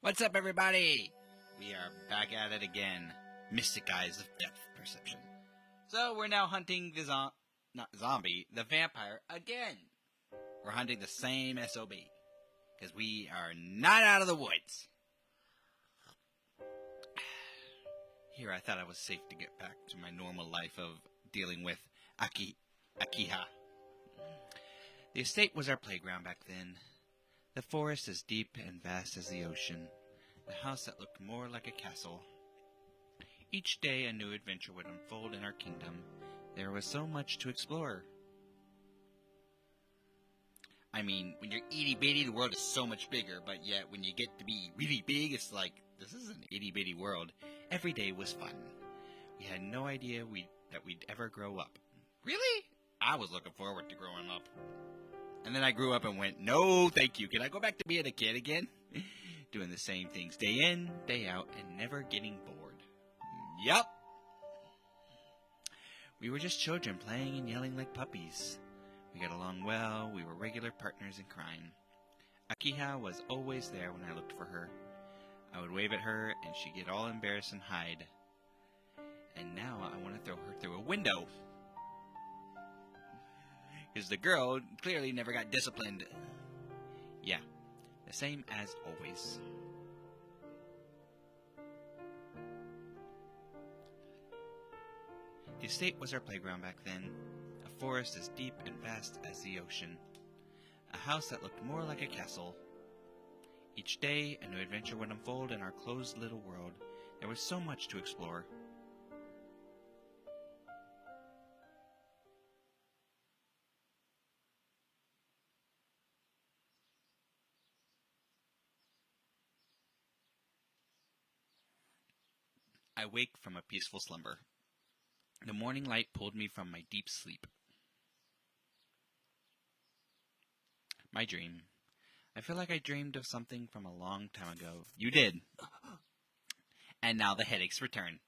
What's up, everybody? We are back at it again. Mystic Eyes of Depth Perception. So we're now hunting the the vampire again. We're hunting the same SOB. Because we are not out of the woods. Here I thought I was safe to get back to my normal life of dealing with Akiha. The estate was our playground back then. The forest as deep and vast as the ocean. The house that looked more like a castle. Each day a new adventure would unfold in our kingdom. There was so much to explore. I mean, when you're itty-bitty, the world is so much bigger, but yet when you get to be really big, it's like, this is an itty-bitty world. Every day was fun. We had no idea that we'd ever grow up. Really? I was looking forward to growing up. And then I grew up and went, no, thank you. Can I go back to being a kid again? Doing the same things day in, day out, and never getting bored. Yup. We were just children playing and yelling like puppies. We got along well. We were regular partners in crime. Akiha was always there when I looked for her. I would wave at her, and she'd get all embarrassed and hide. And now I want to throw her through a window. Because the girl clearly never got disciplined. Yeah, the same as always. The estate was our playground back then. A forest as deep and vast as the ocean. A house that looked more like a castle. Each day, a new adventure would unfold in our closed little world. There was so much to explore. I wake from a peaceful slumber. The morning light pulled me from my deep sleep. My dream. I feel like I dreamed of something from a long time ago. You did. And now the headaches return.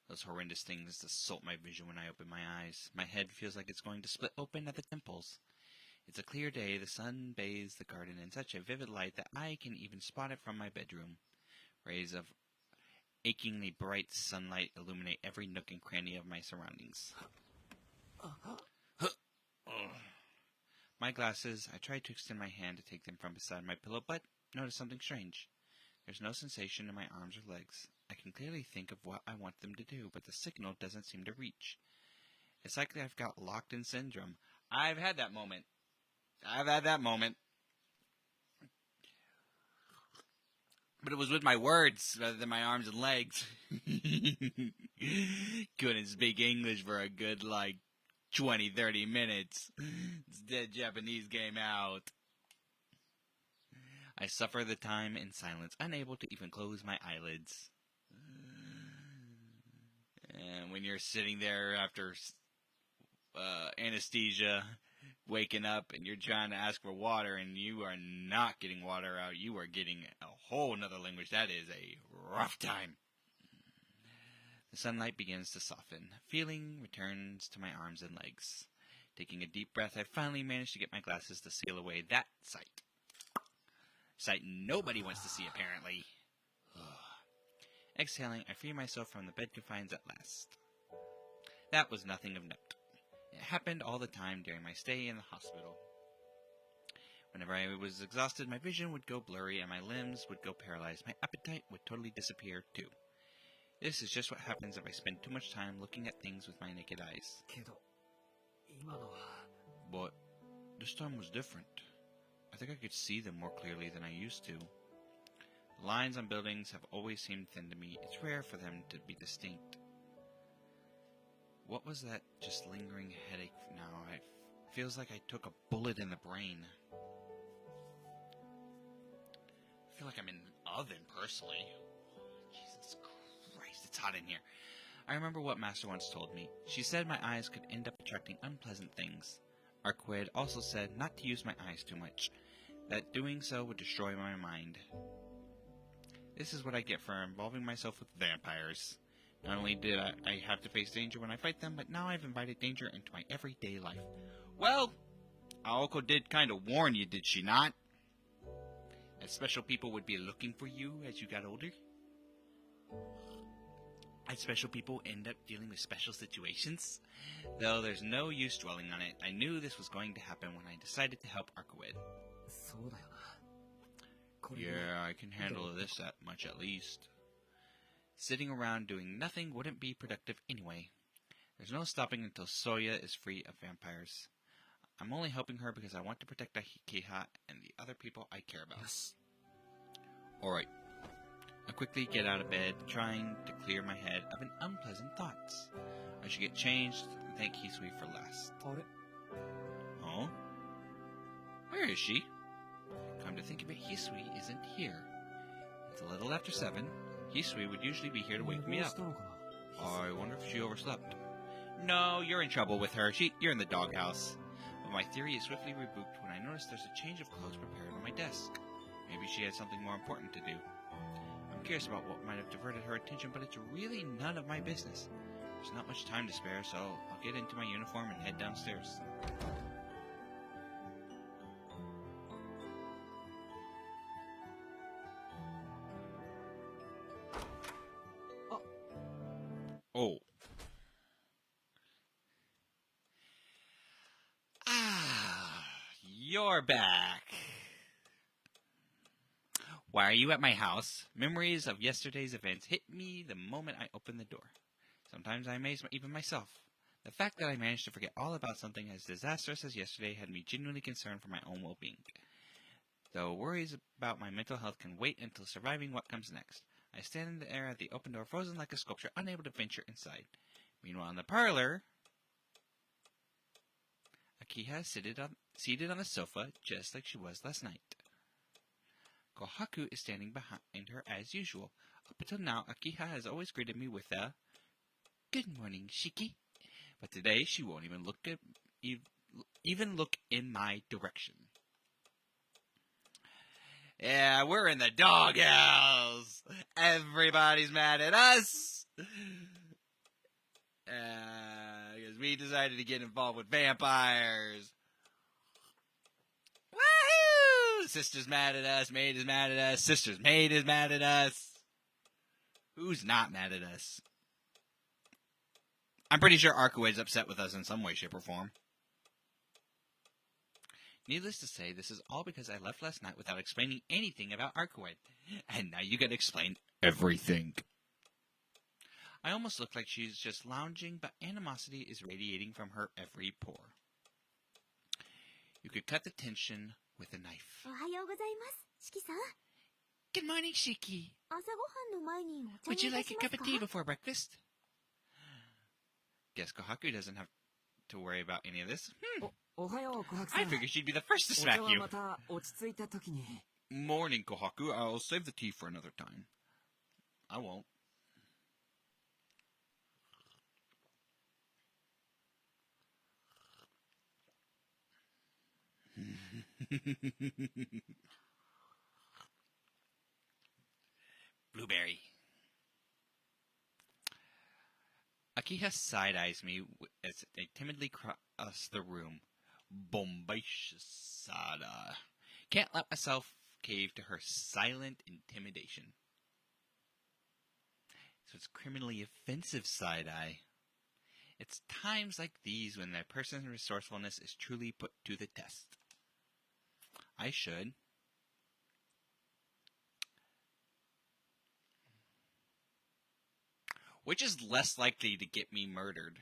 Those horrendous things assault my vision when I open my eyes. My head feels like it's going to split open at the temples. It's a clear day. The sun bathes the garden in such a vivid light that I can even spot it from my bedroom. Rays of achingly bright sunlight illuminate every nook and cranny of my surroundings. My glasses, I tried to extend my hand to take them from beside my pillow, but noticed something strange. There's no sensation in my arms or legs. I can clearly think of what I want them to do, but the signal doesn't seem to reach. It's like I've got locked-in syndrome. I've had that moment. But it was with my words rather than my arms and legs. Couldn't speak English for a good, 20, 30 minutes. It's dead Japanese game out. I suffer the time in silence, unable to even close my eyelids. And when you're sitting there after anesthesia, waking up, and you're trying to ask for water, and you are not getting water out, you are getting a whole nother language. That is a rough time. The sunlight begins to soften. Feeling returns to my arms and legs. Taking a deep breath, I finally managed to get my glasses to seal away that sight. Sight nobody wants to see, apparently. Exhaling, I free myself from the bed confines at last. That was nothing of note. It happened all the time during my stay in the hospital. Whenever I was exhausted, my vision would go blurry and my limbs would go paralyzed. My appetite would totally disappear, too. This is just what happens if I spend too much time looking at things with my naked eyes. But this time was different. I think I could see them more clearly than I used to. The lines on buildings have always seemed thin to me. It's rare for them to be distinct. What was that just lingering headache now? It feels like I took a bullet in the brain. I feel like I'm in an oven, personally. Jesus Christ, it's hot in here. I remember what Master once told me. She said my eyes could end up attracting unpleasant things. Arquid also said not to use my eyes too much, that doing so would destroy my mind. This is what I get for involving myself with vampires. Not only did I have to face danger when I fight them, but now I've invited danger into my everyday life. Well, Aoko did kind of warn you, did she not? That special people would be looking for you as you got older? And special people end up dealing with special situations? Though there's no use dwelling on it, I knew this was going to happen when I decided to help Arkawed. Yeah, I can handle this that much at least. Sitting around doing nothing wouldn't be productive anyway. There's no stopping until Soya is free of vampires. I'm only helping her because I want to protect Akiha and the other people I care about. Alright. I quickly get out of bed, trying to clear my head of an unpleasant thoughts. I should get changed and thank Hisui for last. Oh? Where is she? Come to think of it, Hisui isn't here. It's a little after 7. Hisui would usually be here to wake me up. I wonder if she overslept. No, you're in trouble with her. You're in the doghouse. But my theory is swiftly rebuked when I notice there's a change of clothes prepared on my desk. Maybe she had something more important to do. I'm curious about what might have diverted her attention, but it's really none of my business. There's not much time to spare, so I'll get into my uniform and head downstairs. Oh. You're back. Why are you at my house? Memories of yesterday's events hit me the moment I opened the door. Sometimes I amaze even myself. The fact that I managed to forget all about something as disastrous as yesterday had me genuinely concerned for my own well-being. Though worries about my mental health can wait until surviving what comes next. I stand in the air at the open door, frozen like a sculpture, unable to venture inside. Meanwhile, in the parlor, Akiha is seated on the sofa, just like she was last night. Kohaku is standing behind her as usual. Up until now, Akiha has always greeted me with a "Good morning, Shiki." But today, she won't even look in my direction. Yeah, we're in the doghouse. Everybody's mad at us. Because we decided to get involved with vampires. Woohoo! Sister's mad at us. Maid is mad at us. Sister's maid is mad at us. Who's not mad at us? I'm pretty sure Arkawade's upset with us in some way, shape, or form. Needless to say, this is all because I left last night without explaining anything about Arkawade. And now you gotta explain everything. I almost look like she's just lounging, but animosity is radiating from her every pore. You could cut the tension with a knife. Good morning, Shiki. Would you like a cup of tea before breakfast? Guess Kohaku doesn't have to worry about any of this. I figured she'd be the first to smack you. Morning, Kohaku. I'll save the tea for another time. I won't. Blueberry. Akiha side-eyes me as they timidly cross the room. Bombacious Sada. Can't let myself cave to her silent intimidation. So it's criminally offensive side-eye. It's times like these when a person's resourcefulness is truly put to the test. I should. Which is less likely to get me murdered?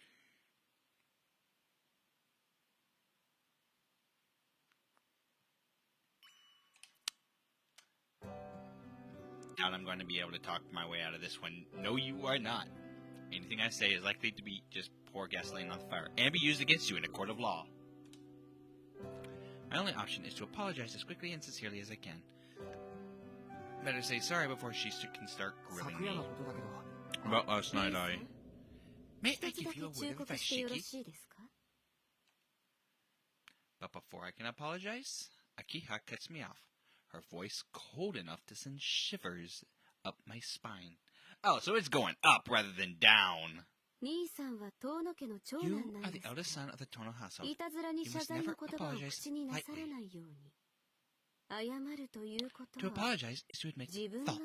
Doubt I'm going to be able to talk my way out of this one. No, you are not. Anything I say is likely to be just pour gasoline on the fire and be used against you in a court of law. My only option is to apologize as quickly and sincerely as I can. Better say sorry before she can start grilling me. About last night, May I give you a word of advice, Shiki? But before I can apologize, Akiha cuts me off, her voice cold enough to send shivers up my spine. Oh, so it's going up rather than down. You are the eldest son of the Tono household. You must never apologize lightly. To apologize is to admit fault.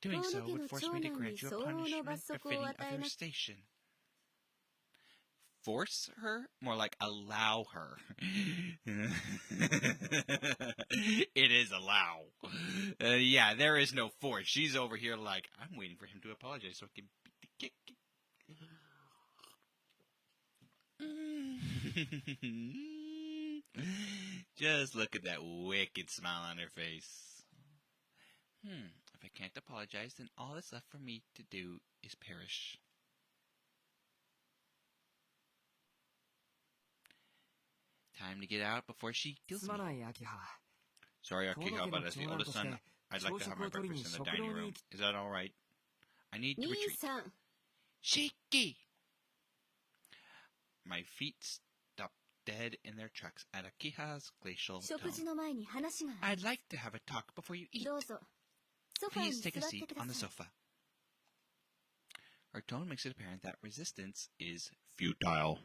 Doing so would force me to grant you a punishment befitting of your station. Force her? More like allow her. It is allow. Yeah, there is no force. She's over here like, I'm waiting for him to apologize so I can beat the kick. Just look at that wicked smile on her face. If I can't apologize, then all that's left for me to do is perish. Time to get out before she kills me. Sorry, Akiha, but as the oldest son, I'd like to have my breakfast in the dining room. Is that all right? I need to retreat. Shiki! My feet stopped dead in their tracks at Akiha's glacial tone. I'd like to have a talk before you eat. Please take a seat on the sofa. Her tone makes it apparent that resistance is futile.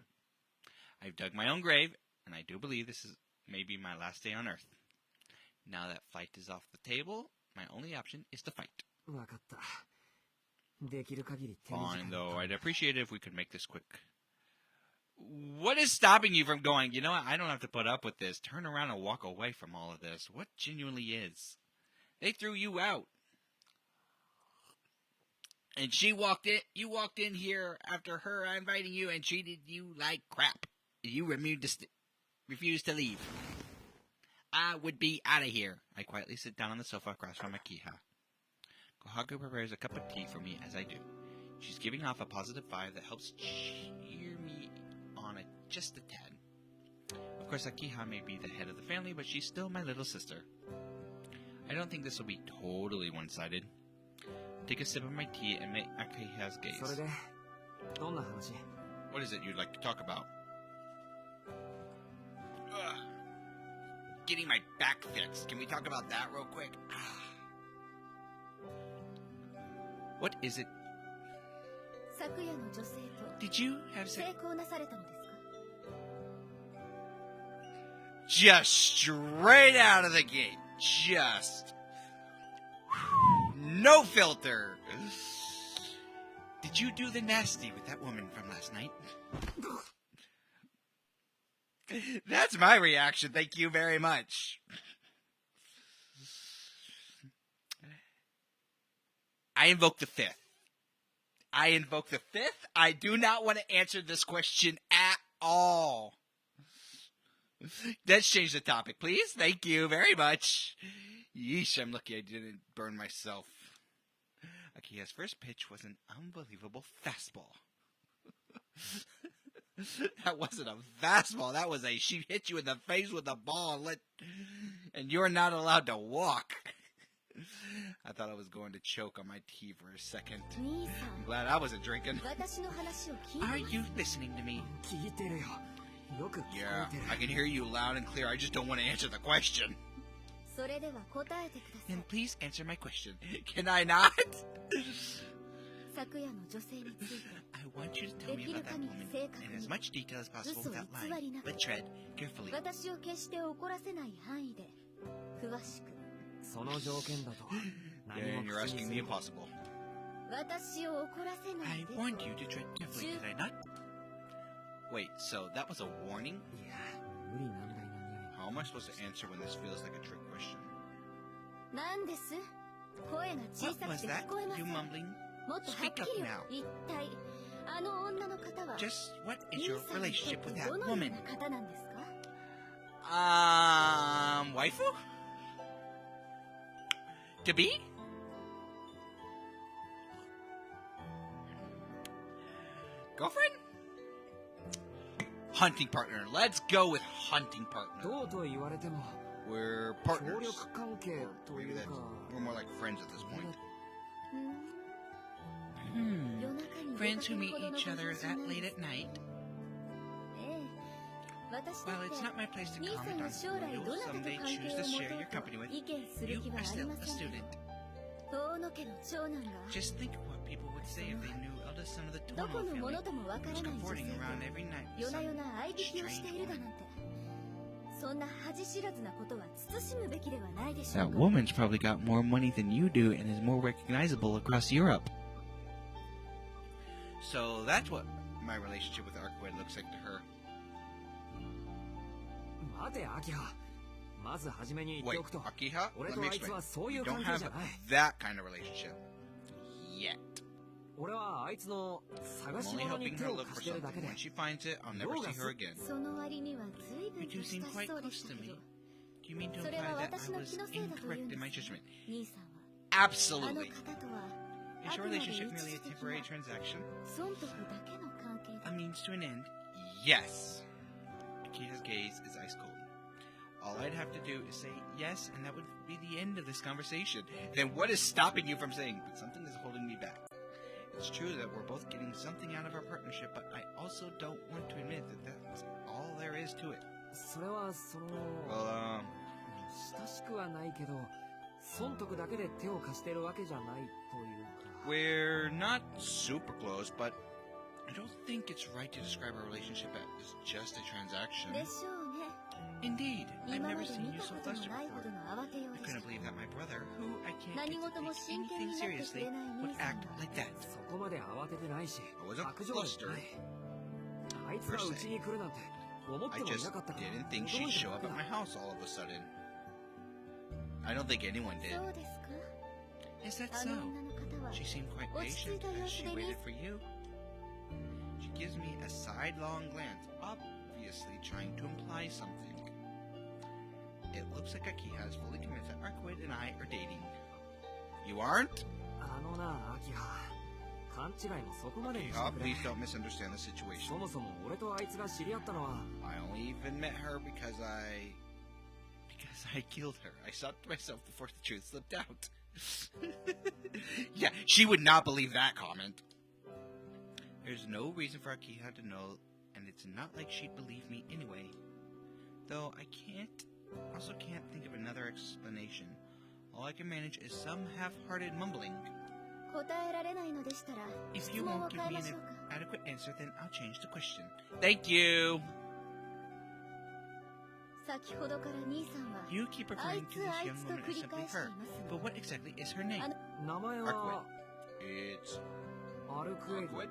I've dug my own grave, and I do believe this is maybe my last day on Earth. Now that fight is off the table, my only option is to fight. Fine, though. I'd appreciate it if we could make this quick. What is stopping you from going, you know what, I don't have to put up with this. Turn around and walk away from all of this. What genuinely is? They threw you out. And you walked in here after her inviting you and treated you like crap. You refused to leave. I would be out of here. I quietly sit down on the sofa across from Akiha. Kohaku prepares a cup of tea for me as I do. She's giving off a positive vibe that helps cheer me on just a tad. Of course, Akiha may be the head of the family, but she's still my little sister. I don't think this will be totally one-sided. Take a sip of my tea and meet Akiha's gaze. What is it you'd like to talk about? Getting my back fixed. Can we talk about that real quick? What is it? Did you have sex? Just straight out of the gate. Just no filter. Did you do the nasty with that woman from last night? That's my reaction. Thank you very much. I invoke the fifth. I do not want to answer this question at all. Let's change the topic, please. Thank you very much. Yeesh, I'm lucky I didn't burn myself. Akiha's first pitch was an unbelievable fastball. That wasn't a fastball. That was she hit you in the face with a ball and you're not allowed to walk. I thought I was going to choke on my tea for a second. I'm glad I wasn't drinking. Are you listening to me? Yeah, I can hear you loud and clear. I just don't want to answer the question. Then please answer my question. Can I not? I want you to tell me about that woman in as much detail as possible without lying, but tread carefully. Then you're asking the impossible. I warned you to tread carefully, did I not? Wait, so that was a warning? How am I supposed to answer when this feels like a trick question? What was that? You mumbling? Speak up now. Just what is your relationship with that woman? Waifu? To be? Girlfriend? Hunting partner. Let's go with hunting partner. We're partners. Maybe we're more like friends at this point. Friends who meet each other that late at night? While it's not my place to comment on who you'll someday choose to share your company with, you are still a student. Just think of what people would say if they knew eldest son of the Mono family, who's cavorting around every night with some strange woman. That woman's probably got more money than you do and is more recognizable across Europe. So that's what my relationship with Arkwed looks like to her. Wait, Akiha? Let me explain. We don't have that kind of relationship. Yet. I'm only helping her look for something. When she finds it, I'll never see her again. You do seem quite close to me. Do you mean to imply that I was incorrect in my judgment? Absolutely. Is your relationship merely a temporary transaction? A means to an end? Yes. Akiha's gaze is ice cold. All I'd have to do is say yes, and that would be the end of this conversation. Then what is stopping you from saying, but something is holding me back? It's true that we're both getting something out of our partnership, but I also don't want to admit that that's all there is to it. Well, we're not super close, but I don't think it's right to describe our relationship as just a transaction. Indeed, I've never seen you so flustered before. I couldn't believe that my brother, who I can't get to take anything seriously, would act like that. I wasn't flustered, per se. I just didn't think she'd show up at my house all of a sudden. I don't think anyone did. Is that so? She seemed quite patient as she waited for you. She gives me a sidelong glance, obviously trying to imply something. It looks like Akiha is fully convinced that Arkwed and I are dating. You aren't? Akiha, please don't misunderstand the situation. I only even met her because I killed her. I stopped myself before the truth slipped out. Yeah, she would not believe that comment. There's no reason for Akiha to know, and it's not like she'd believe me anyway. Though I also can't think of another explanation. All I can manage is some half-hearted mumbling. If you won't give me an adequate answer, then I'll change the question. Thank you! You keep referring to this young woman as simply her, but what exactly is her name? Arkwed. It's Arkwed?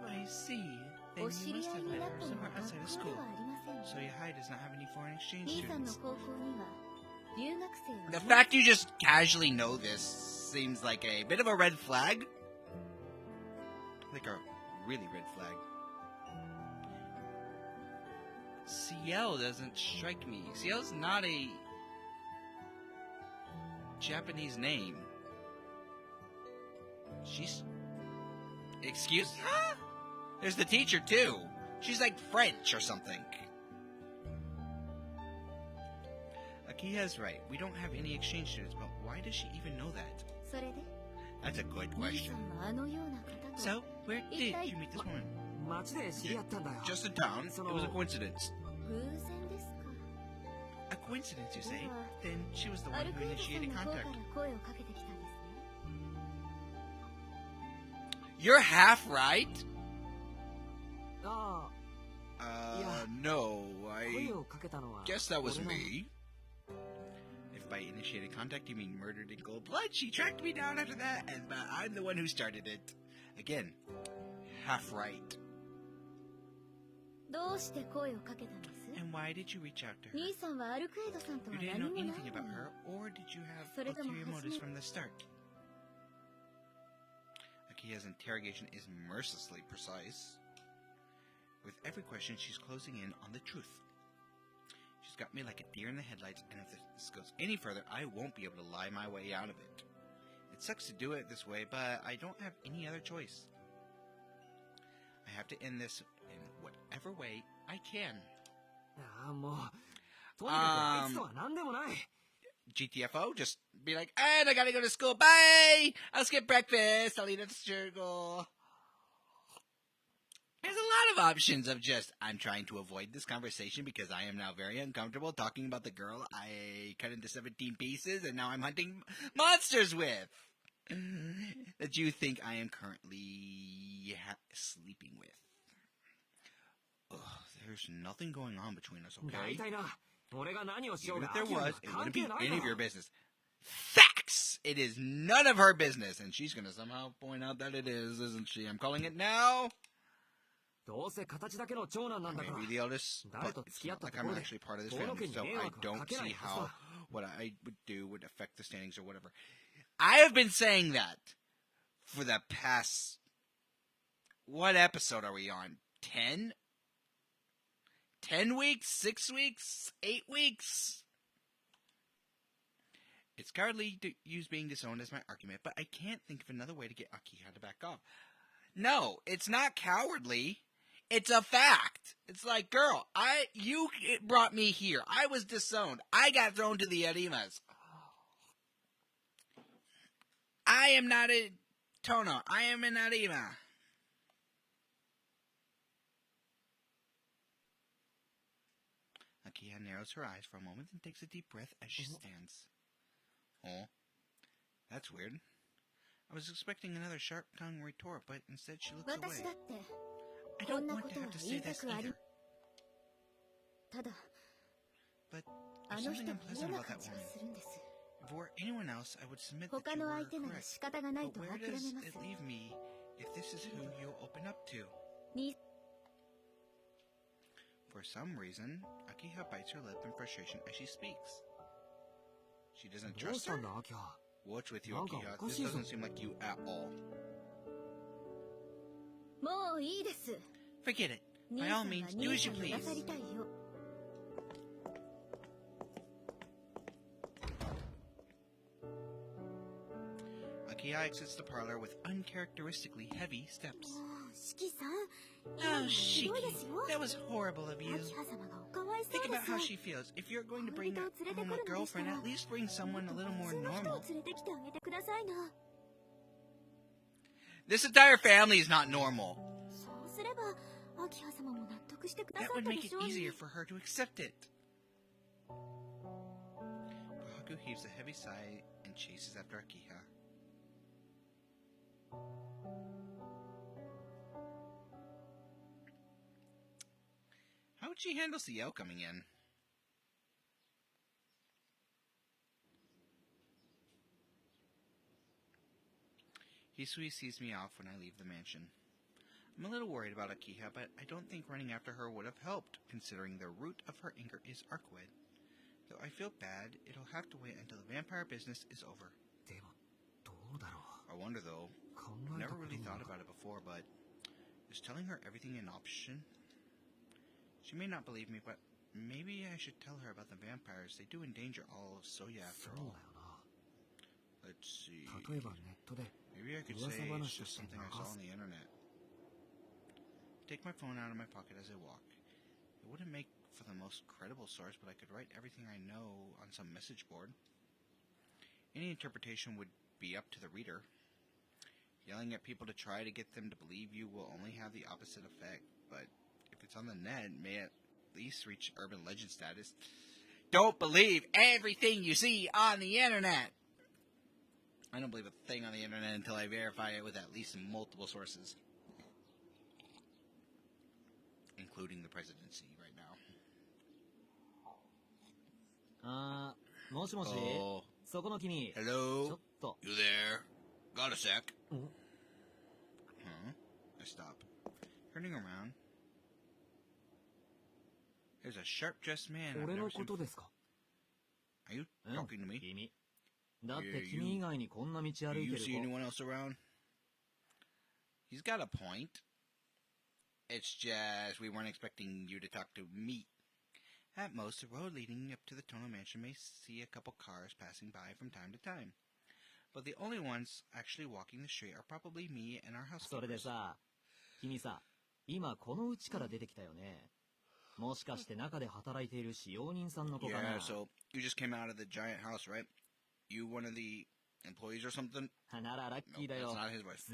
I see. Then you must have met her somewhere outside of school. So Yahai does not have any foreign exchange students. The fact you just casually know this seems like a bit of a red flag. Like a really red flag. Ciel doesn't strike me. Ciel's not a Japanese name. She's... Excuse? Huh? There's the teacher, too. She's like French or something. Akiha's right. We don't have any exchange students, but why does she even know that? That's a good question. So, where did you meet this woman? Just in town. It was a coincidence. A coincidence, you say? Then she was the one who initiated contact. You're half right? No, I guess that was me. If by initiated contact you mean murdered in cold blood, she tracked me down after that, and I'm the one who started it. Again, half right. And why did you reach out to her? You didn't know anything about her, or did you have ulterior motives from the start? Akiha's interrogation is mercilessly precise. With every question, she's closing in on the truth. She's got me like a deer in the headlights, and if this goes any further, I won't be able to lie my way out of it. It sucks to do it this way, but I don't have any other choice. I have to end this in whatever way I can. GTFO, just be like, and I gotta go to school, bye! I'll skip breakfast, I'll eat at the circle. There's a lot of options of just, I'm trying to avoid this conversation because I am now very uncomfortable talking about the girl I cut into 17 pieces and now I'm hunting monsters with. that you think I am currently sleeping with. Ugh, there's nothing going on between us, okay? Even if there was, it wouldn't be any of your business. Facts! It is none of her business, and she's gonna somehow point out that it is, isn't she? I'm calling it now. I may be the eldest, but it's not like I'm actually part of this family, so I don't see how what I would do would affect the standings or whatever. I have been saying that for the past... What episode are we on? 10? 10 weeks? 6 weeks? 8 weeks? It's cowardly to use being disowned as my argument, but I can't think of another way to get Akiha to back off. No, it's not cowardly. It's a fact. It's like, girl, you brought me here. I was disowned. I got thrown to the Arimas. I am not a Tono. I am an Arima. Akiha narrows her eyes for a moment and takes a deep breath as she stands. Oh, that's weird. I was expecting another sharp-tongued retort, but instead she looks away. I don't want to have to say this either. But there's something unpleasant about that woman. If it were anyone else, I would submit that you were correct. But where does it leave me if this is who you'll open up to? For some reason, Akiha bites her lip in frustration as she speaks. She doesn't trust her. What's with you, Akiha? This doesn't seem like you at all. Forget it. By all means, do as you please. Akiha exits the parlor with uncharacteristically heavy steps. Oh, Shiki, that was horrible of you. Think about how she feels. If you're going to bring home a girlfriend, at least bring someone a little more normal. This entire family is not normal. That would make it easier for her to accept it. Bahaku heaves a heavy sigh and chases after Akiha. How would she handle Ciel coming in? Hisui sees me off when I leave the mansion. I'm a little worried about Akiha, but I don't think running after her would have helped, considering the root of her anger is Arcwood. Though I feel bad, it'll have to wait until the vampire business is over. I wonder though, I've never really thought about it before, but is telling her everything an option? She may not believe me, but maybe I should tell her about the vampires. They do endanger all of Soya after all. Let's see. Maybe I could say it's just something I saw on the internet. Take my phone out of my pocket as I walk. It wouldn't make for the most credible source, but I could write everything I know on some message board. Any interpretation would be up to the reader. Yelling at people to try to get them to believe you will only have the opposite effect, but if it's on the net, it may at least reach urban legend status. Don't believe everything you see on the internet! I don't believe a thing on the internet until I verify it with at least multiple sources. Including the presidency right now. Oh. Hello? You there? Got a sec? Huh? I stop. Turning around. There's a sharp-dressed man I've never seen. Are you talking to me? Do you see anyone else around? He's got a point. It's just we weren't expecting you to talk to me. At most, the road leading up to the Tono Mansion may see a couple cars passing by from time to time. But the only ones actually walking the street are probably me and our housekeepers. Yeah, so you just came out of the giant house, right? You one of the employees or something? No, that's not his wife.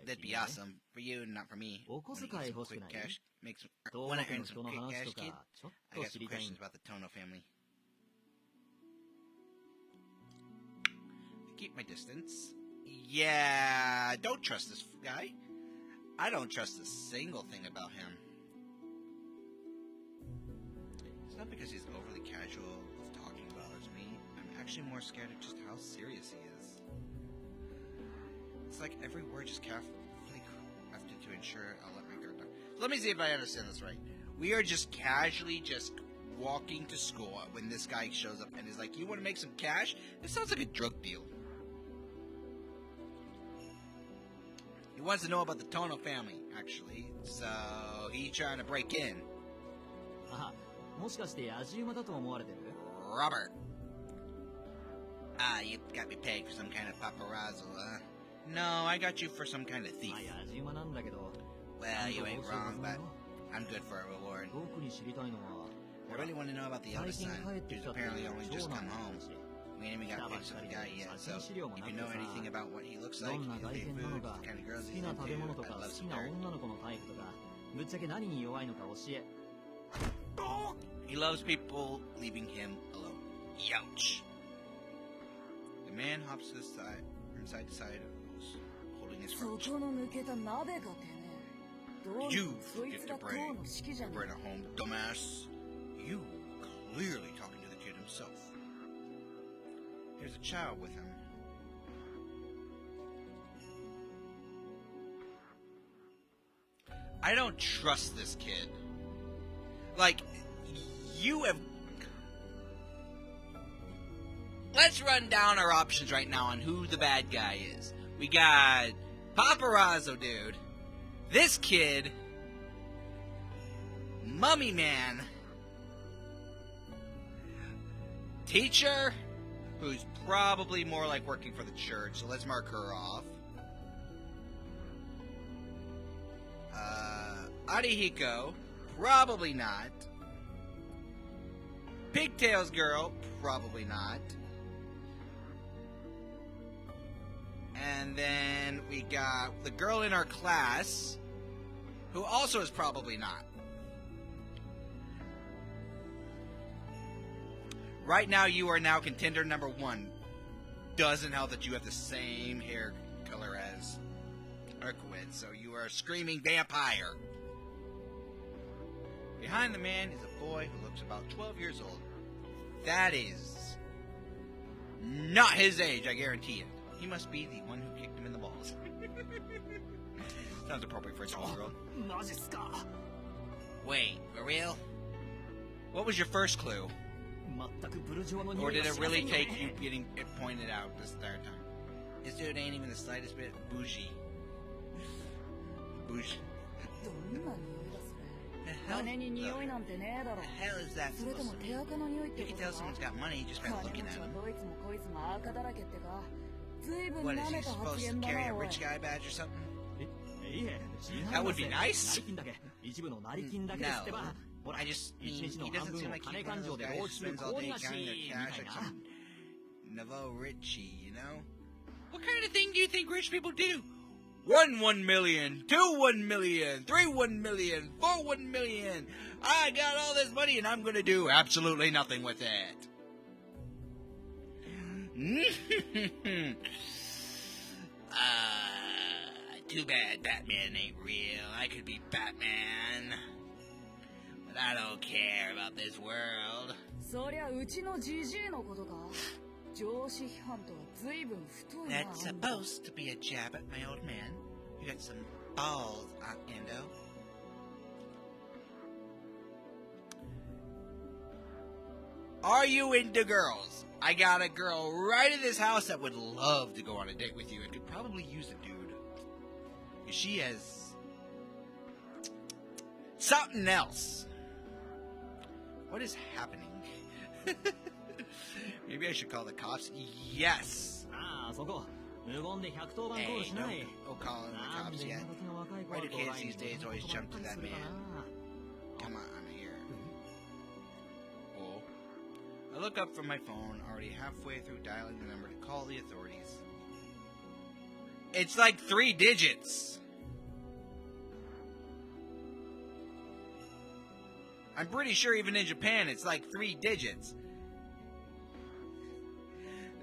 That'd be awesome for you and not for me. Wanna earn some quick cash, kid? I got some questions about the Tono family. keep my distance. Yeah, don't trust this guy. I don't trust a single thing about him. It's not because he's overly casual with talking bothers me. I'm actually more scared of just how serious he is. It's like every word just carefully crafted to ensure I'll let my guard down. So let me see if I understand this right. We are just casually just walking to school when this guy shows up and is like, you want to make some cash? This sounds like a drug deal. He wants to know about the Tono family, actually. So, he's trying to break in. Robert. You got me pegged for some kind of paparazzo, huh? No, I got you for some kind of thief. Well, you ain't wrong, but I'm good for a reward. I really want to know about the eldest son, who's apparently only just come home. We ain't even got pics of the guy yet, so if you know anything about what he looks like, he'll pay food, the kind of girls he's into, I'd love some dirt. He loves people leaving him alone. Youch! The man hops to the side, from side to side, holding his crutch. You forget to bring Brenda home, dumbass. You clearly talking to the kid himself. There's a child with him. I don't trust this kid. Like, you have... Let's run down our options right now on who the bad guy is. We got Paparazzo Dude, this kid, Mummy Man, Teacher, who's probably more like working for the church, so let's mark her off. Arihiko, probably not. Pigtails Girl, probably not. And then we got the girl in our class, who also is probably not. Right now, you are now contender number 1. Doesn't help that you have the same hair color as Urquid, so you are a screaming vampire. Behind the man is a boy who looks about 12 years old. That is not his age, I guarantee it. He must be the one who kicked him in the balls. Sounds appropriate for a 12-year-old. Wait, for real? What was your first clue? Or did it really take you getting it pointed out this entire time? This dude ain't even the slightest bit bougie. Bougie. The hell is that supposed to mean? You can tell someone's got money just by looking at them. What, is he supposed to carry a rich guy badge or something? That would be nice. No, I just mean, he doesn't seem like he's one of those guys who spends all day counting their cash like some Nouveau Richie, you know? What kind of thing do you think rich people do? 1 million, 2 1 million, 3 1 million, 4 1 million. I got all this money and I'm gonna do absolutely nothing with it. Too bad Batman ain't real. I could be Batman. But I don't care about this world. That's supposed to be a jab at my old man. You got some balls, Aunt Ando. Are you into girls? I got a girl right in this house that would love to go on a date with you and could probably use a dude. She has something else. What is happening? Maybe I should call the cops. Yes. Hey, don't call the cops yet. Why do kids these days always jump to that man? Come on, I'm here. Oh. I look up from my phone, already halfway through dialing the number to call the authorities. It's like 3 digits. I'm pretty sure even in Japan it's like 3 digits.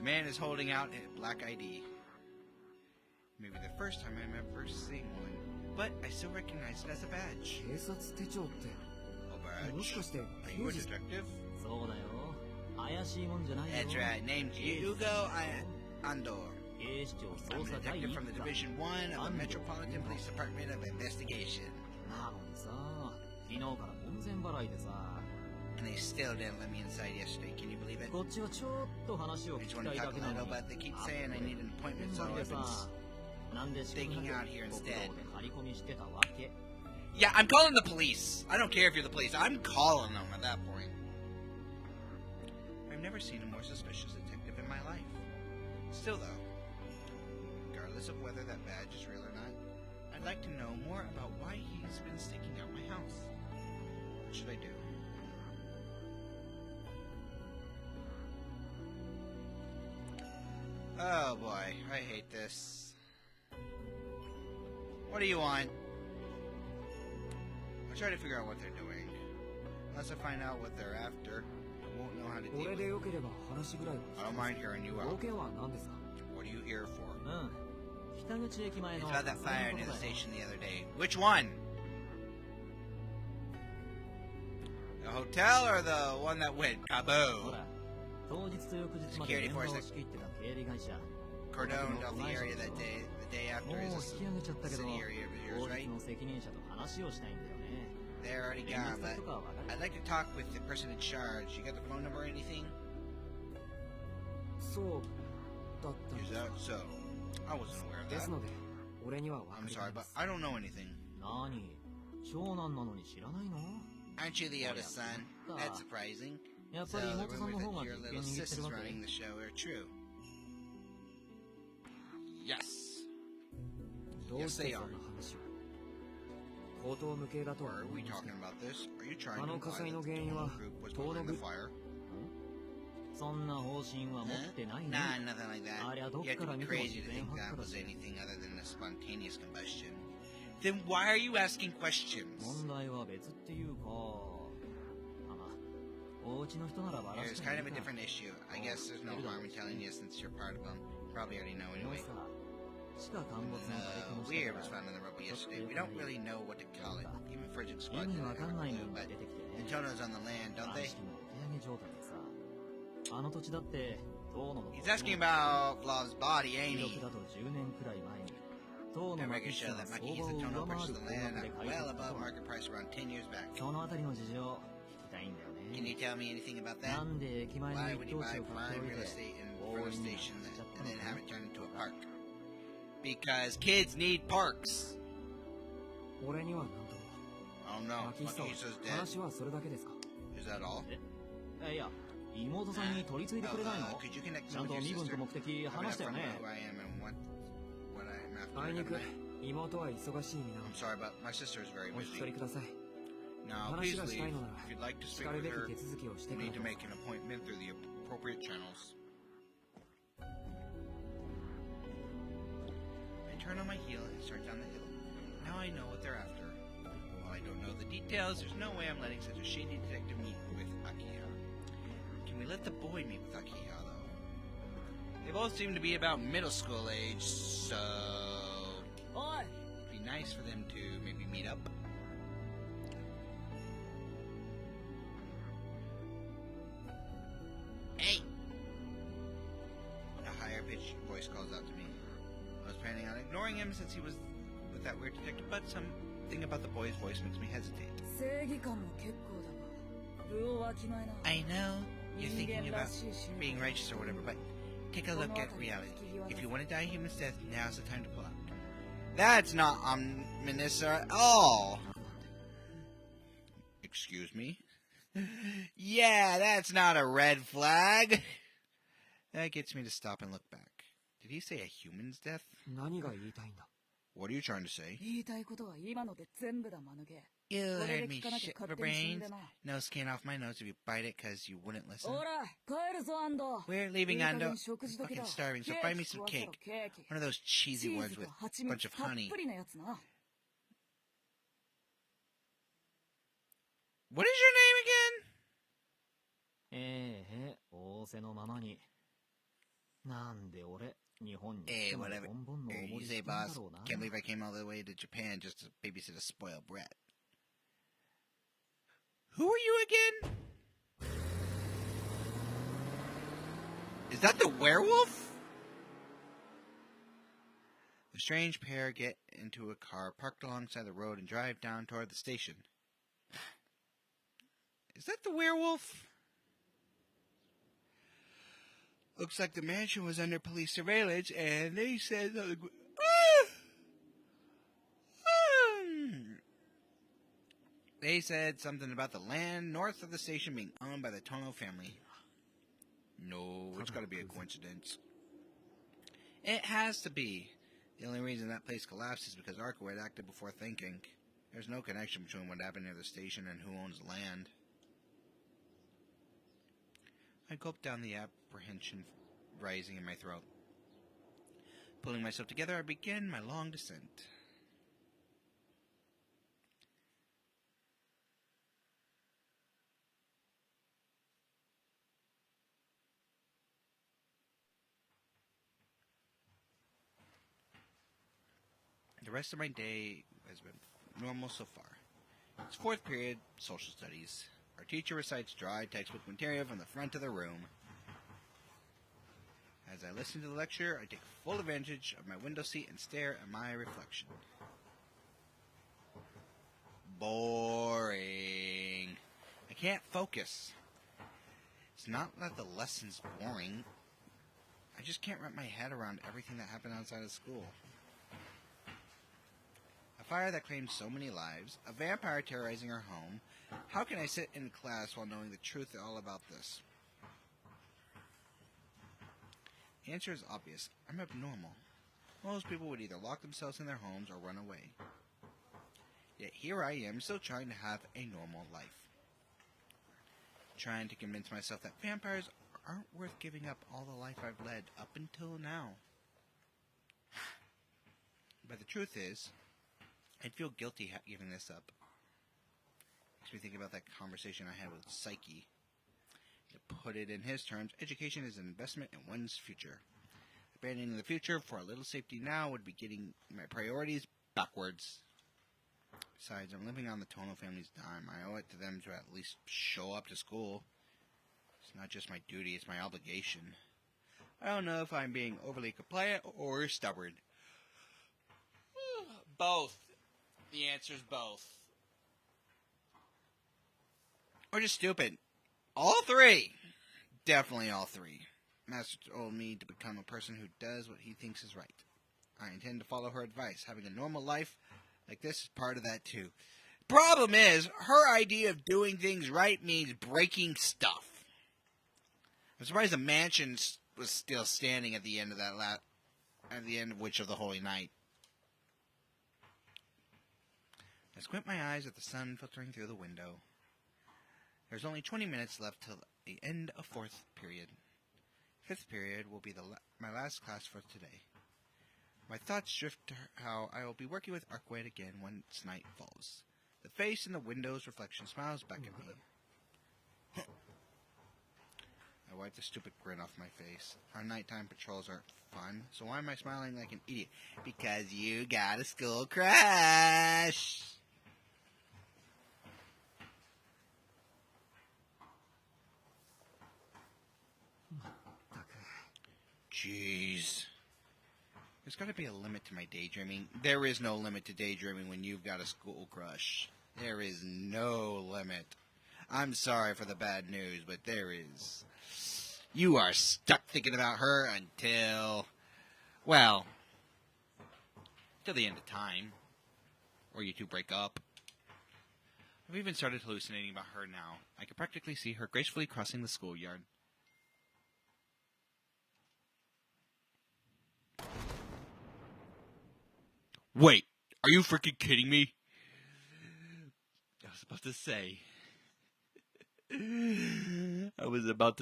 The man is holding out a black ID. Maybe the first time I'm ever seeing one. But I still recognize it as a badge. A badge? Are you a detective? That's right, named Hugo Andor. I'm a detective from the Division 1 of the Metropolitan Police Department of Investigation. And they still didn't let me inside yesterday, can you believe it? I just want to talk a little, but they keep saying I need an appointment, so I've been sticking out here instead. Yeah, I'm calling the police. I don't care if you're the police. I'm calling them at that point. I've never seen a more suspicious detective in my life. Still, though, regardless of whether that badge is real or not, I'd like to know more about why he's been staking out my house. What should I do? Oh boy, I hate this. What do you want? I'll try to figure out what they're doing. Unless I find out what they're after, I won't know how to deal with it. I don't mind hearing you out. What are you here for? It's about that fire near the station the other day. Which one? The hotel or the one that went kaboom? Security force that cordoned off the area that day. The day after is a city area of yours, right? They're already gone, but I'd like to talk with the person in charge. You got the phone number or anything? Is that so? I wasn't aware of that. I'm sorry, but I don't know anything. Aren't you the eldest son? That's surprising. So the rumors that your little sis is running the show are true. Yes. Yes, they are. Why are we talking about this? Are you trying to imply that the Tomo group was behind the fire? Huh? Nah, nothing like that. You have to be crazy to think that was anything other than a spontaneous combustion. Then why are you asking questions? It's kind of a different issue. I guess there's no harm in telling you since you're part of them. Probably already know anyway. Weird was found in the rubble yesterday. We don't really know what to call it. Even Frigid Squad didn't have a clue, but the Tono's on the land, don't they? He's asking about Vlov's body, ain't he? The records show that Maki's the Tono purchased the land at well above market price around 10 years back. Can you tell me anything about that? Why would he buy prime real estate in front of station and then have it turned into a park? Because kids need parks. Oh no, Makisa's dead. Is that all? Could you connect me with your sister? Have an upfront about who I am and what I'm after. I'm sorry, but my sister is very busy. Now, please leave. If you'd like to speak with her, you need to make an appointment through the appropriate channels. I turn on my heel and start down the hill. Now I know what they're after. While I don't know the details, there's no way I'm letting such a shady detective meet with Akiha. Can we let the boy meet with Akiha, though? They both seem to be about middle school age, so... it'd be nice for them to maybe meet up. Hey! A higher-pitched voice calls out to me. I was planning on ignoring him since he was with that weird detective, but something about the boy's voice makes me hesitate. I know you're thinking about being righteous or whatever, but take a look at reality. If you want to die a human's death, now's the time to pull out. That's not ominous at all. Excuse me? Yeah, that's not a red flag. That gets me to stop and look back. Did he say a human's death? What are you trying to say? You heard me, shit for brains. No skin off my nose if you bite it because you wouldn't listen. We're leaving Ando. I'm fucking starving, so find me some cake. One of those cheesy ones with a bunch of honey. What is your name again? Hey, whatever. You say, boss. Can't believe I came all the way to Japan just to babysit a spoiled brat. Who are you again? Is that the werewolf? The strange pair get into a car parked alongside the road and drive down toward the station. Is that the werewolf? Looks like the mansion was under police surveillance, and they said that they said something about the land north of the station being owned by the Tono family. No, it's got to be a coincidence. It has to be. The only reason that place collapsed is because Arco had acted before thinking. There's no connection between what happened near the station and who owns the land. I gulped down the apprehension rising in my throat. Pulling myself together, I began my long descent. The rest of my day has been normal so far. It's fourth period, social studies. Our teacher recites dry textbook material from the front of the room. As I listen to the lecture, I take full advantage of my window seat and stare at my reflection. Boring. I can't focus. It's not that the lesson's boring. I just can't wrap my head around everything that happened outside of school. A fire that claimed so many lives, a vampire terrorizing our home. How can I sit in class while knowing the truth all about this? The answer is obvious. I'm abnormal. Most people would either lock themselves in their homes or run away. Yet here I am, still trying to have a normal life. Trying to convince myself that vampires aren't worth giving up all the life I've led up until now. But the truth is, I'd feel guilty giving this up. Makes me think about that conversation I had with Psyche. To put it in his terms, education is an investment in one's future. Abandoning the future for a little safety now would be getting my priorities backwards. Besides, I'm living on the Tono family's dime. I owe it to them to at least show up to school. It's not just my duty, it's my obligation. I don't know if I'm being overly compliant or stubborn. Both. The answer's both. Or just stupid. All three. Definitely all three. Master told me to become a person who does what he thinks is right. I intend to follow her advice. Having a normal life like this is part of that too. Problem is, her idea of doing things right means breaking stuff. I'm surprised the mansion was still standing at the end of that at the end of Witch of the Holy Night. I squint my eyes at the sun filtering through the window. There's only 20 minutes left till the end of fourth period. Fifth period will be my last class for today. My thoughts drift to how I will be working with Arkwright again once night falls. The face in the window's reflection smiles back at me. I wipe the stupid grin off my face. Our nighttime patrols aren't fun, so why am I smiling like an idiot? Because you got a school crush! Jeez. There's got to be a limit to my daydreaming. There is no limit to daydreaming when you've got a school crush. There is no limit. I'm sorry for the bad news, but there is. You are stuck thinking about her until, well, till the end of time. Or you two break up. I've even started hallucinating about her now. I can practically see her gracefully crossing the schoolyard. Wait, are you freaking kidding me? I was about to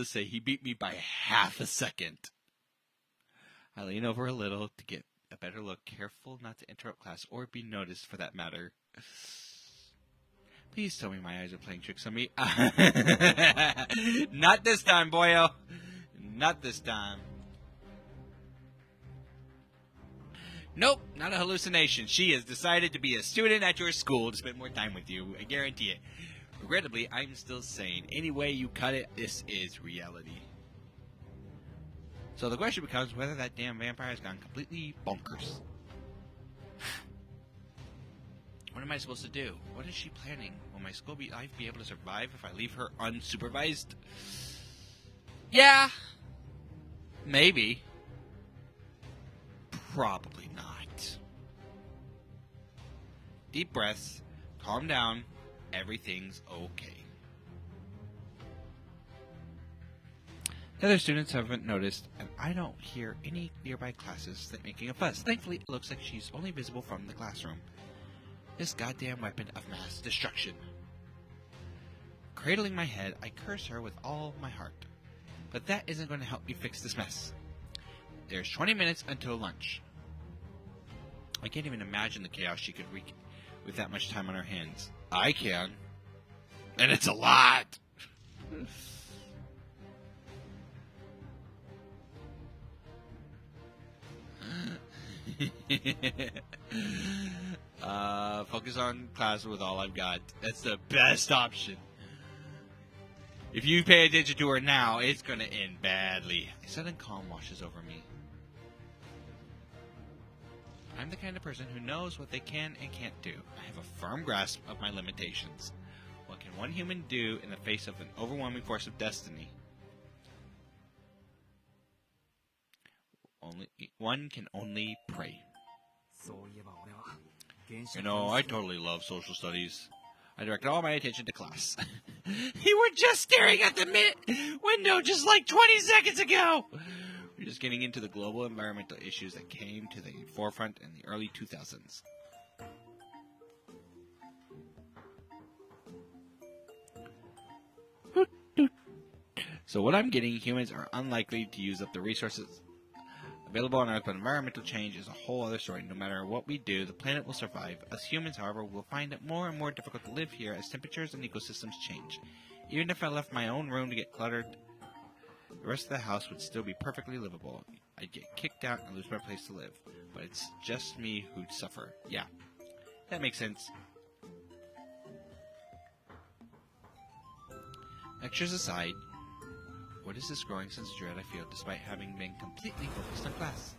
say he beat me by half a second. I lean over a little to get a better look, careful not to interrupt class or be noticed for that matter. Please tell me my eyes are playing tricks on me. Not this time, boyo. Not this time. Nope, not a hallucination. She has decided to be a student at your school to spend more time with you. I guarantee it. Regrettably, I'm still sane. Any way you cut it, this is reality. So the question becomes whether that damn vampire has gone completely bonkers. What am I supposed to do? What is she planning? Will my school life be able to survive if I leave her unsupervised? Yeah. Maybe. Probably not. Deep breaths. Calm down. Everything's okay. The other students haven't noticed, and I don't hear any nearby classes that making a fuss. Thankfully, it looks like she's only visible from the classroom. This goddamn weapon of mass destruction. Cradling my head, I curse her with all my heart. But that isn't going to help me fix this mess. There's 20 minutes until lunch. I can't even imagine the chaos she could wreak with that much time on her hands. I can. And it's a lot! Focus on class with all I've got. That's the best option. If you pay attention to her now, it's gonna end badly. A sudden calm washes over me. I'm the kind of person who knows what they can and can't do. I have a firm grasp of my limitations. What can one human do in the face of an overwhelming force of destiny? One can only pray. You know, I totally love social studies. I direct all my attention to class. You were just staring at the window just like 20 seconds ago! We're just getting into the global environmental issues that came to the forefront in the early 2000s. So what I'm getting, humans are unlikely to use up the resources available on Earth, but environmental change is a whole other story. No matter what we do, the planet will survive. Us humans, however, will find it more and more difficult to live here as temperatures and ecosystems change. Even if I left my own room to get cluttered, the rest of the house would still be perfectly livable. I'd get kicked out and lose my place to live. But it's just me who'd suffer. Yeah, that makes sense. Lectures aside, what is this growing sense of dread I feel despite having been completely focused on class?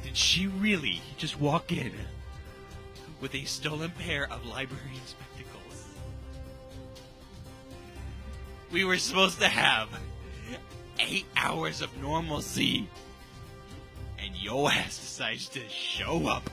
Did she really just walk in with a stolen pair of librarian spectacles? We were supposed to have 8 hours of normalcy, and your ass decides to show up.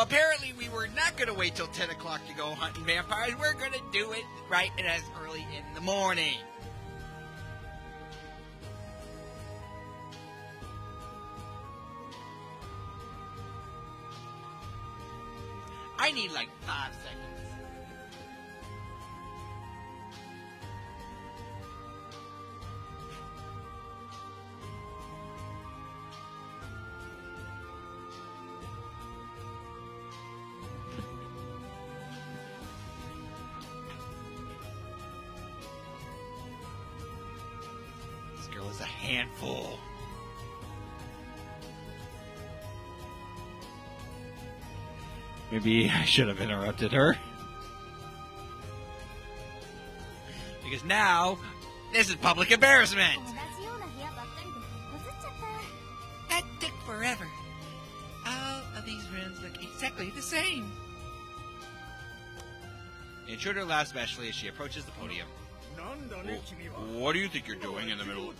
Apparently we were not going to wait till 10 o'clock to go hunting vampires. We're going to do it right and as early in the morning. I need like 5 seconds. Girl is a handful. Maybe I should have interrupted her. Because now, this is public embarrassment. That took forever. All of these rooms look exactly the same. The intruder laughs bashfully as she approaches the podium. What do you think you're doing in the middle?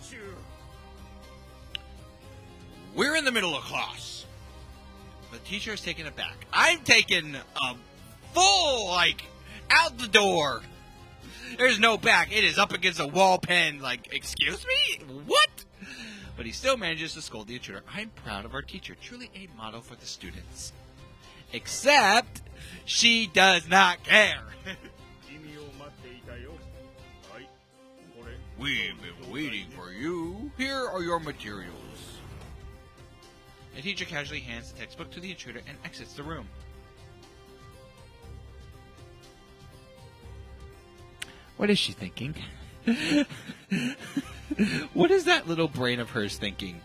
We're in the middle of class. The teacher is taken aback. I'm taking a full, out the door. There's no back. It is up against a wall pen. Excuse me? What? But he still manages to scold the intruder. I'm proud of our teacher. Truly a model for the students. Except, she does not care. We've been waiting for you. Here are your materials. The teacher casually hands the textbook to the intruder and exits the room. What is she thinking? What is that little brain of hers thinking?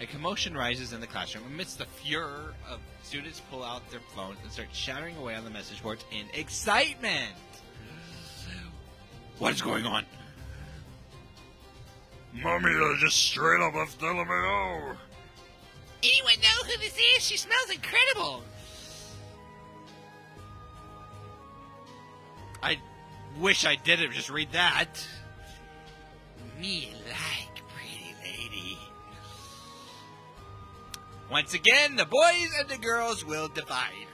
A commotion rises in the classroom. Amidst the furor of students pull out their phones and start shattering away on the message boards in excitement. What is going on? Mommy just straight up left telling me no. Anyone know who this is? She smells incredible. I wish I didn't just read that. Me like pretty lady. Once again, the boys and the girls will divide.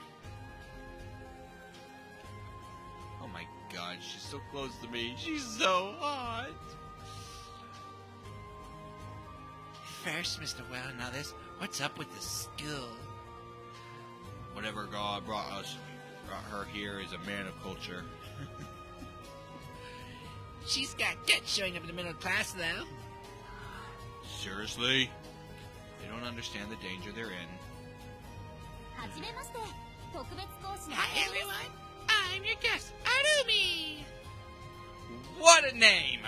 Oh my god, she's so close to me. She's so hot. First, Mr. Well, now this, what's up with the school? Whatever God brought her here is a man of culture. She's got guts showing up in the middle of class, though. Seriously? They don't understand the danger they're in. Hi, everyone. I'm your guest, Arumi. What a name!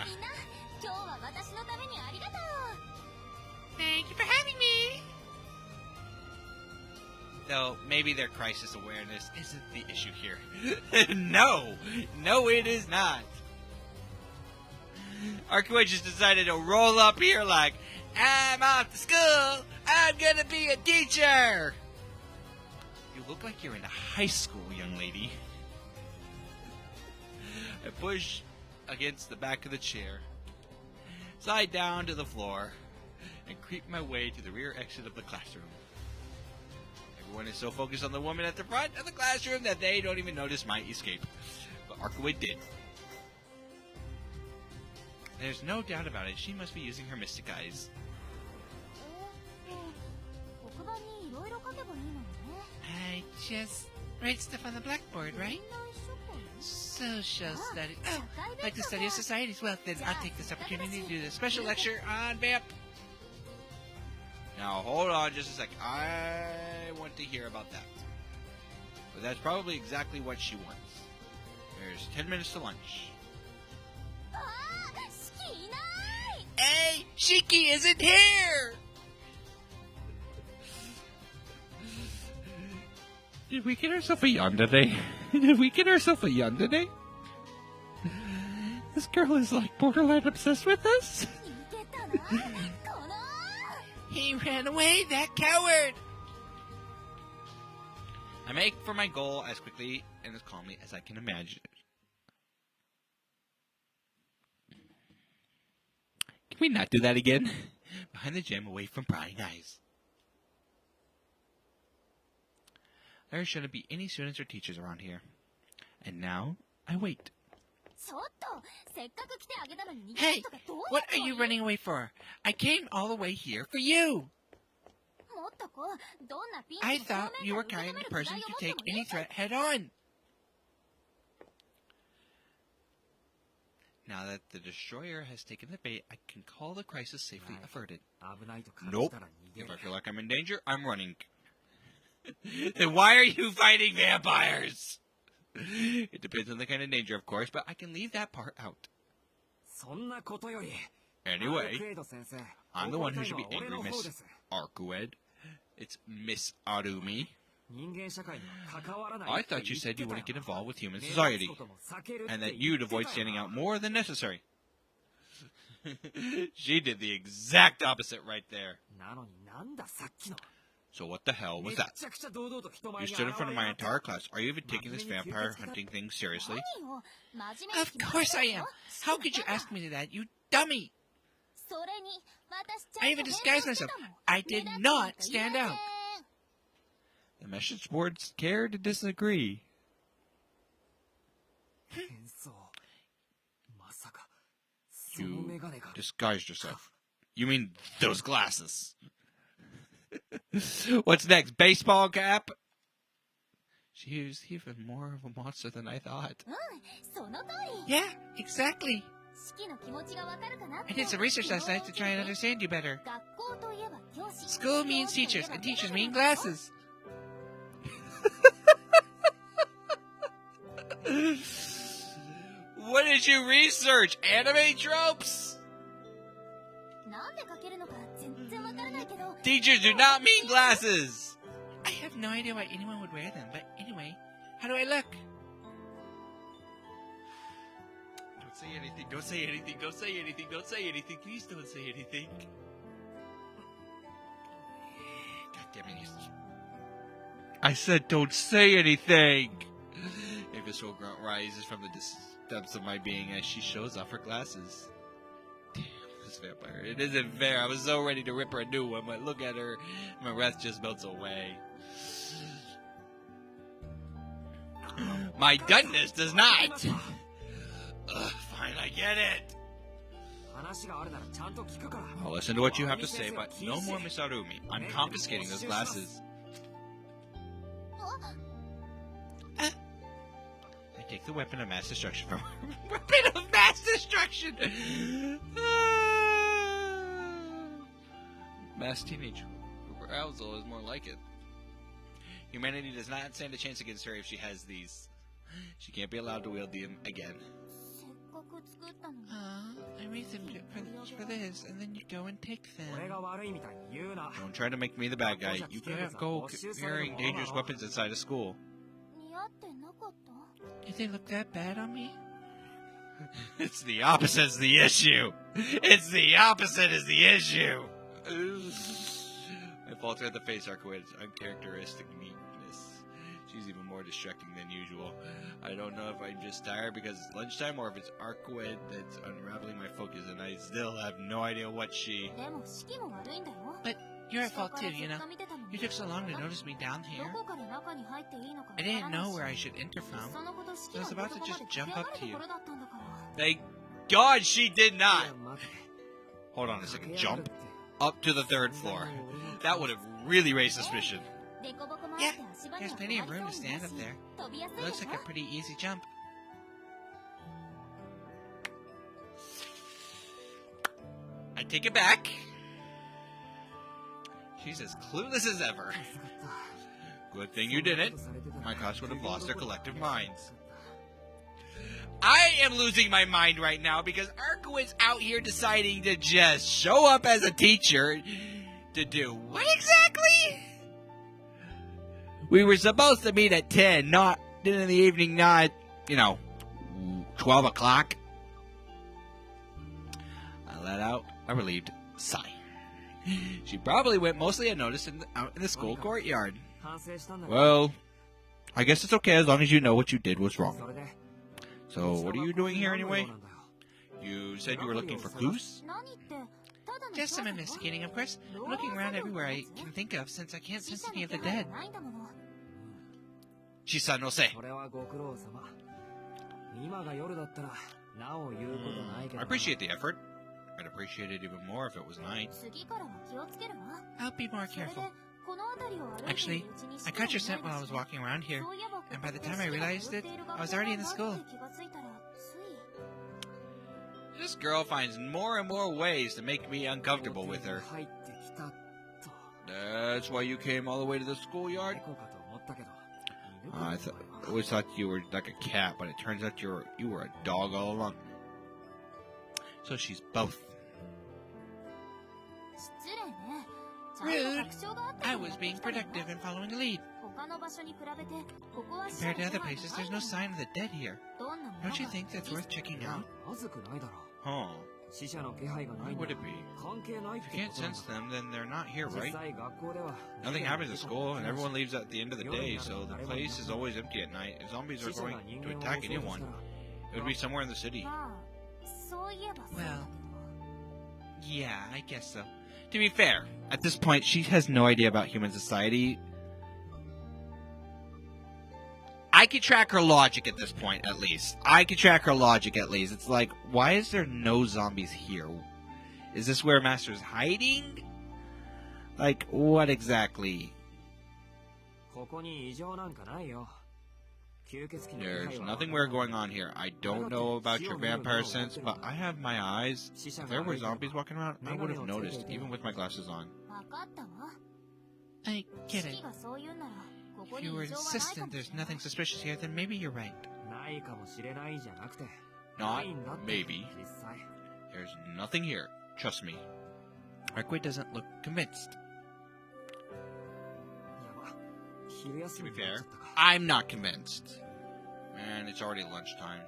Thank you for having me. Though, maybe their crisis awareness isn't the issue here. No, it is not. Arkuei just decided to roll up here like, I'm off to school, I'm gonna be a teacher. You look like you're in high school, young lady. I push against the back of the chair, slide down to the floor, and creep my way to the rear exit of the classroom. Everyone is so focused on the woman at the front of the classroom that they don't even notice my escape. But Arkuei did. There's no doubt about it, she must be using her mystic eyes. I just write stuff on the blackboard, right? Social studies. Oh, like the study of societies. Well, then I'll take this opportunity to do the special lecture on vamp. Now, hold on just a second. I want to hear about that. But that's probably exactly what she wants. There's 10 minutes to lunch. Hey, Shiki isn't here! Did we get ourselves a yandere? Did we get ourselves a yandere? This girl is like borderline obsessed with us? He ran away, that coward! I make for my goal as quickly and as calmly as I can imagine. Can we not do that again? Behind the gym, away from prying eyes. There shouldn't be any students or teachers around here. And now, I wait. Hey, what are you running away for? I came all the way here for you. I thought you were kind of person to take any threat head on. Now that the destroyer has taken the bait, I can call the crisis safely averted. Nope. If I feel like I'm in danger, I'm running. Then why are you fighting vampires? It depends on the kind of danger, of course, but I can leave that part out. Anyway, I'm the one who should be angry, Miss Arkuei. It's Miss Arumi. I thought you said you wouldn't get involved with human society, and that you'd avoid standing out more than necessary. She did the exact opposite right there. So what the hell was that? You stood in front of my entire class. Are you even taking this vampire hunting thing seriously? Of course I am. How could you ask me that, you dummy? I even disguised myself. I did not stand out. The message boards care to disagree. You disguised yourself. You mean those glasses? What's next? Baseball cap? She's even more of a monster than I thought. Yeah, exactly. I did some research last night to try and understand you better. School means teachers, and teachers mean glasses. What did you research? Anime tropes? Teachers do not mean glasses! I have no idea why anyone would wear them, but anyway, how do I look? Don't say anything, don't say anything, don't say anything, don't say anything, please don't say anything. God damn it. I said don't say anything! A visceral grunt rises from the depths of my being as she shows off her glasses. Vampire. It isn't fair. I was so ready to rip her a new one, but look at her. My breath just melts away. My doneness does not. Fine, I get it. I'll listen to what you have to say, but no more Miss Arumi. I'm confiscating those glasses. I take the weapon of mass destruction from her. Weapon of mass destruction! Mass teenage arousal is more like it. Humanity does not stand a chance against her if she has these. She can't be allowed to wield them again. I made them for this, and then you go and take them. Don't try to make me the bad guy. You can't go carrying dangerous weapons inside a school. Did they look that bad on me? It's the opposite is the issue. It's the opposite is the issue. I falter at the face Arcoed's uncharacteristic meekness. She's even more distracting than usual. I don't know if I'm just tired because it's lunchtime or if it's Arcoed that's unraveling my focus and I still have no idea what she... But you're at fault too, you know. You took so long to notice me down here. I didn't know where I should enter from. I was about to just jump up to you. Thank God she did not! Hold on a second. Jump? Up to the 3rd floor. That would have really raised suspicion. Yeah, there's plenty of room to stand up there. It looks like a pretty easy jump. I take it back. She's as clueless as ever. Good thing you didn't. My class would have lost their collective minds. I am losing my mind right now because Arcoed's out here deciding to just show up as a teacher to do what exactly? We were supposed to meet at 10, not in the evening, not, 12 o'clock. I let out a relieved sigh. She probably went mostly unnoticed out in the school courtyard. Well, I guess it's okay as long as you know what you did was wrong. So, what are you doing here anyway? You said you were looking for clues? Just some investigating, of course. I'm looking around everywhere I can think of since I can't sense any of the dead. Chisa no se. I appreciate the effort. I'd appreciate it even more if it was night. I'll be more careful. Actually, I caught your scent while I was walking around here, and by the time I realized it, I was already in the school. This girl finds more and more ways to make me uncomfortable with her. That's why you came all the way to the schoolyard? I always thought you were like a cat, but it turns out you were a dog all along. So she's both. Rude. I was being productive and following a lead. Compared to other places, there's no sign of the dead here. Don't you think that's worth checking out? Huh. Why would it be? If you can't sense them, then they're not here, right? Nothing happens at school, and everyone leaves at the end of the day, so the place is always empty at night. If zombies are going to attack anyone, it would be somewhere in the city. Well, yeah, I guess so. To be fair, at this point, she has no idea about human society. I could track her logic at this point, at least. It's like, why is there no zombies here? Is this where Master's hiding? Like, what exactly? There's nothing weird going on here. I don't know about your vampire sense, but I have my eyes. If there were zombies walking around, I would have noticed, even with my glasses on. I get it. If you were insistent there's nothing suspicious here, then maybe you're right. Not maybe. There's nothing here. Trust me. Arquid doesn't look convinced. To be fair, I'm not convinced. Man, it's already lunchtime.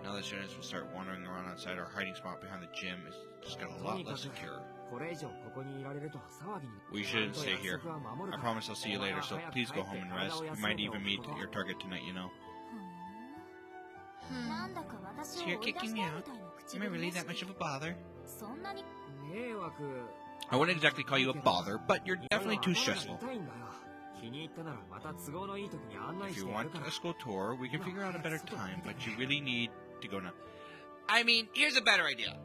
Now the students will start wandering around outside our hiding spot behind the gym. It's just got a lot less secure. We shouldn't stay here. I promise I'll see you later, so please go home and rest. You might even meet your target tonight, you know. So you're kicking me out? Am I really that much of a bother? I wouldn't exactly call you a bother, but you're definitely too stressful. If you want a school tour, we can figure out a better time, but you really need to go now. I mean, here's a better idea.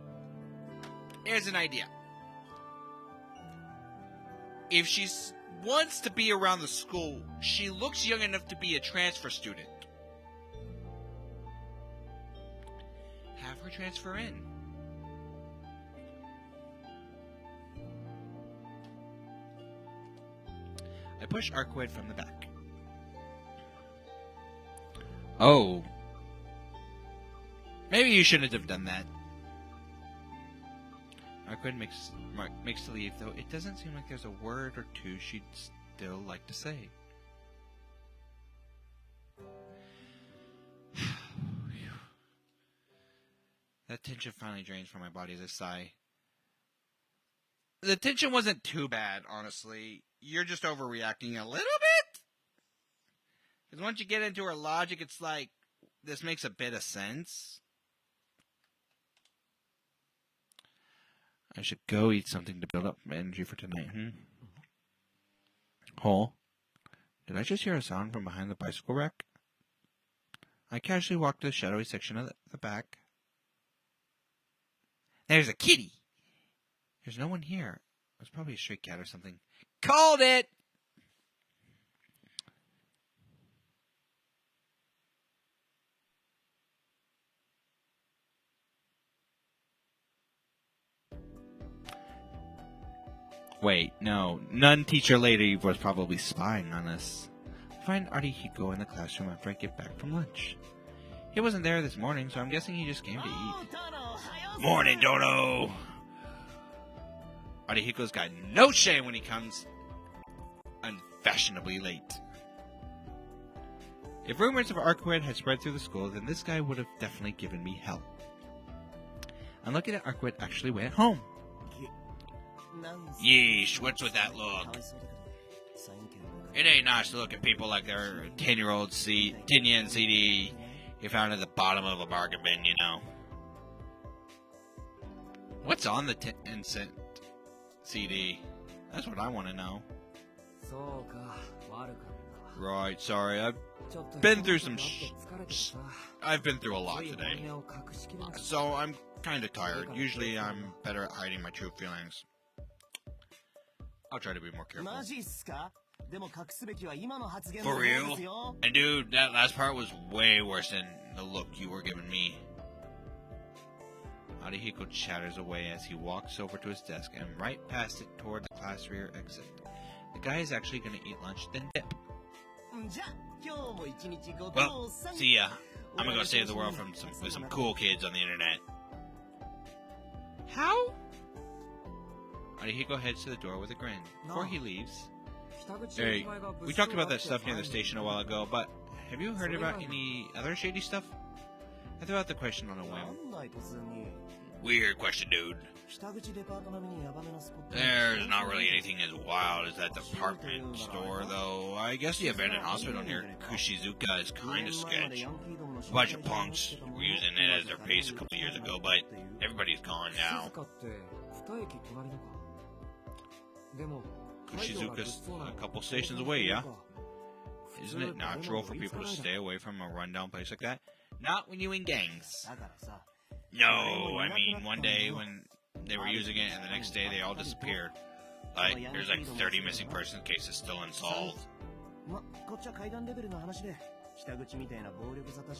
Here's an idea. If she wants to be around the school, she looks young enough to be a transfer student. Have her transfer in. I push Arquid from the back. Oh. Maybe you shouldn't have done that. Arquid makes to leave, though it doesn't seem like there's a word or two she'd still like to say. That tension finally drains from my body as I sigh. The tension wasn't too bad, honestly. You're just overreacting a little bit. Because once you get into her logic, it's like, this makes a bit of sense. I should go eat something to build up my energy for tonight, Hole, did I just hear a sound from behind the bicycle rack? I casually walked to the shadowy section of the back. There's a kitty! There's no one here. It was probably a stray cat or something. Called it! Wait, no. Nun teacher lady was probably spying on us. I find Arihiko in the classroom after I get back from lunch. He wasn't there this morning, so I'm guessing he just came to eat. Morning, Dono! Arihiko's got no shame when he comes unfashionably late. If rumors of Arquid had spread through the school, then this guy would have definitely given me hell. I'm lucky that Arquid actually went home. Yeesh, what's with that look? It ain't nice to look at people like they're 10-year-old 10-yen CD you found at the bottom of a bargain bin, you know. What's on the 10-cent CD? That's what I want to know. Right, sorry, I've been through I've been through a lot today. So I'm kind of tired. Usually I'm better at hiding my true feelings. I'll try to be more careful. For real? And dude, that last part was way worse than the look you were giving me. Arihiko chatters away as he walks over to his desk and right past it toward the class rear exit. The guy is actually going to eat lunch, then dip. Well, see ya. I'm going to go save the world with some cool kids on the internet. How? Arihiko heads to the door with a grin. Before he leaves... Hey, we talked about that stuff near the station a while ago, but have you heard about any other shady stuff? I threw out the question on a whim. Weird question, dude. There's not really anything as wild as that department store, though. I guess the abandoned hospital near Kushizuka is kind of sketch. A bunch of punks were using it as their base a couple years ago, but everybody's gone now. Kushizuka's a couple stations away, yeah? Isn't it natural for people to stay away from a rundown place like that? Not when you're in gangs. No, I mean, one day when they were using it and the next day they all disappeared. Like, there's like 30 missing person cases still unsolved.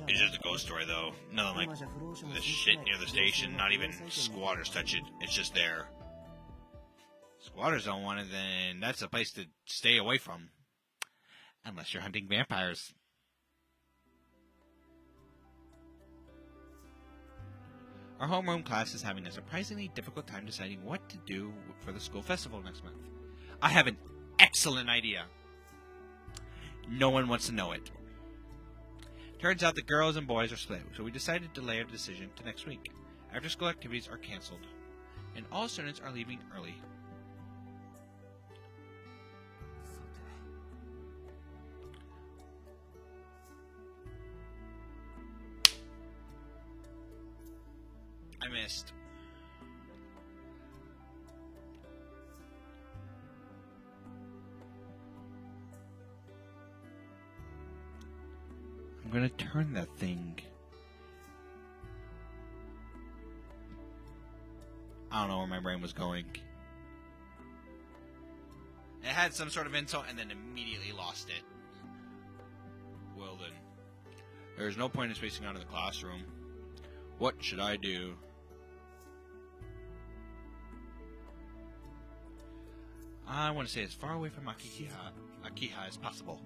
It's just a ghost story, though. Nothing like the shit near the station. Not even squatters touch it. It's just there. Squatters don't want it, then that's a place to stay away from. Unless you're hunting vampires. Our homeroom class is having a surprisingly difficult time deciding what to do for the school festival next month. I have an excellent idea. No one wants to know it. Turns out the girls and boys are split, so we decided to delay our decision to next week. After school activities are canceled, and all students are leaving early. I missed. I'm gonna turn that thing. I don't know where my brain was going. It had some sort of info and then immediately lost it. Well then. There's no point in spacing out of the classroom. What should I do? I want to stay as far away from Akiha as possible.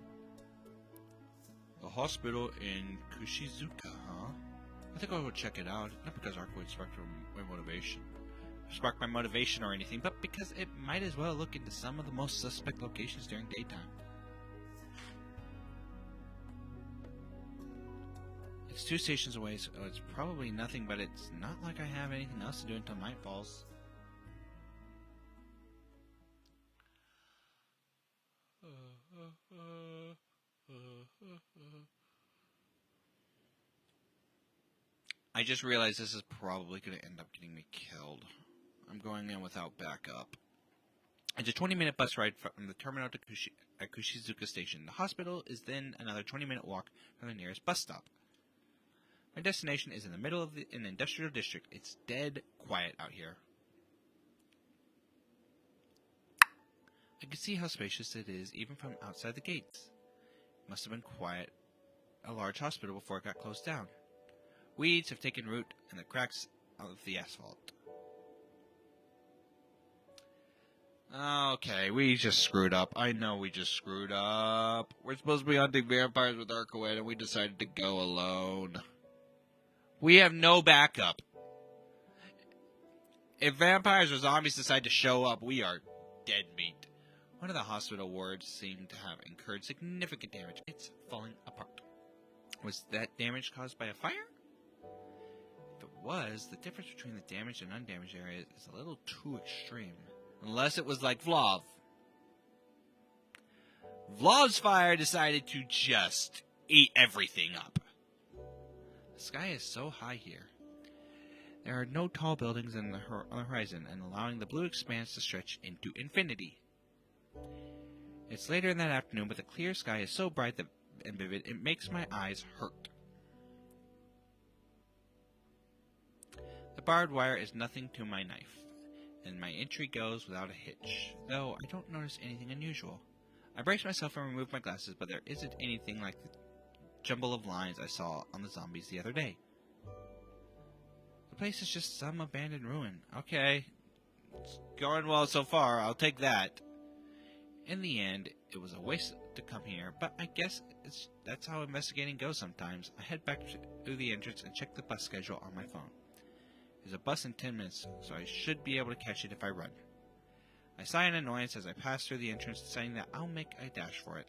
The hospital in Kushizuka, huh? I think I'll go check it out. Not because Arcwood sparked my motivation or anything, but because it might as well look into some of the most suspect locations during daytime. It's 2 stations away, so it's probably nothing, but it's not like I have anything else to do until night falls. I just realized this is probably going to end up getting me killed. I'm going in without backup. It's a 20-minute bus ride from the terminal to Kushizuka Station. The hospital is then another 20-minute walk from the nearest bus stop. My destination is in the middle of an industrial district. It's dead quiet out here. I can see how spacious it is even from outside the gates. It must have been a large hospital before it got closed down. Weeds have taken root in the cracks of the asphalt. Okay, we just screwed up. I know we just screwed up. We're supposed to be hunting vampires with Arcwood, and we decided to go alone. We have no backup. If vampires or zombies decide to show up, we are dead meat. One of the hospital wards seemed to have incurred significant damage. It's falling apart. Was that damage caused by a fire? If it was, the difference between the damaged and undamaged areas is a little too extreme. Unless it was like Vlov. Vlov's fire decided to just eat everything up. The sky is so high here. There are no tall buildings on the horizon, and allowing the blue expanse to stretch into infinity. It's later in that afternoon, but the clear sky is so bright and vivid, it makes my eyes hurt. The barbed wire is nothing to my knife, and my entry goes without a hitch, though I don't notice anything unusual. I brace myself and remove my glasses, but there isn't anything like the jumble of lines I saw on the zombies the other day. The place is just some abandoned ruin. Okay, it's going well so far, I'll take that. In the end, it was a waste to come here, but I guess that's how investigating goes sometimes. I head back through the entrance and check the bus schedule on my phone. There's a bus in 10 minutes, so I should be able to catch it if I run. I sigh in annoyance as I pass through the entrance, deciding that I'll make a dash for it.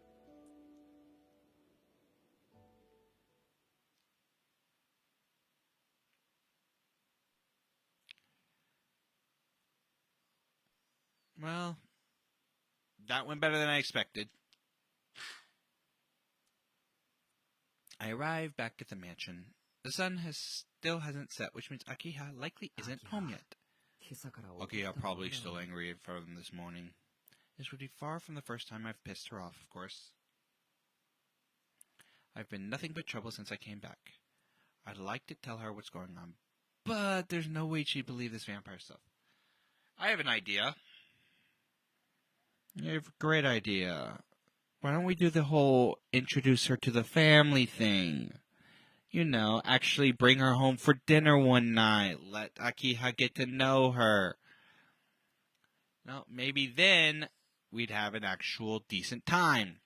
Well, that went better than I expected. I arrive back at the mansion. The sun still hasn't set, which means Akiha likely isn't home yet. Akiha probably still angry from this morning. This would be far from the first time I've pissed her off, of course. I've been nothing but trouble since I came back. I'd like to tell her what's going on, but there's no way she'd believe this vampire stuff. I have an idea. You have a great idea. Why don't we do the whole introduce her to the family thing? You know, actually bring her home for dinner one night. Let Akiha get to know her. Now, maybe then we'd have an actual decent time.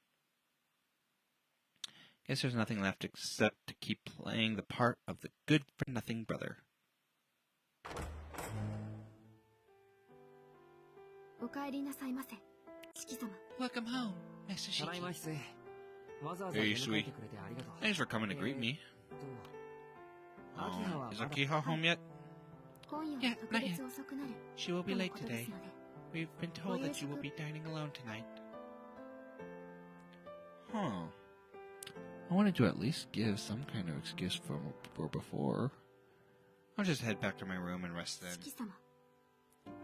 Guess there's nothing left except to keep playing the part of the good-for-nothing brother. Welcome home, Master Shiki. Hey, sweet. Thanks for coming to greet me. Is Akiha home yet? Yeah, not yet. She will be late today. We've been told that you will be dining alone tonight. Huh. I wanted to at least give some kind of excuse for before. I'll just head back to my room and rest then.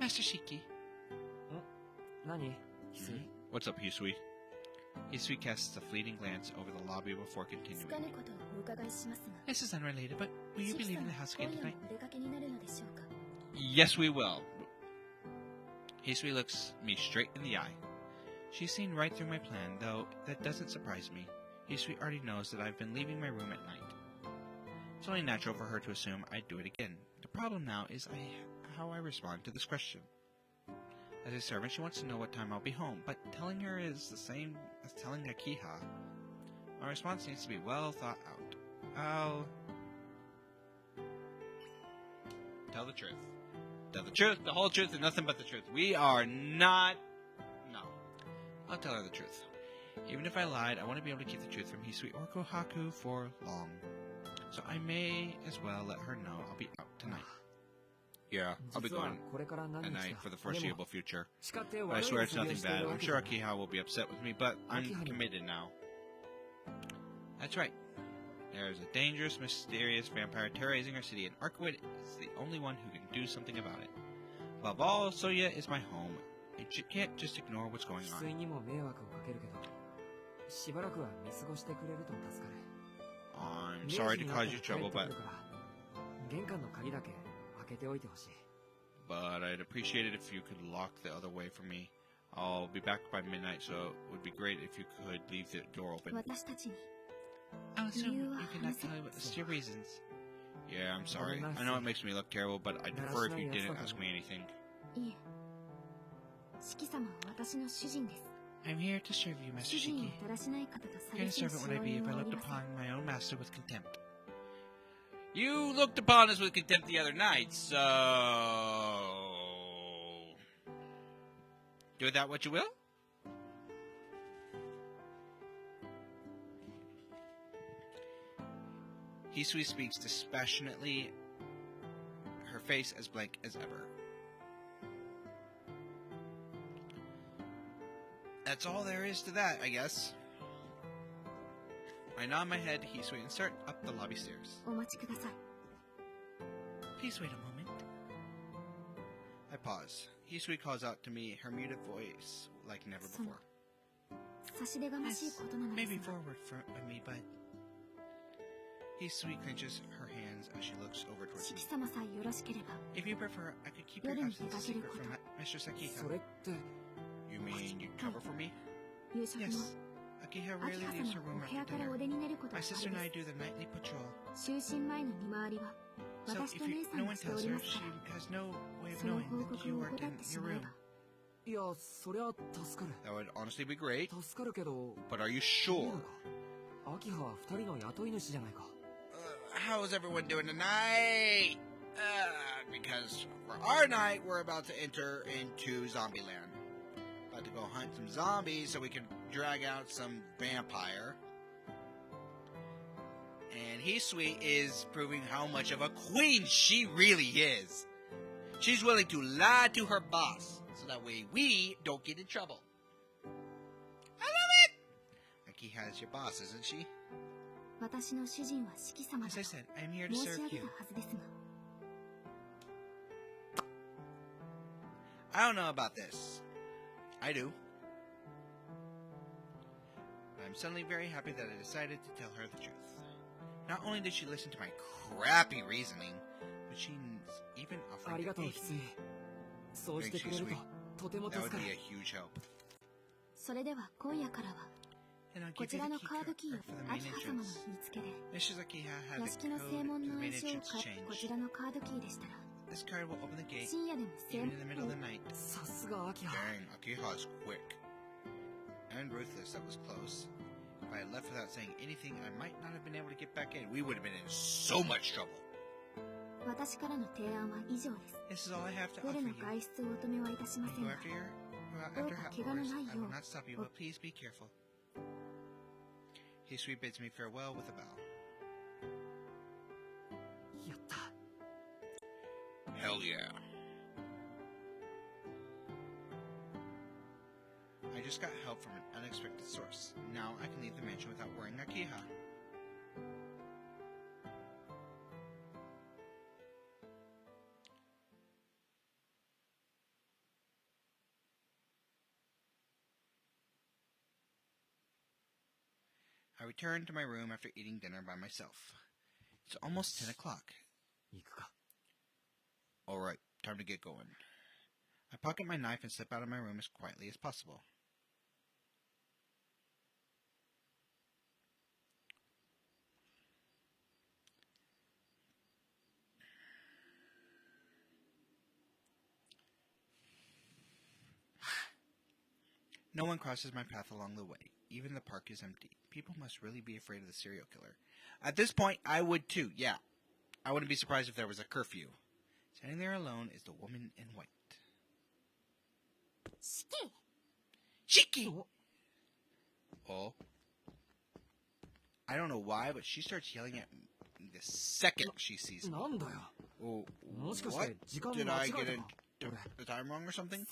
Master Shiki. What's up, Hisui? Hisui casts a fleeting glance over the lobby before continuing. This is unrelated, but will you be leaving the house again tonight? Yes, we will. Hisui looks me straight in the eye. She's seen right through my plan, though that doesn't surprise me. Hisui already knows that I've been leaving my room at night. It's only natural for her to assume I'd do it again. The problem now is how I respond to this question. As a servant, she wants to know what time I'll be home, but telling her is the same as telling Akiha. My response needs to be well thought out. I'll tell the truth. Tell the truth, the whole truth, and nothing but the truth. We are not... No. I'll tell her the truth. Even if I lied, I want to be able to keep the truth from Hisui or Kohaku for long. So I may as well let her know I'll be out tonight. Yeah, I'll be gone at night for the foreseeable future. But I swear it's nothing bad. I'm sure Akiha will be upset with me, but I'm committed now. That's right. There's a dangerous, mysterious vampire terrorizing our city, and Arkwood is the only one who can do something about it. Above all, Soya is my home, and she can't just ignore what's going on. I'm sorry to cause you trouble, but I'd appreciate it if you could lock the other way for me. I'll be back by midnight, so it would be great if you could leave the door open. I'll assume you cannot tell me your reasons. Yeah, I'm sorry. I know it makes me look terrible, but I'd prefer if you didn't ask me anything. I'm here to serve you, Master Shiki. What kind of servant would I be if I looked upon my own master with contempt? You looked upon us with contempt the other night, so... do with that what you will? Hisui speaks dispassionately, her face as blank as ever. That's all there is to that, I guess. I nod my head to Hisui and start up the lobby stairs. Please wait a moment. I pause. Hisui calls out to me, her muted voice like never before. This may be forward for me, but... Hisui clenches her hands as she looks over towards me. If you prefer, I could keep your absence a secret from Mr. Akiha. You mean you'd cover for me? Yes. Akiha rarely leaves her room after dinner. My sister and I do the nightly patrol. So if no one tells her, she has no way of knowing that you are in your room. That would honestly be great. But are you sure? How is everyone doing tonight? Because for our night, we're about to enter into Zombieland. About to go hunt some zombies so we can drag out some vampire. And Hisui is proving how much of a queen she really is. She's willing to lie to her boss so so that way we don't get in trouble. I love it! Akiha is your boss, isn't she? As I said, I am here to serve you. I don't know about this. I do. I'm suddenly very happy that I decided to tell her the truth. Not only did she listen to my crappy reasoning, but she's even offering to aid me. Thank you, sweet. That would be a huge help. And I'll give you the key card for the main entrance. Mrs. Akiha had the code to the main entrance changed. This card will open the gate, even in the middle of the night. Dang, Akiha is quick. And ruthless, that was close. If I had left without saying anything, I might not have been able to get back in. We would have been in so much trouble. This is all I have to offer you. Go after her hours. I will not stop you, but please be careful. History bids me farewell with a bow. Hell yeah. I just got help from an unexpected source. Now I can leave the mansion without worrying Akiha. I returned to my room after eating dinner by myself. It's almost 10 o'clock. Alright, time to get going. I pocket my knife and slip out of my room as quietly as possible. No one crosses my path along the way. Even the park is empty. People must really be afraid of the serial killer. At this point, I would too, yeah. I wouldn't be surprised if there was a curfew. Standing there alone is the woman in white. Shiki! Oh. I don't know why, but she starts yelling at me the second she sees me. Oh, what? Did I get the time wrong or something?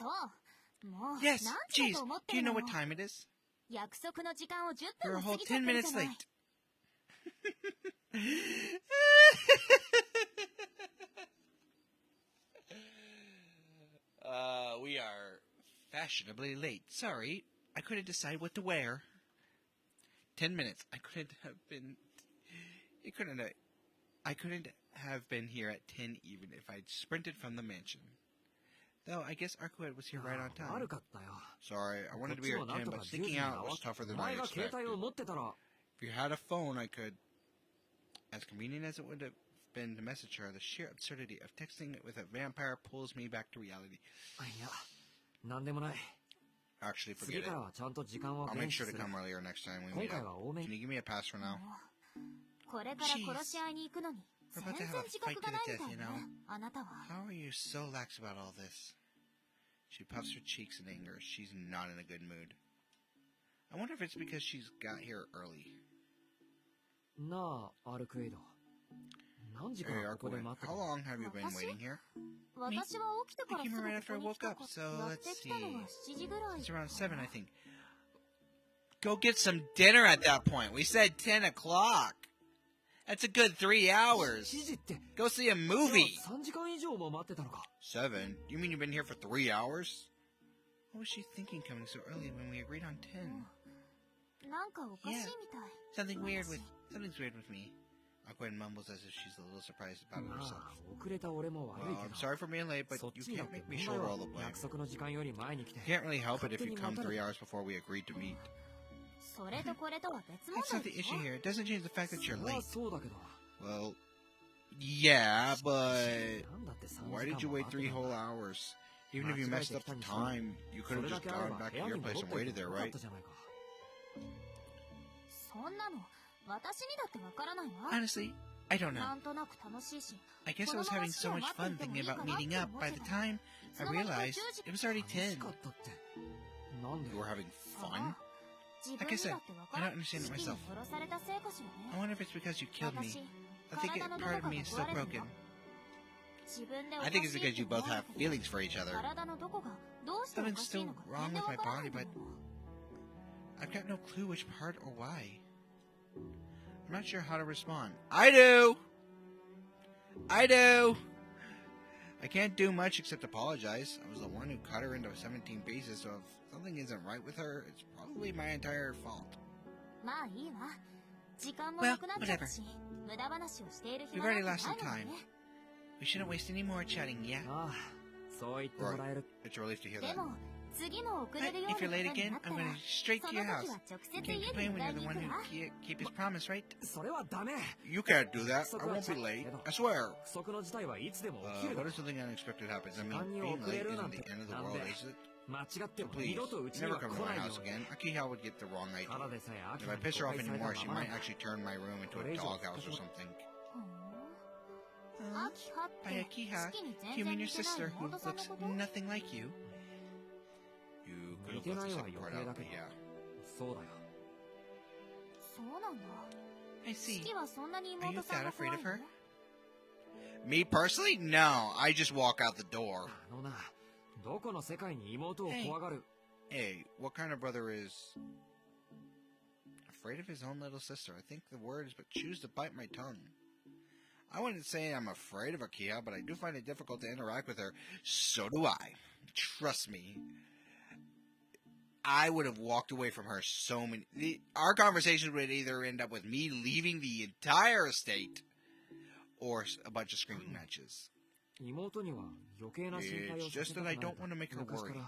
Yes, jeez, do you know what time it is? You're a whole 10 minutes late. We are fashionably late. Sorry, I couldn't decide what to wear. 10 minutes. I couldn't have been here at 10 even if I'd sprinted from the mansion. Though, I guess Arcuette was here right on time. Sorry, I wanted to be here at 10, but sneaking out was tougher than I expected. If you had a phone, I could... As convenient as it would have been to message her, the sheer absurdity of texting with a vampire pulls me back to reality. Actually, forget it. I'll make sure to come earlier next time we meet up. Can you give me a pass for now? Jeez. We're about to have a fight to the death, you know. How are you so lax about all this? She puffs her cheeks in anger. She's not in a good mood. I wonder if it's because she's got here early. Hey, Arcuette, how long have you been waiting here? Me? I came here right after I woke up, so let's see. It's around 7, I think. Go get some dinner at that point. We said 10 o'clock. That's a good 3 hours. Go see a movie. 7? You mean you've been here for 3 hours? What was she thinking coming so early when we agreed on 10? Yeah, something's weird with me. Arcuette mumbles as if she's a little surprised about it herself. Well, I'm sorry for being late, but you can't make me shoulder all the blame. You can't really help it if you come 3 hours before we agreed to meet. That's not the issue here. It doesn't change the fact that you're late. Well, yeah, but why did you wait 3 whole hours? Even if you messed up the time, you could have just gone back to your place and waited there, right? Honestly, I don't know. I guess I was having so much fun thinking about meeting up. By the time I realized, it was already 10. You were having fun? Like I said, I don't understand it myself. I wonder if it's because you killed me. I think part of me is still broken. I think it's because you both have feelings for each other. Something's still wrong with my body, but I've got no clue which part or why. I'm not sure how to respond. I do! I can't do much except apologize. I was the one who cut her into 17 pieces, so if something isn't right with her, it's probably my entire fault. Well, whatever. We've already lost some time. We shouldn't waste any more chatting, yeah? Right. It's a relief to hear that. But if you're late again, I'm going straight to your house. You can't complain when you're the one who keep his promise, right? You can't do that. I won't be late. I swear. What if something unexpected happens? I mean, being late isn't the end of the world, is it? Please, never come to my house again. Akiha would get the wrong idea. If I piss her off anymore, she might actually turn my room into a doghouse or something. By Akiha, do you mean your sister, who looks nothing like you? You could have left the second part out, but yeah. I see. Are you that afraid of her? Me personally? No, I just walk out the door. Hey, what kind of brother is afraid of his own little sister? I think the words, but choose to bite my tongue. I wouldn't say I'm afraid of Akiha, but I do find it difficult to interact with her. So do I. Trust me. I would have walked away from her so many... Our conversation would either end up with me leaving the entire estate or a bunch of screaming matches. It's just that I don't want to make her worry.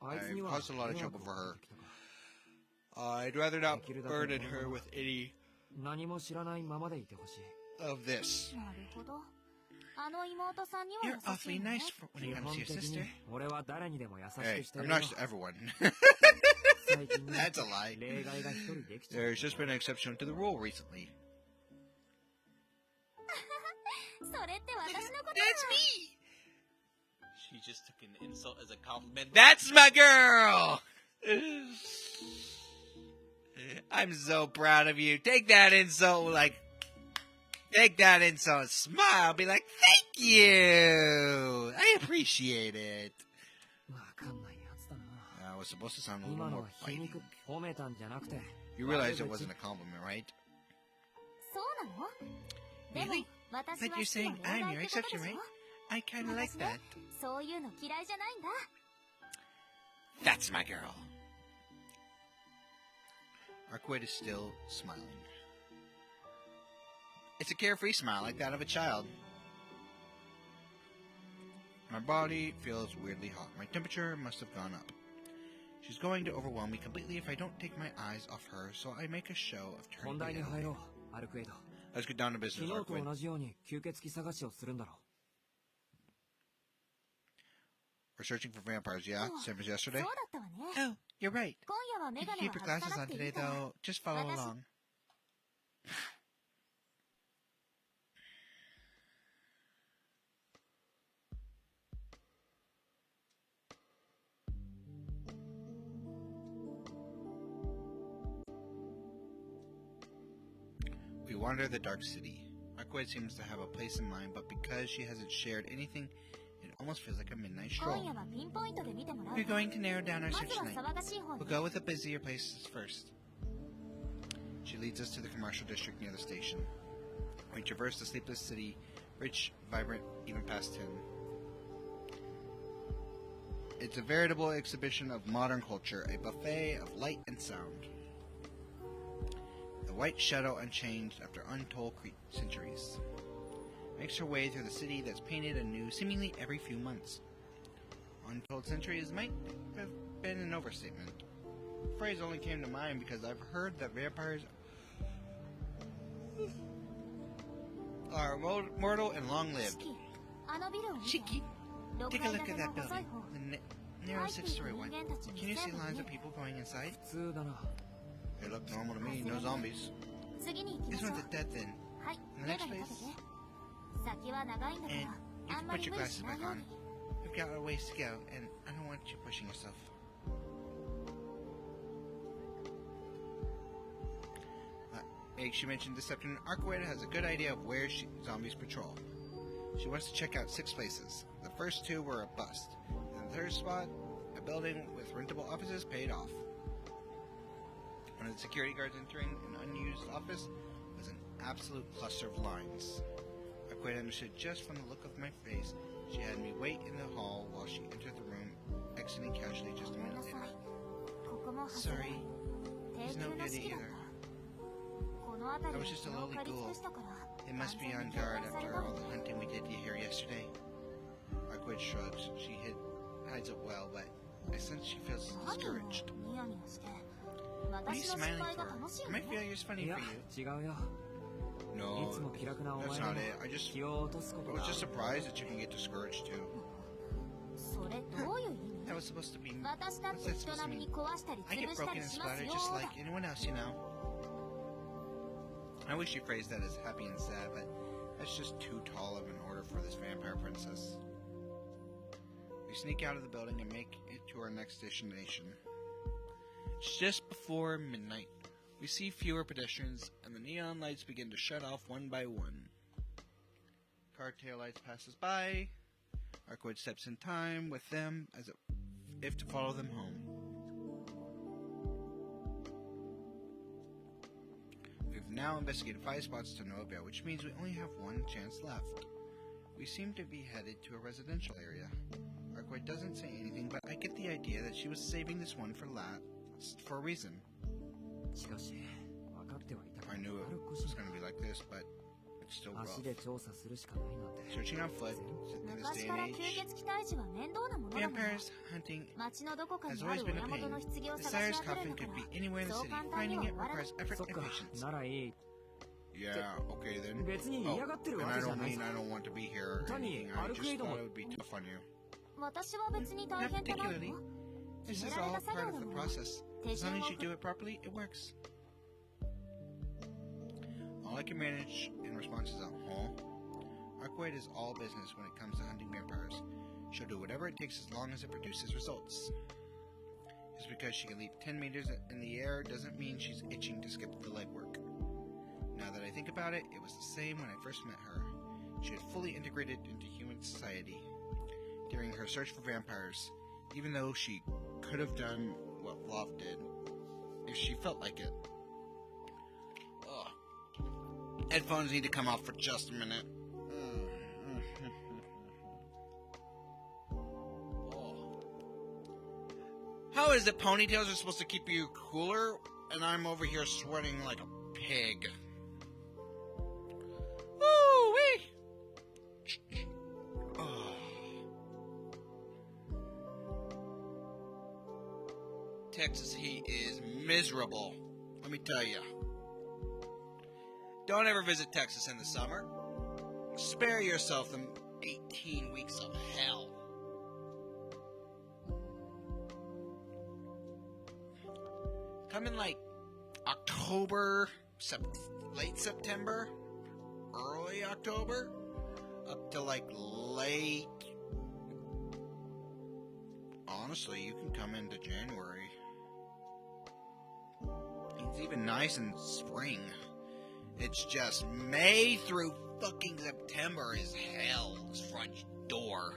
I've caused a lot of trouble for her. I'd rather not burden her with any of this. You're awfully nice when it comes to your sister. Hey, I'm nice to everyone. That's a lie. There's just been an exception to the rule recently. That's me! She just took an insult as a compliment. That's my girl! I'm so proud of you. Take that insult smile, be like, thank you! I appreciate it. I was supposed to sound a little more biting. You realize it wasn't a compliment, right? Really? Like you're saying I'm your exception, right? I kinda like that. That's my girl. Arquette is still smiling. It's a carefree smile like that of a child. My body feels weirdly hot. My temperature must have gone up. She's going to overwhelm me completely if I don't take my eyes off her, so I make a show of turning my head away. Let's get down to business, Arquette. We're searching for vampires, yeah? Same as yesterday? Oh, you're right. You can keep your glasses on today, though. Just follow along. We wander the dark city. Arquette seems to have a place in mind, but because she hasn't shared anything, it almost feels like a midnight stroll. We're going to narrow down our search tonight. We'll go with the busier places first. She leads us to the commercial district near the station. We traverse the sleepless city, rich, vibrant, even past 10. It's a veritable exhibition of modern culture, a buffet of light and sound. The white shadow unchanged after untold centuries. Makes her way through the city that's painted anew seemingly every few months. Untold centuries might have been an overstatement. The phrase only came to mind because I've heard that vampires are mortal and long-lived. Shiki, take a look at that building. The narrow six-story one. Can you see lines of people going inside? They look normal to me, no zombies. This one's a dead end. In the next place? And you can put your glasses back on. We've got a ways to go, and I don't want you pushing yourself. She mentioned Deception. Arquette has a good idea of where zombies patrol. She wants to check out 6 places. The first 2 were a bust. And the third spot, a building with rentable offices paid off. One of the security guards entering an unused office was an absolute cluster of lines. I quite understood just from the look of my face. She had me wait in the hall while she entered the room, exiting casually just a minute later. Sorry, he's no good either. I was just a lowly ghoul. They must be on guard after all the hunting we did here yesterday. Arquette shrugs. She hides it well, but I sense she feels discouraged. What are you smiling for? Are my failures funny for you? No, that's not it. I was just surprised that you can get discouraged too. That was supposed to be... What's that supposed to mean? I get broken and splattered just like anyone else, you know. I wish you phrased that as happy and sad, but that's just too tall of an order for this vampire princess. We sneak out of the building and make it to our next destination. It's just before midnight. We see fewer pedestrians, and the neon lights begin to shut off one by one. Car taillights passes by. Arquette steps in time with them as if to follow them home. We've now investigated 5 spots to no avail, which means we only have 1 chance left. We seem to be headed to a residential area. Arquette doesn't say anything, but I get the idea that she was saving this one for a reason. I knew it was going to be like this, but it's still rough. Searching on foot in this day and age, vampires hunting has always been a pain. The sire's coffin could be anywhere in the city. Finding it requires effort and patience. Yeah, okay then. Oh, and I don't mean I don't want to be here or anything. I just thought it would be tough on you. Not particularly. This is all part of the process. As long as you do it properly, it works. All I can manage in response is Arquette is all business when it comes to hunting vampires. She'll do whatever it takes as long as it produces results. Just because she can leap 10 meters in the air doesn't mean she's itching to skip the legwork. Now that I think about it, it was the same when I first met her. She had fully integrated into human society during her search for vampires, even though she could have done what Loft did if she felt like it. Ugh. Headphones need to come off for just a minute. How is it ponytails are supposed to keep you cooler, and I'm over here sweating like a pig? Woo-wee! Texas heat is miserable, let me tell you. Don't ever visit Texas in the summer. Spare yourself the 18 weeks of hell. Come in like October, late September, early October, up to like late. Honestly, you can come into January. It's even nice in spring. It's just May through fucking September is hell's front door.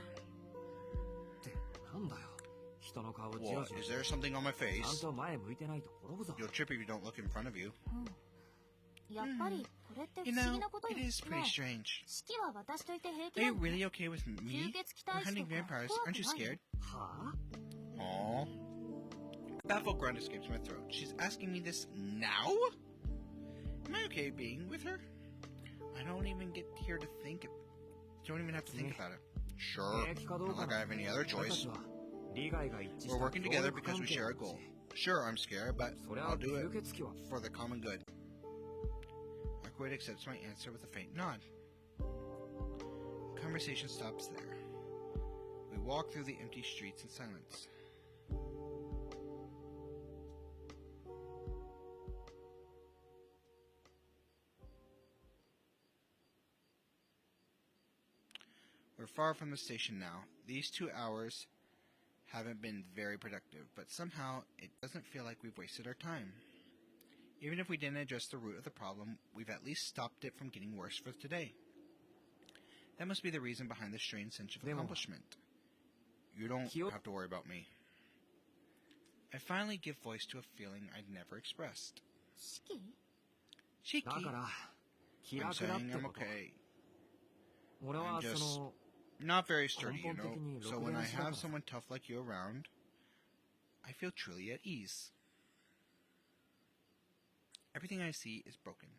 What? Is there something on my face? You'll trip if you don't look in front of you. You know, it is pretty strange. Are you really okay with me? We're hunting vampires. Aren't you scared? Aww. A baffled grunt escapes my throat. She's asking me this now? Am I okay being with her? I don't even get here to think. Don't even have to think about it. Sure. Not like I have any other choice. We're working together because we share a goal. Sure, I'm scared, but I'll do it for the common good. Arquette accepts my answer with a faint nod. The conversation stops there. We walk through the empty streets in silence. We're far from the station now. These 2 hours haven't been very productive, but somehow it doesn't feel like we've wasted our time. Even if we didn't address the root of the problem, we've at least stopped it from getting worse for today. That must be the reason behind this strange sense of accomplishment. You don't have to worry about me. I finally give voice to a feeling I'd never expressed. Shiki? I'm saying I'm okay. I'm just not very sturdy, you know? So when I have someone tough like you around, I feel truly at ease. Everything I see is broken.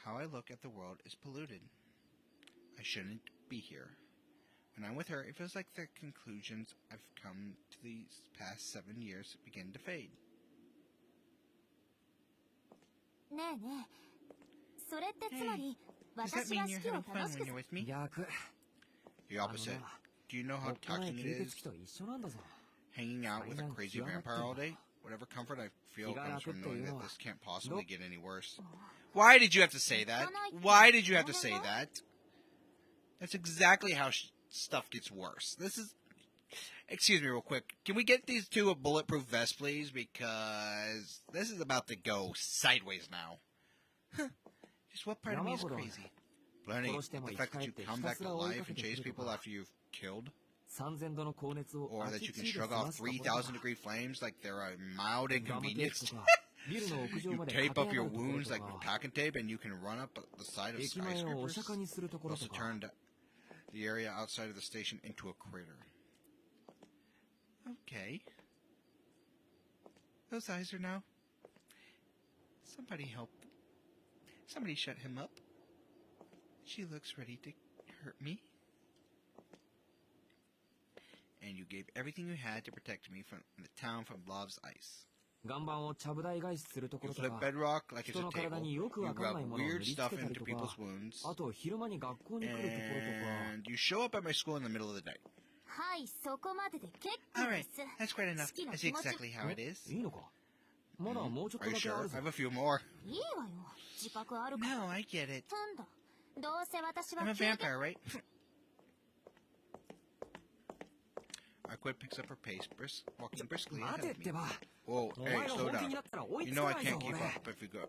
How I look at the world is polluted. I shouldn't be here. When I'm with her, it feels like the conclusions I've come to these past 7 years begin to fade. Hey, does that mean you're having fun when you're with me? The opposite. Do you know how taxing it is hanging out with a crazy vampire all day? Whatever comfort I feel comes from knowing that this can't possibly get any worse. Why did you have to say that? Why did you have to say that? That's exactly how stuff gets worse. This is... Excuse me real quick. Can we get these two a bulletproof vest, please? Because this is about to go sideways now. Just what part of me is crazy? Blenny, the fact that you come back to life and chase people after you've killed? Or that you can shrug off 3,000 degree flames like they're a mild inconvenience? You tape up your wounds like with packing tape and you can run up the side of skyscrapers? Also turned the area outside of the station into a crater. Okay. Those eyes are now... Somebody help. Somebody shut him up. She looks ready to hurt me. And you gave everything you had to protect me from the town from Love's ice. You flip bedrock like it's a table. You rub weird stuff into people's wounds. And you show up at my school in the middle of the day. Alright, that's quite enough. I see exactly how it is. Are you sure? I have a few more. No, I get it. I'm a vampire, right? Aquid picks up her pace, walking briskly ahead of me. Whoa, hey, slow down. You know I can't keep up if you go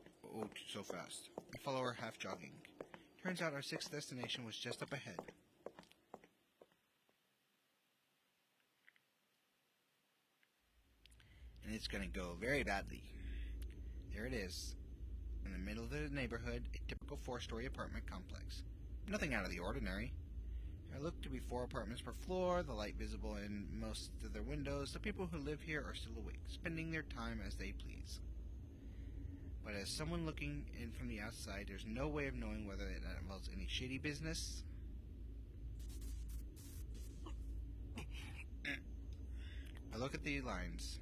so fast. I follow her half jogging. Turns out our 6th destination was just up ahead. And it's gonna go very badly. There it is. In the middle of the neighborhood, a typical 4-story apartment complex. Nothing out of the ordinary. There look to be 4 apartments per floor, the light visible in most of their windows. The people who live here are still awake, spending their time as they please. But as someone looking in from the outside, there's no way of knowing whether it involves any shady business. I look at the lines.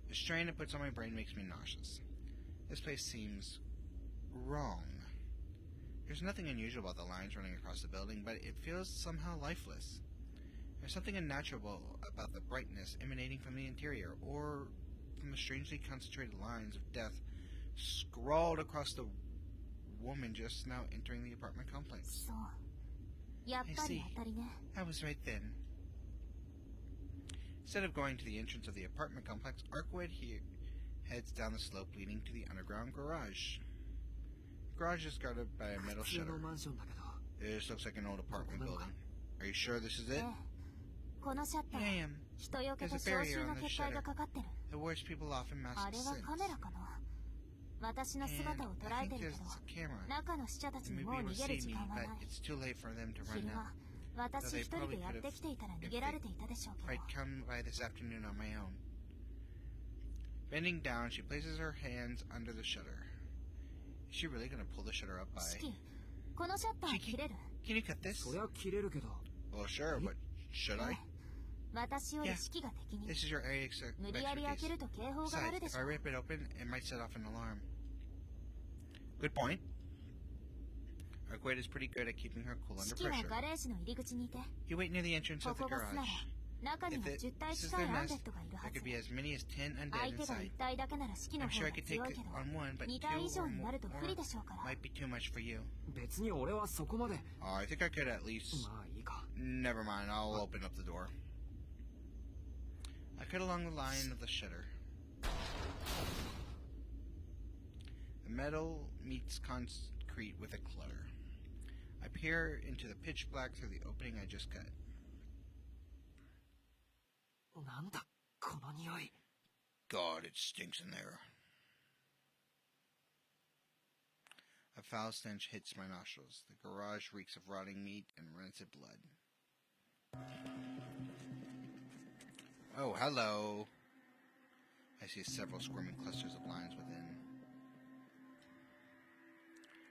The strain it puts on my brain makes me nauseous. This place seems wrong. There's nothing unusual about the lines running across the building, but it feels somehow lifeless. There's something unnatural about the brightness emanating from the interior, or from the strangely concentrated lines of death scrawled across the woman just now entering the apartment complex. I see. I was right then. Instead of going to the entrance of the apartment complex, Arkwed here heads down the slope leading to the underground garage. The garage is guarded by a metal shutter. This looks like an old apartment building. Are you sure this is it? Yeah, I am. There's a barrier on the shutter that wards people off in masked sins. And I think there's a camera. Maybe we'll see me, but it's too late for them to run now. Though they probably could have if I'd come by this afternoon on my own. Bending down, she places her hands under the shutter. Is she really going to pull the shutter up by... Shiki, can you cut this? Well, sure, but should I? Yeah, this is your area of expertise. Besides, if I rip it open, it might set off an alarm. Good point. Arkwade is pretty good at keeping her cool under pressure. You wait near the entrance of the garage. If this is their nest, there could be as many as 10 undead inside. I'm sure I could take on one, but 2 or more might be too much for you. Oh, I think I could at least... Never mind, I'll open up the door. I cut along the line of the shutter. The metal meets concrete with a clutter. I peer into the pitch black through the opening I just cut. なんだこの匂い。 God, it stinks in there. A foul stench hits my nostrils. The garage reeks of rotting meat and rancid blood. Oh, hello. I see several squirming clusters of lions within.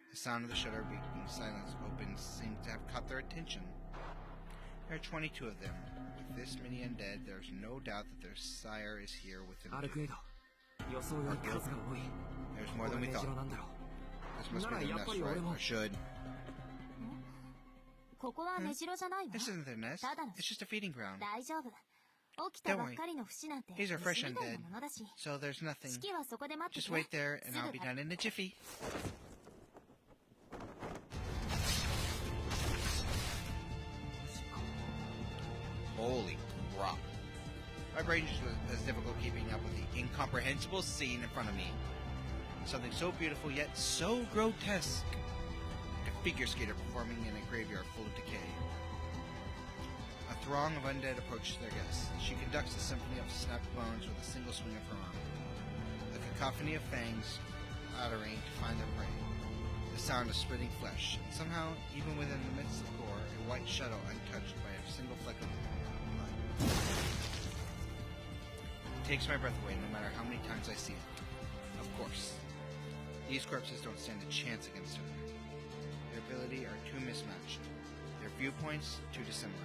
The sound of the shutter being silenced open seemed to have caught their attention. There are 22 of them. With this many undead, there's no doubt that their sire is here within Arc view. Edo. 予想より数が多い。 There's more than we こ thought. こが根城なんだろう。 This must be Nara, their nest, yappari right? ore mo. Or should. ここは根城じゃないわ。 This isn't their nest. ただの It's just a feeding ground. 大丈夫。起きたばっかりの節なんて These are 虫 fresh みたい undead. なものだし。 So there's nothing. 式はそこで待って Just て。 wait there, and I'll be done in a jiffy. Holy crap. My brain just was difficult keeping up with the incomprehensible scene in front of me. Something so beautiful yet so grotesque. Like a figure skater performing in a graveyard full of decay. A throng of undead approaches their guests. She conducts a symphony of snapped bones with a single swing of her arm. A cacophony of fangs clattering to find their prey. The sound of splitting flesh. And somehow, even within the midst of gore, a white shadow untouched by a single fleck of blood. It takes my breath away no matter how many times I see it. Of course. These corpses don't stand a chance against her. Their ability are too mismatched. Their viewpoints too dissimilar.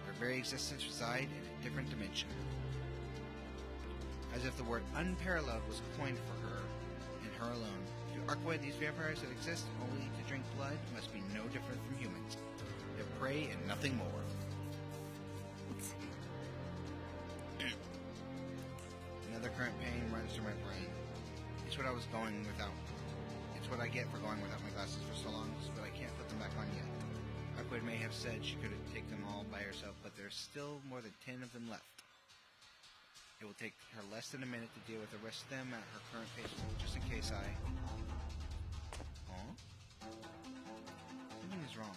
Their very existence reside in a different dimension. As if the word unparalleled was coined for her, and her alone. To Arkwed, these vampires that exist only to drink blood must be no different from humans. They're prey and nothing more. Another current pain runs through my brain. It's what I was going without. It's what I get for going without my glasses for so long, but I can't put them back on yet. Arkwed may have said she could have taken them all by herself, but there's still more than 10 of them left. It will take her less than a minute to deal with the rest of them at her current pace, just in case I... Huh? Something is wrong.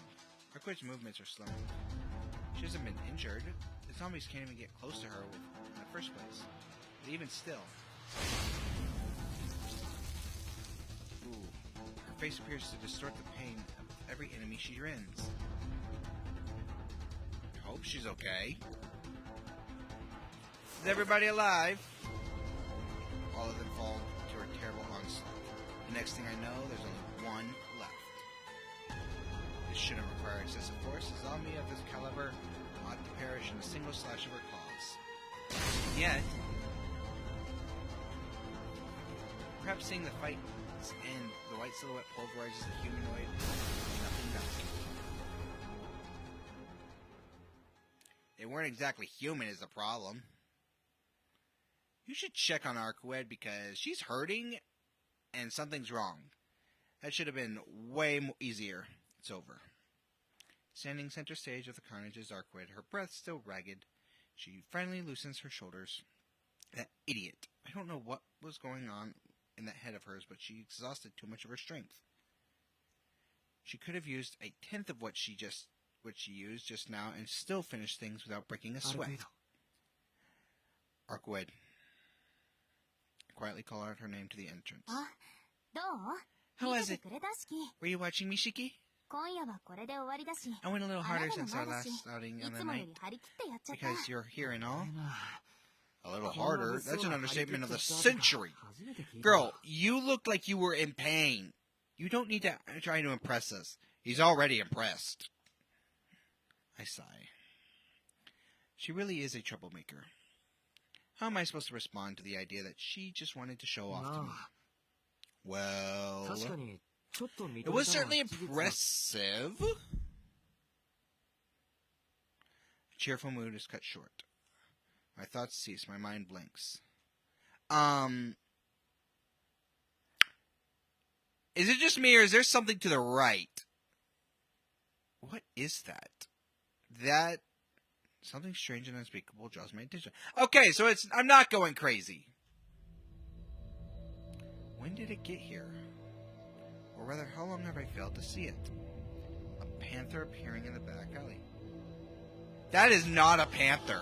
Arkwed's movements are slowing. She hasn't been injured. The zombies can't even get close to her in the first place. But even still... Ooh. Her face appears to distort the pain of every enemy she rends. I hope she's okay. Is everybody alive? All of them fall to her terrible onslaught. The next thing I know, there's only one left. This shouldn't require excessive force. A zombie of this caliber ought to perish in a single slash of her claws. Yet, perhaps seeing the fight end, the white silhouette pulverizes the humanoid. Nothing does. They weren't exactly human is the problem. You should check on Arkwed because she's hurting and something's wrong. That should have been way easier. It's over. Standing center stage of the carnage is Arkwed, her breath still ragged. She finally loosens her shoulders. That idiot. I don't know what was going on in that head of hers, but she exhausted too much of her strength. She could have used a tenth of what she used just now and still finished things without breaking a sweat. Arkwed. Quietly call out her name to the entrance. どう How 見 was て it? てくれたしき Were you watching Mishiki? 今夜はこれで終わりだし I went a little あな harder たの since 前 our だし last outing い on the つもよ night り張り切ってやっちゃった because you're here and all. えな A little こんな harder? 物騒 That's an な understatement of the 張り切った後 century. 初めて聞いた Girl, you looked like you were in pain. You don't need to try to impress us. He's already impressed. I sigh. She really is a troublemaker. How am I supposed to respond to the idea that she just wanted to show off to me? なあ Well, 確かにちょっと認め it た was のは certainly 事実だ impressive. A cheerful mood is cut short. My thoughts cease. My mind blanks. Is it just me, or is there something to the right? What is that? That... Something strange and unspeakable draws my attention. Okay, so I'm not going crazy. When did it get here? Or rather, how long have I failed to see it? A panther appearing in the back alley. That is not a panther.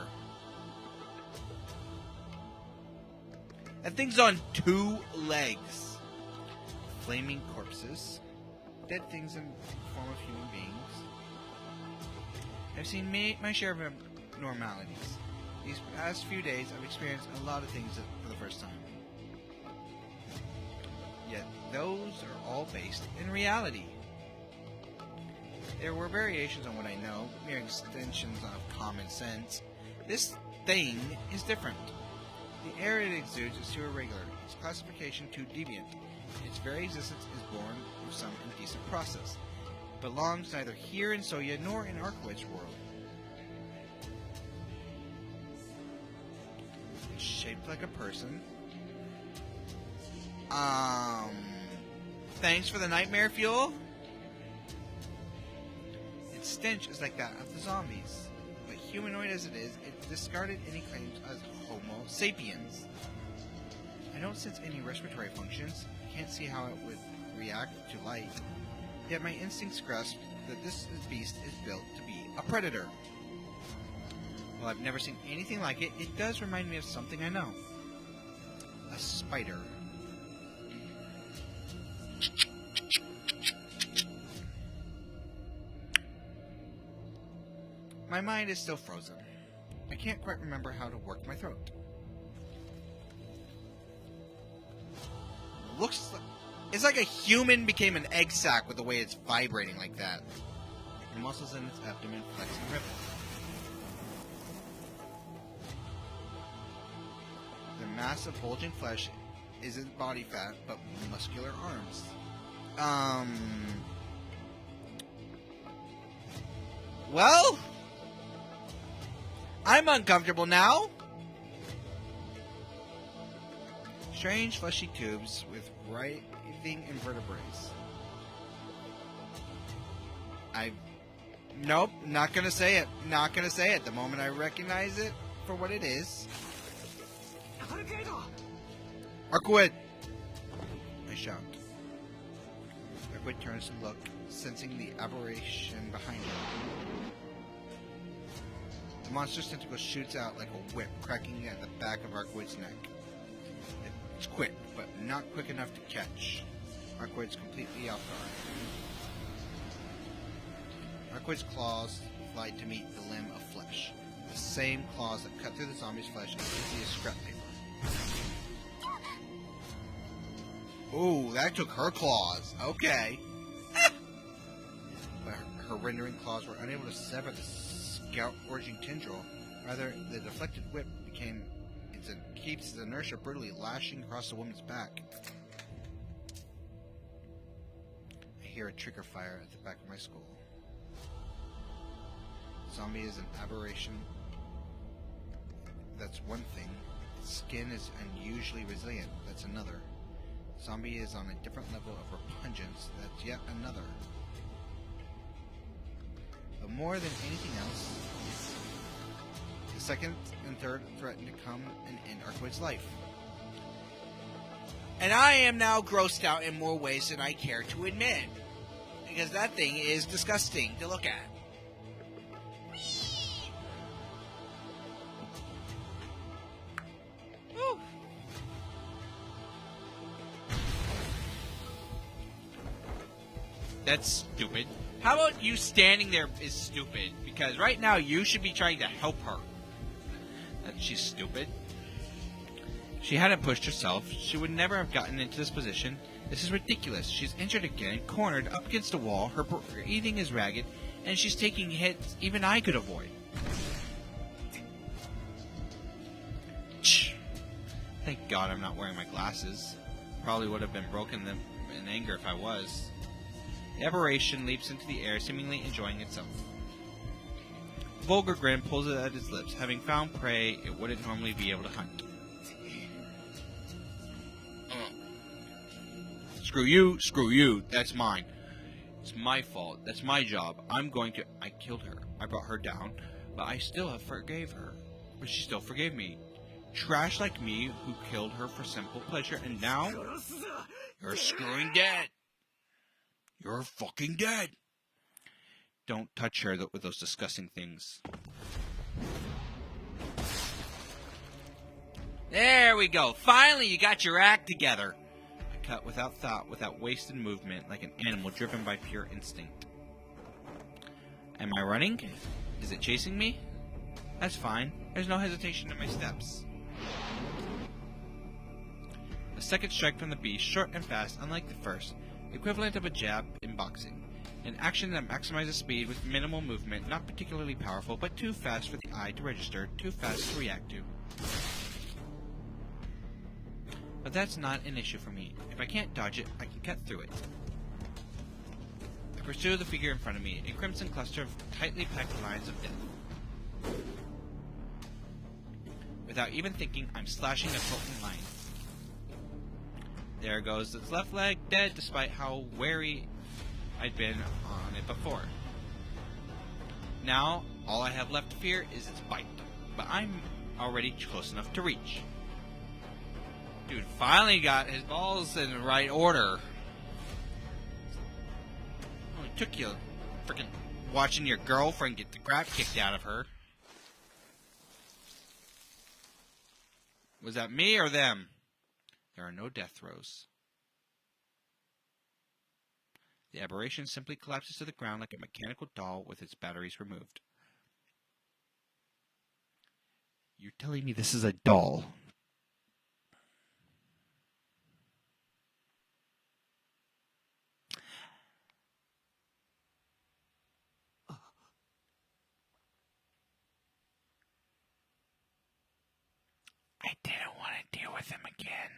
That thing's on 2 legs. Flaming corpses. Dead things in the form of human beings. I've seen my share of abnormalities. These past few days, I've experienced a lot of things for the first time. Yet, those are all based in reality. There were variations on what I know, mere extensions of common sense. This thing is different. The air it exudes is too irregular, its classification too deviant. Its very existence is born of some indecent process. It belongs neither here in Soya nor in Arkwood's world. It's shaped like a person. Thanks for the nightmare fuel? Its stench is like that of the zombies. But humanoid as it is, it discarded any claims as Homo sapiens. I don't sense any respiratory functions. I can't see how it would react to light. Yet my instincts grasp that this beast is built to be a predator. While I've never seen anything like it, it does remind me of something I know. A spider. My mind is still frozen. I can't quite remember how to work my throat. Looks like... It's like a human became an egg sac with the way it's vibrating like that. The muscles in its abdomen flex and ripple. The mass of bulging flesh isn't body fat, but muscular arms. Well... I'm uncomfortable now! Strange fleshy tubes with writhing invertebrates. Nope, not gonna say it. Not gonna say it. The moment I recognize it for what it is. Arkwood! I shout. Arkwood turns to look, sensing the aberration behind him. The monster's tentacle shoots out like a whip, cracking at the back of Arkwood's neck. It's quick, but not quick enough to catch. Arkwood's completely off guard. Arkwood's claws fly to meet the limb of flesh. The same claws that cut through the zombie's flesh as easy as scrap paper. Ooh, that took her claws. Okay. But her rendering claws were unable to sever the scalp-gorging tendril. Rather, the deflected whip keeps its inertia brutally lashing across the woman's back. I hear a trigger fire at the back of my skull. Zombie is an aberration. That's one thing. Its skin is unusually resilient. That's another. Zombie is on a different level of repugnance. That's yet another. But more than anything else, the second and third threaten to come and end Arkwood's life. And I am now grossed out in more ways than I care to admit. Because that thing is disgusting to look at. Woo. That's stupid. How about you standing there is stupid? Because right now you should be trying to help her. She's stupid. She hadn't pushed herself. She would never have gotten into this position. This is ridiculous. She's injured again, cornered up against a wall. Her breathing is ragged, and she's taking hits even I could avoid. Thank God I'm not wearing my glasses. Probably would have been broken them in anger if I was. The aberration leaps into the air, seemingly enjoying itself. A vulgar grin pulls it at its lips, having found prey it wouldn't normally be able to hunt. Screw you, that's mine. It's my fault, that's my job. I killed her. I brought her down, but I still have forgave her. But she still forgave me. Trash like me who killed her for simple pleasure, and now you're screwing dead. You're fucking dead. Don't touch her with those disgusting things. There we go. Finally, you got your act together. I cut without thought, without wasted movement, like an animal driven by pure instinct. Am I running? Is it chasing me? That's fine. There's no hesitation in my steps. A second strike from the beast, short and fast, unlike the first, equivalent of a jab in boxing. An action that maximizes speed with minimal movement, not particularly powerful, but too fast for the eye to register, too fast to react to. But that's not an issue for me. If I can't dodge it, I can cut through it. I pursue the figure in front of me, a crimson cluster of tightly packed lines of death. Without even thinking, I'm slashing a potent line. There goes its left leg, dead despite how wary I'd been on it before. Now, all I have left to fear is its bite, but I'm already close enough to reach. Dude finally got his balls in the right order. Only took you freaking watching your girlfriend get the crap kicked out of her. Was that me or them? There are no death throes. The aberration simply collapses to the ground like a mechanical doll with its batteries removed. You're telling me this is a doll? I didn't want to deal with him again.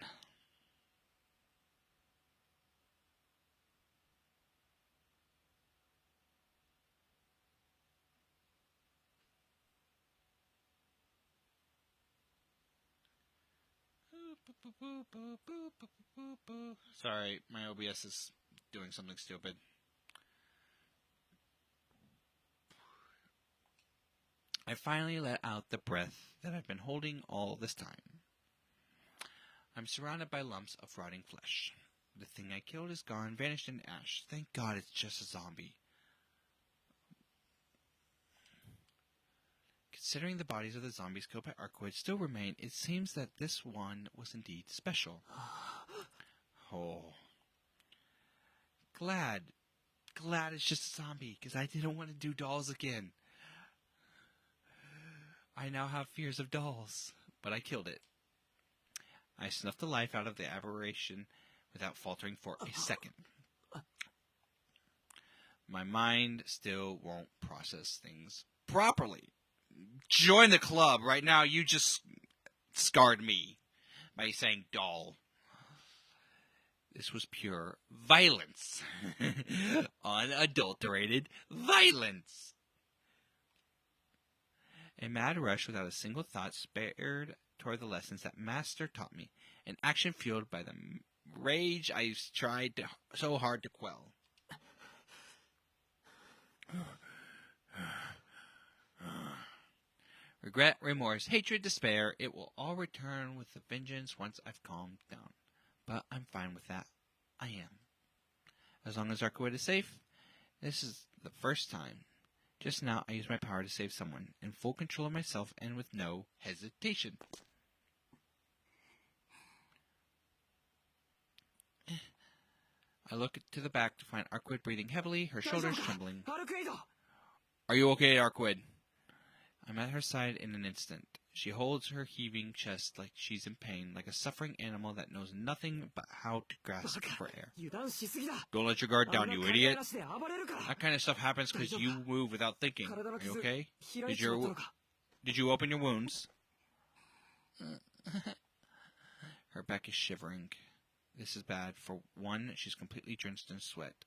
Sorry, my OBS is doing something stupid. I finally let out the breath that I've been holding all this time. I'm surrounded by lumps of rotting flesh. The thing I killed is gone, vanished in ash. Thank God it's just a zombie. Considering the bodies of the zombies killed by Arkwood still remain, it seems that this one was indeed special. Oh. Glad it's just a zombie, because I didn't want to do dolls again. I now have fears of dolls, but I killed it. I snuffed the life out of the aberration without faltering for a second. My mind still won't process things properly. Join the club. Right now, you just scarred me by saying doll. This was pure violence. Unadulterated violence. A mad rush without a single thought spared toward the lessons that Master taught me, an action fueled by the rage I tried so hard to quell. Regret, remorse, hatred, despair, it will all return with a vengeance once I've calmed down. But I'm fine with that. I am. As long as Arkwood is safe, this is the first time. Just now, I used my power to save someone, in full control of myself and with no hesitation. I look to the back to find Arkwood breathing heavily, her shoulders trembling. Are you okay, Arkwood? I'm at her side in an instant. She holds her heaving chest like she's in pain, like a suffering animal that knows nothing but how to grasp for air. Don't let your guard down, you idiot. That kind of stuff happens because you move without thinking. Are you okay? Did you open your wounds? Her back is shivering. This is bad. For one, she's completely drenched in sweat.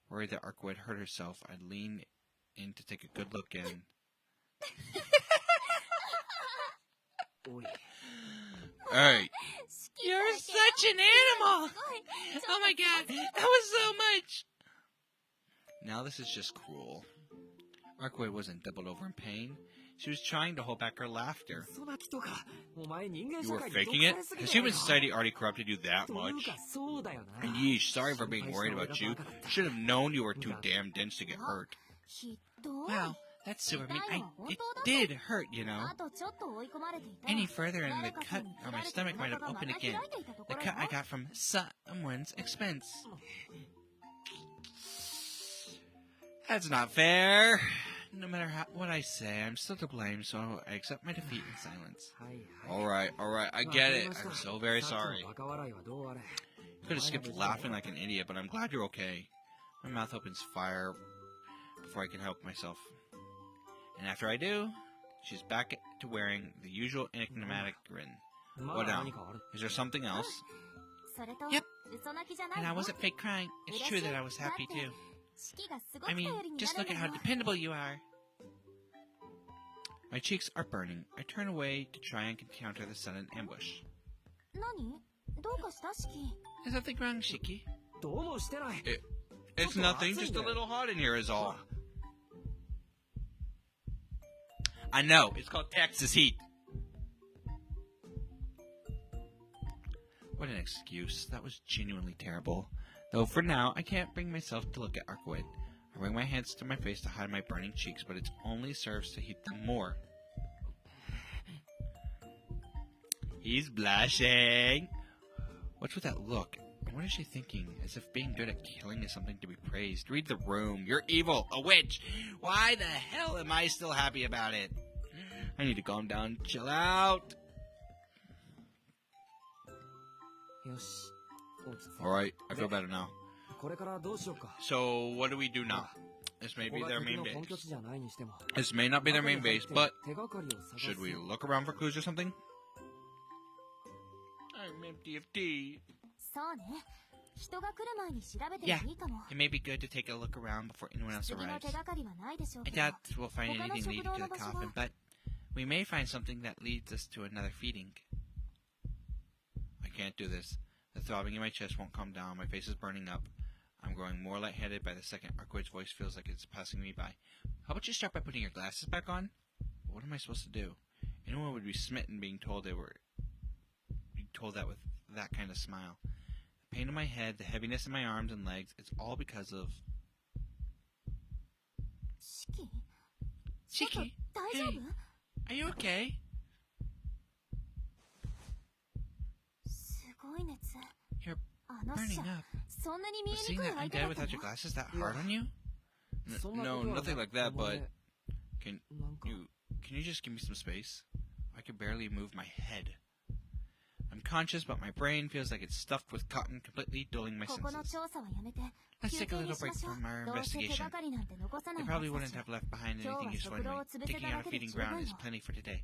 Worried that Arkwood hurt herself, I lean in to take a good look in. Hey, you're such an animal! Oh my god, that was so much! Now this is just cruel. Arkwood wasn't doubled over in pain. She was trying to hold back her laughter. You were faking it? Has human society already corrupted you that much? And yeesh, sorry for being worried about you. Should have known you were too damn dense to get hurt. ひどい。 Wow, that's super mean. 痛いのは本 It 当だぞ。 did hurt, you know. あとちょっと追い込まれていた。 Any further and the 誰かさ cut んに on 切 my られて stomach お might 腹 have がま opened た開 again. いていたとこ The ろ cut I よ。 got from someone's expense. That's not fair. No matter what I say, I'm still to blame, so I accept my defeat in silence. はいはい。 Alright, I get it. I'm so very sorry. バカ笑いはどうあれ。 Could have skipped laughing like an idiot, but I'm glad you're okay. My mouth opens fire before I can help myself. And after I do, she's back to wearing the usual enigmatic grin. ま What だ now? 何かある。 Is there something else? それと、 Yep. 嘘泣きじゃない And I の。 wasn't fake crying. It's true that I was happy too. 式がすご I く mean, 頼りにな just る look ん at だ how よ。 dependable you are. My cheeks are burning. I turn away to try and counter the sudden ambush. 何どうかした式。 Is something wrong, Shiki? どうもしてない。 It's nothing, just a little hot in here is all. I know, it's called Texas heat. What an excuse. That was genuinely terrible. Though for now, I can't bring myself to look at Arkwood. I bring my hands to my face to hide my burning cheeks, but it only serves to heat them more. He's blushing. What's with that look? What is she thinking? As if being good at killing is something to be praised. Read the room. You're evil. A witch. Why the hell am I still happy about it? I need to calm down. Chill out. よし。落ち着いた Alright, I feel better now. これからどうしようか。 So, what do we do now? This may こ be こが their 敵 main の base. 本拠地じゃないにしても。 This may not be their main base, but 手がかりを探す。 should we look around for clues or something? I'm empty of tea. そうね。人が来る前に調べて Yeah, もいいかも。 it may be good to take a look around before anyone else 次の arrives. 手がかりはないでしょう I けど。 doubt we'll find anything leading to the coffin, but we may find something that leads us to another feeding. I can't do this. The throbbing in my chest won't calm down. My face is burning up. I'm growing more lightheaded by the second. Arkwood's voice feels like it's passing me by. How about you start by putting your glasses back on? What am I supposed to do? Anyone would be smitten being told that with that kind of smile. The pain in my head, the heaviness in my arms and legs, it's all because of... 式 Shiki, 大丈夫 hey, are you okay? すごい熱。 You're あの burning さ、 up. そんなに見 Was えに seeing くい that 相 I'm 手だ dead った without your の glasses that hard on you? そんな No, ことは nothing like that, お前 but can なんか can you just give me some space? I can barely move my head. I'm conscious, but my brain feels like it's stuffed with cotton, completely dulling my ここの senses. 調査はやめて。 Let's 休 take a 憩に little しま break しょう。 from our どうせ手 investigation. がかりなんて残さな They い probably は wouldn't ずだし have left behind 今日は anything useful 食堂 anyway. を潰せ Taking た out だ a けで feeding 十分 ground is よ。 plenty for today.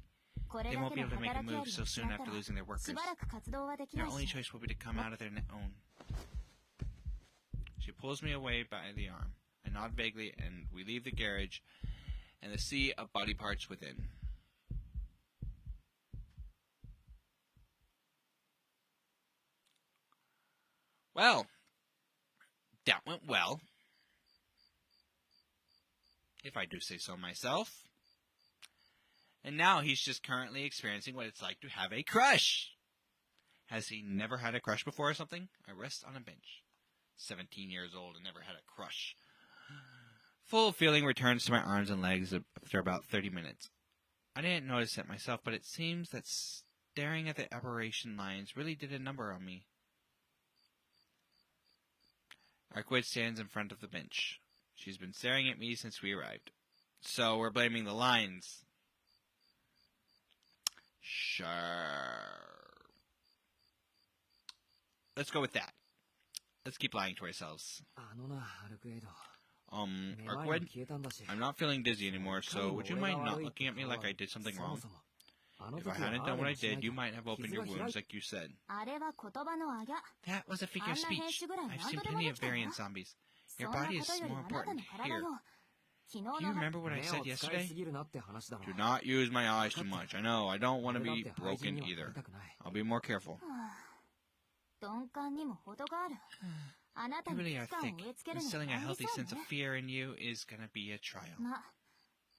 これ They だ won't け be の able to make a 働きあ move り so を失 soon った after ら losing their し workers. ばらく活動はでき Their ない only し。 choice will be to come out of their own. She pulls me away by the arm. I nod vaguely, and we leave the garage and the sea of body parts within. Well, that went well, if I do say so myself. And now he's just currently experiencing what it's like to have a crush. Has he never had a crush before or something? I rest on a bench. 17 years old and never had a crush. Full feeling returns to my arms and legs after about 30 minutes. I didn't notice it myself, but it seems that staring at the aberration lines really did a number on me. Arkwood stands in front of the bench. She's been staring at me since we arrived. So we're blaming the lines. Sure. Let's go with that. Let's keep lying to ourselves. あのな、アルクエイド。 Arkwood, 消えたんだし。 I'm not feeling dizzy anymore, so would you mind not looking at me like I did something そも wrong? そもあの If 時 I は hadn't あ done あ what I でもしない did, と you might have opened your 傷が wounds 開い like you said. あれは言葉のあや。 That was a figure of あんな変 speech. 種ぐらい I've 何 seen とでも plenty で of きたわ。 variant zombies. そ Your んな body こ is とより more あなた important の体 here. よ。昨日 Do you の remember what I 目 said を使い yesterday? すぎるなって話だろ Do not use my eyes too much. I know, I don't want to 俺だっ be て廃人 broken にはなり either. たくない I'll be more careful. はあ鈍感にも程がある。あなた You に really 危 are 機感を thick. 植え付けるのは Instilling a 大変 healthy そう sense of ね。 fear in you is gonna be a trial. ま、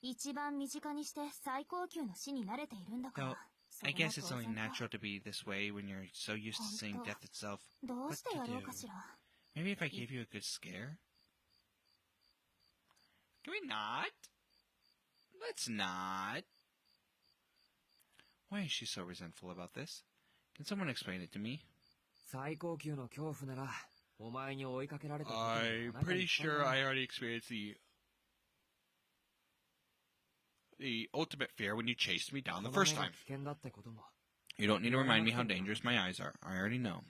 一番身近にして最高級の死に慣れているんだか Though, ら。そ I れは guess it's 当 only 然か。 natural to be this way when you're so used to seeing death itself. どう What してや to ろう do? かしら。 Maybe if I gave you a good scare? Can we not? Let's not. Why is she so resentful about this? Can someone explain it to me? 最高級の恐怖なら、お前に追いかけられたことも I'm あなたに pretty sure I already experienced the ultimate fear when you chased me down the この first 目が time. 危険だってことも You don't need to remind me how dangerous my eyes are. I already know.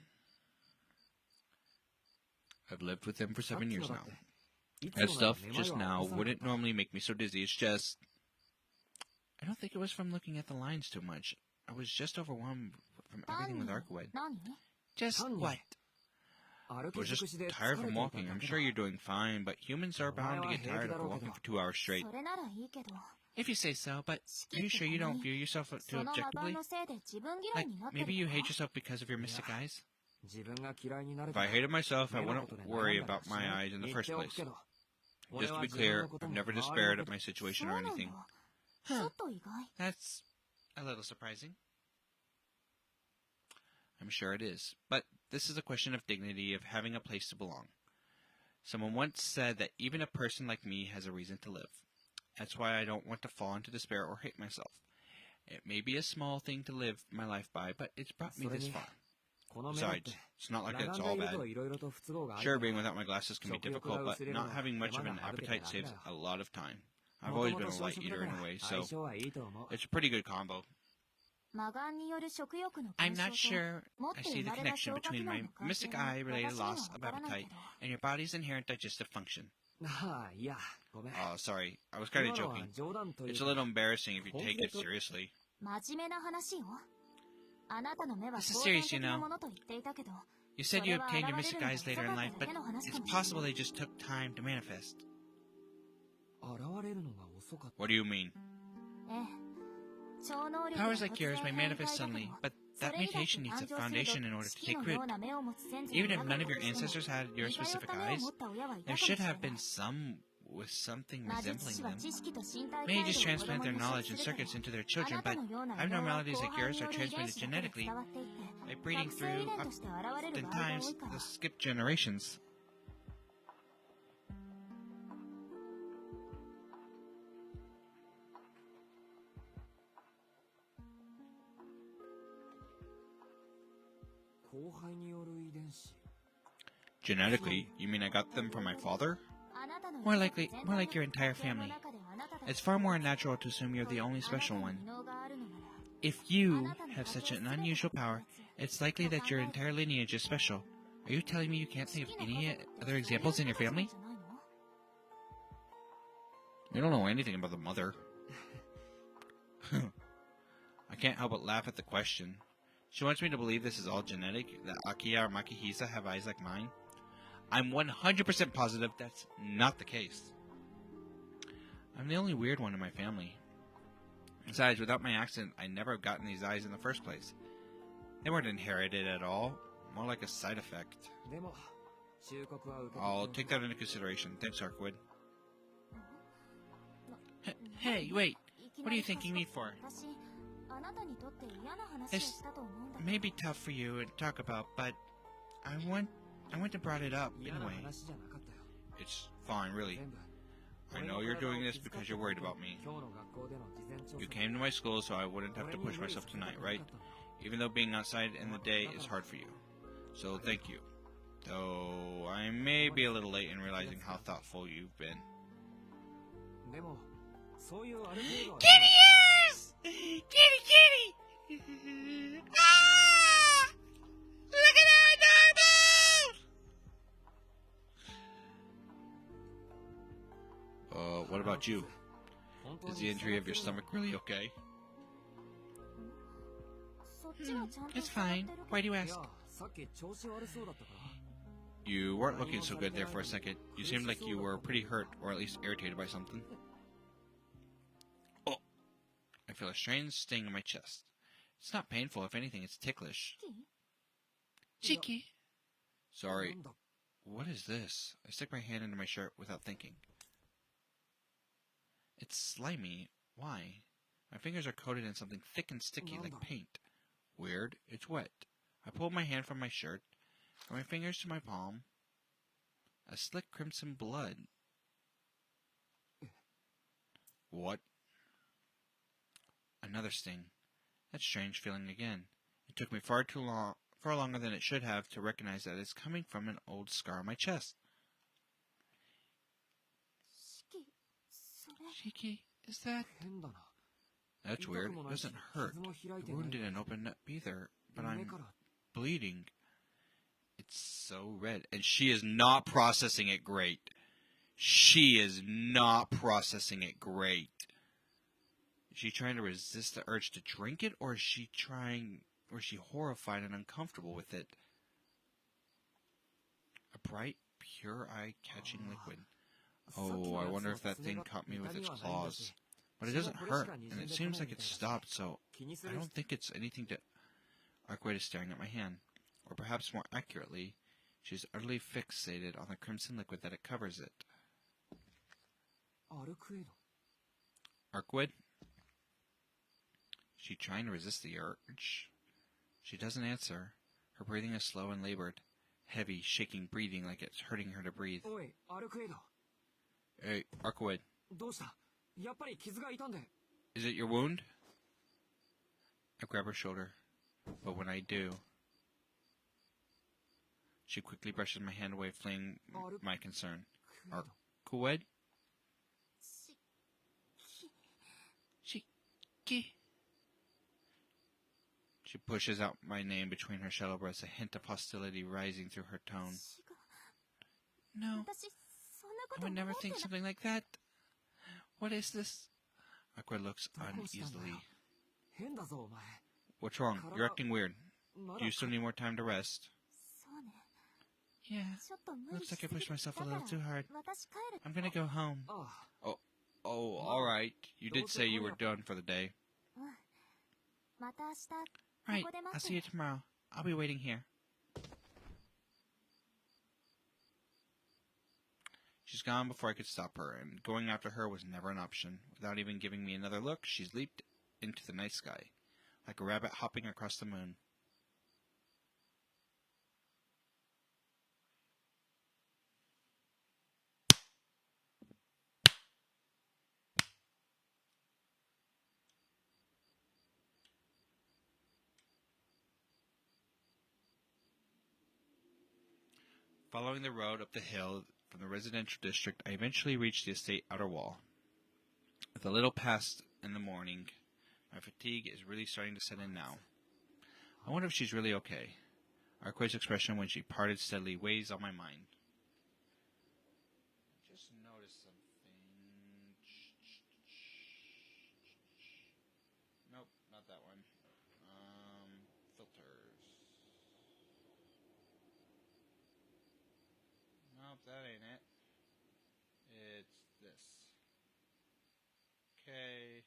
I've lived with them for 7 years now. いつ That もなら stuff めまい just は now 起こさなかっ wouldn't た normally make me so dizzy. It's just... I don't think it was from looking at the lines too much. I was just overwhelmed from everything with Arkwood. 何 Just Tanya. what? 歩 I き was 尽く just しで tired 疲れ from ていた walking. だ I'm け sure だ you're doing fine, but humans are bound to get tired after walking for 2 hours straight. それならいいけど If you say so, but are you sure you don't view yourself そ too の魔眼 objectively? のせいで自分嫌 Like, いになってる maybe you の hate yourself because of your mystic eyes? 自分が嫌いになれ If た I ら hated myself, I 目の wouldn't ことで worry 悩んだら about my しない eyes in the 言っ first ておく place. けど Just 俺 to は be 自分 clear, のこと I've も never 周りの despaired こ of と my そ situation う or なの anything. ちょっと意外 That's a little surprising. I'm sure it is. But this is a question of dignity, of having a place to belong. Someone once said that even a person like me has a reason to live. That's why I don't want to fall into despair or hate myself. It may be a small thing to live my life by, but it's brought me this far. この目だって Besides, it's not like 裸 it's 眼が all いる bad. といろいろと不都合がある Sure, から being without my glasses can be difficult, but not having much of an appetite saves a lot of time. I've もと always も been と a 小 light 食だ eater から anyway, 相 so 性はいいと思う it's a pretty good combo. 魔眼による食欲の I'm 減少 not と sure 持っ I て see 生 the まれた connection 消化 between 機能 my の関係 mystic が eye-related 私には loss わ of からない appetite けど and your body's inherent digestive function. ああいやごめん Oh, sorry. I was kind of 今のは joking. 冗談という It's か a little embarrassing if you take it seriously. 真面目な話よあなたの目は This is 相対 serious, you 的な know. ものと言っていたけど You said you それは obtained your 現 mystic れるのが eyes later in 遅か life, っただ but けの話 it's かも possible they just took time to manifest. 現れるのが遅かった What do you mean? ええ超能力 Powers は like yours 突 may 然変異 manifest 体だけ suddenly, ど but そ that れ以外 mutation に needs a 誕生する foundation in order to 月 take の root. ような目を持つ先祖 Even に if な none る of your としても ancestors had your 似通っ specific た目を eyes, 持った親はいた there かもし should れな have い been some with something 魔術 resembling 師は them. 知識と身体 May 態 just 度を子 transplant 供 their に knowledge 接 and するけど circuits into their あ children, な but たのような I have 異能は abnormalities 後 like 輩 yours に are よる遺伝 transmitted 子だけで genetically 伝わっていて by breeding 覚醒 through 遺伝として現れる場合が oftentimes 多いから the skipped generations. Genetically, you mean I got them from my father? あなたの More likely, 全 more 体 like your の entire 家庭の family. 中であなたたち It's far more unnatural to assume you're the only あなた special に one. 異能があるのなら If you have such an unusual power, it's likely that your entire lineage is special. Are you telling me you can't think of any other examples in your family? You don't know anything about the mother. I can't help but laugh at the question. She wants me to believe this is all genetic, that Akiya or Makihisa have eyes like mine. I'm 100% positive that's not the case. I'm the only weird one in my family. Besides, without my accident, I'd never have gotten these eyes in the first place. They weren't inherited at all, more like a side effect. I'll take that into consideration. Thanks, Arkwood. Hey, wait. What are you thanking me for? This may be tough for you to talk about, but I went and brought it up anyway. It's fine, really. I know you're doing this because you're worried about me. You came to my school so I wouldn't have to push myself tonight, right? Even though being outside in the day is hard for you. So thank you. Though I may be a little late in realizing how thoughtful you've been. Kitty ears! Kitty, kitty! Ah! Look at our eyeballs! What about you? Is the injury of your stomach really okay? It's fine. Why do you ask? You weren't looking so good there for a second. You seemed like you were pretty hurt, or at least irritated by something. Oh! I feel a strange sting in my chest. It's not painful. If anything, it's ticklish. Cheeky! Sorry. What is this? I stick my hand into my shirt without thinking. It's slimy. Why? My fingers are coated in something thick and sticky like paint. Weird. It's wet. I pull my hand from my shirt, from my fingers to my palm. A slick crimson blood. What? Another sting. That strange feeling again. It took me far longer than it should have to recognize that it's coming from an old scar on my chest. シキ、それ。 Shiki, is that? 変だな。 That's weird. It doesn't hurt. The wound didn't open up either, but I'm bleeding. It's so red, and she is not processing it great. She is not processing it great. Is she trying to resist the urge to drink it, or is she horrified and uncomfortable with it? A bright, pure eye-catching liquid. Oh, I wonder if that thing caught me with its claws. But it doesn't hurt, and it seems like it's stopped, so I don't think it's anything to... Arkwright is staring at my hand. Or perhaps more accurately, she's utterly fixated on the crimson liquid that it covers it. Arkwright? Is she trying to resist the urge? She doesn't answer. Her breathing is slow and labored. Heavy, shaking breathing like it's hurting her to breathe. Hey, Arkwright. Is it your wound? I grab her shoulder, but when I do, she quickly brushes my hand away, fleeing my concern. Arkwright? Shiki. She pushes out my name between her shallow breaths, a hint of hostility rising through her tone. No, I would never think something like that. What is this? Aqua looks uneasily. What's wrong? You're acting weird. Do you still need more time to rest? Yeah, looks like I pushed myself a little too hard. I'm gonna go home. Oh, alright. You did say you were done for the day. Right, I'll see you tomorrow. I'll be waiting here. She's gone before I could stop her, and going after her was never an option. Without even giving me another look, she's leaped into the night sky, like a rabbit hopping across the moon. Following the road up the hill from the residential district, I eventually reached the estate outer wall. With a little past in the morning, my fatigue is really starting to set in now. I wonder if she's really okay. Arkwright's expression when she parted steadily weighs on my mind. I just noticed something. Nope, not that one. Filters. Nope, that ain't it. It's this. Okay.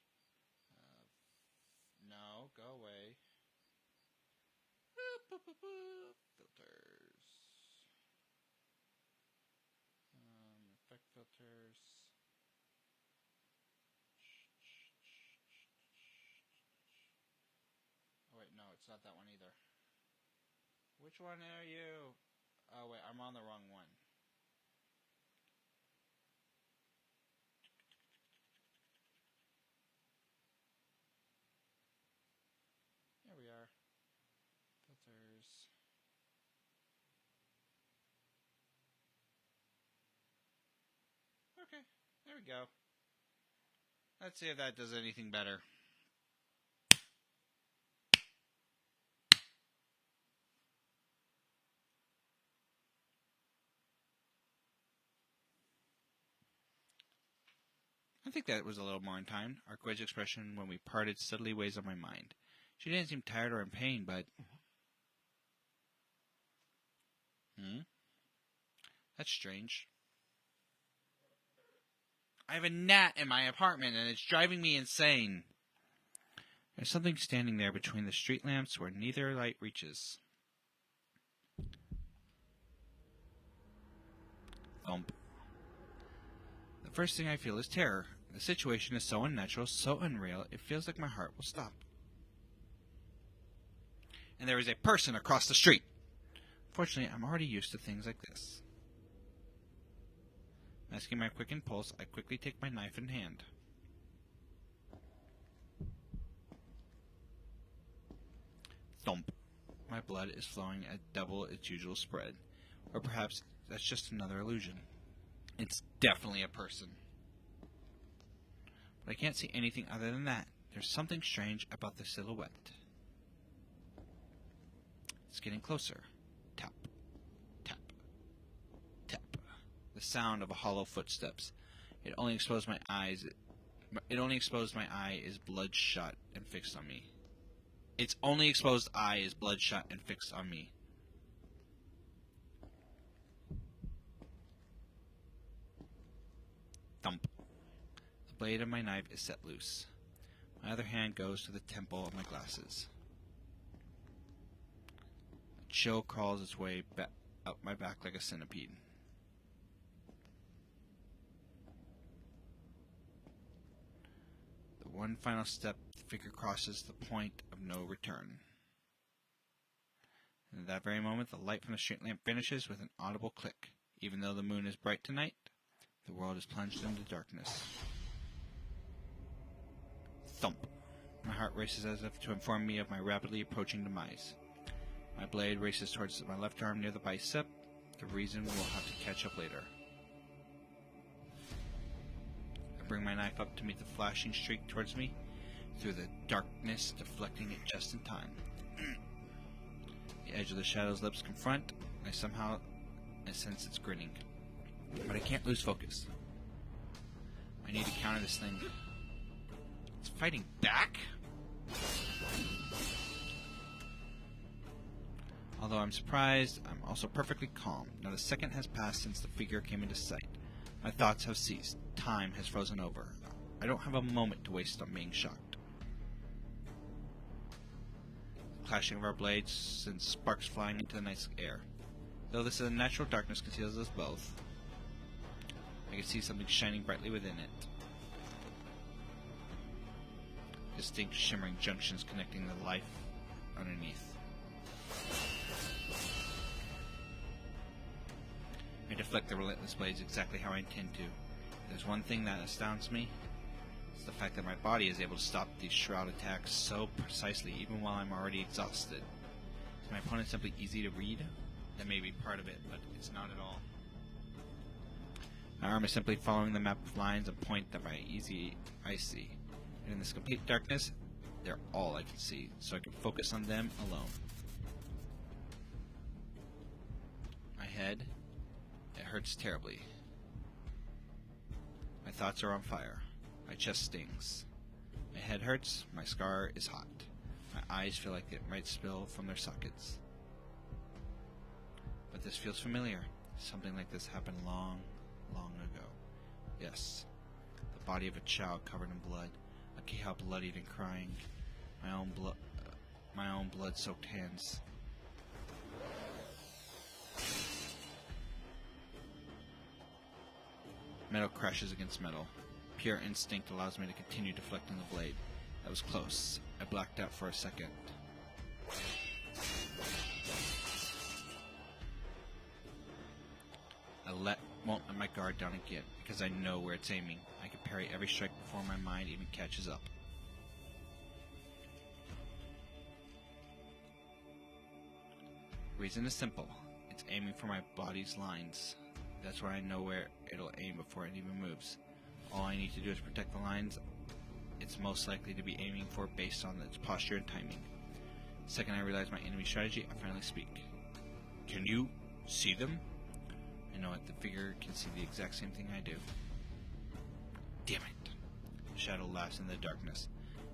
No, go away. Filters. Effect filters. Oh wait, no, it's not that one either. Which one are you? Oh wait, I'm on the wrong one. There we are. Filters. Okay, there we go. Let's see if that does anything better. I think that was a little more in time. Arkwright's expression when we parted steadily weighs on my mind. She didn't seem tired or in pain, but... That's strange. I have a gnat in my apartment, and it's driving me insane. There's something standing there between the street lamps where neither light reaches. Thump. The first thing I feel is terror. The situation is so unnatural, so unreal, it feels like my heart will stop. And there is a person across the street. Fortunately, I'm already used to things like this. Masking my quickened pulse, I quickly take my knife in hand. my blood is flowing at double its usual spread. Or perhaps that's just another illusion. It's definitely a person. But I can't see anything other than that. There's something strange about the silhouette. It's getting closer. Tap, tap, tap. The sound of a hollow footsteps. It only exposed my eye is bloodshot and fixed on me. Its only exposed eye is bloodshot and fixed on me. Thump. The blade of my knife is set loose. My other hand goes to the temple of my glasses. A chill crawls its way up my back like a centipede. The one final step, the figure crosses the point of no return. And at that very moment, the light from the street lamp vanishes with an audible click. Even though the moon is bright tonight, the world is plunged into darkness. Thump. My heart races as if to inform me of my rapidly approaching demise. My blade races towards my left arm near the bicep. The reason we'll have to catch up later. I bring my knife up to meet the flashing streak towards me, through the darkness, deflecting it just in time. The edge of the shadow's lips confront. I sense it's grinning. But I can't lose focus. I need to counter this thing. It's fighting back? Although I'm surprised, I'm also perfectly calm. Not a second has passed since the figure came into sight. My thoughts have ceased. Time has frozen over. I don't have a moment to waste on being shocked. The clashing of our blades sends sparks flying into the night air. Though this unnatural darkness conceals us both, I can see something shining brightly within it. Distinct shimmering junctions connecting the life underneath. I deflect the relentless blades exactly how I intend to. If there's one thing that astounds me, it's the fact that my body is able to stop these shroud attacks so precisely even while I'm already exhausted. Is my opponent simply easy to read? That may be part of it, but it's not at all. My arm is simply following the map of lines and point that my easy I see. And in this complete darkness, they're all I can see, so I can focus on them alone. My head, it hurts terribly. My thoughts are on fire. My chest stings. My head hurts, my scar is hot. My eyes feel like it might spill from their sockets. But this feels familiar. Something like this happened long, long ago. Yes, the body of a child covered in blood, a Keha bloodied and crying, my own blood-soaked hands. Metal crashes against metal. Pure instinct allows me to continue deflecting the blade. That was close. I blacked out for a second. Won't let my guard down again, because I know where it's aiming. I can parry every strike before my mind even catches up. Reason is simple. It's aiming for my body's lines. That's where I know where it'll aim before it even moves. All I need to do is protect the lines it's most likely to be aiming for based on its posture and timing. The second I realize my enemy's strategy, I finally speak. Can you see them? I know it. The figure can see the exact same thing I do. Damn it. The shadow laughs in the darkness.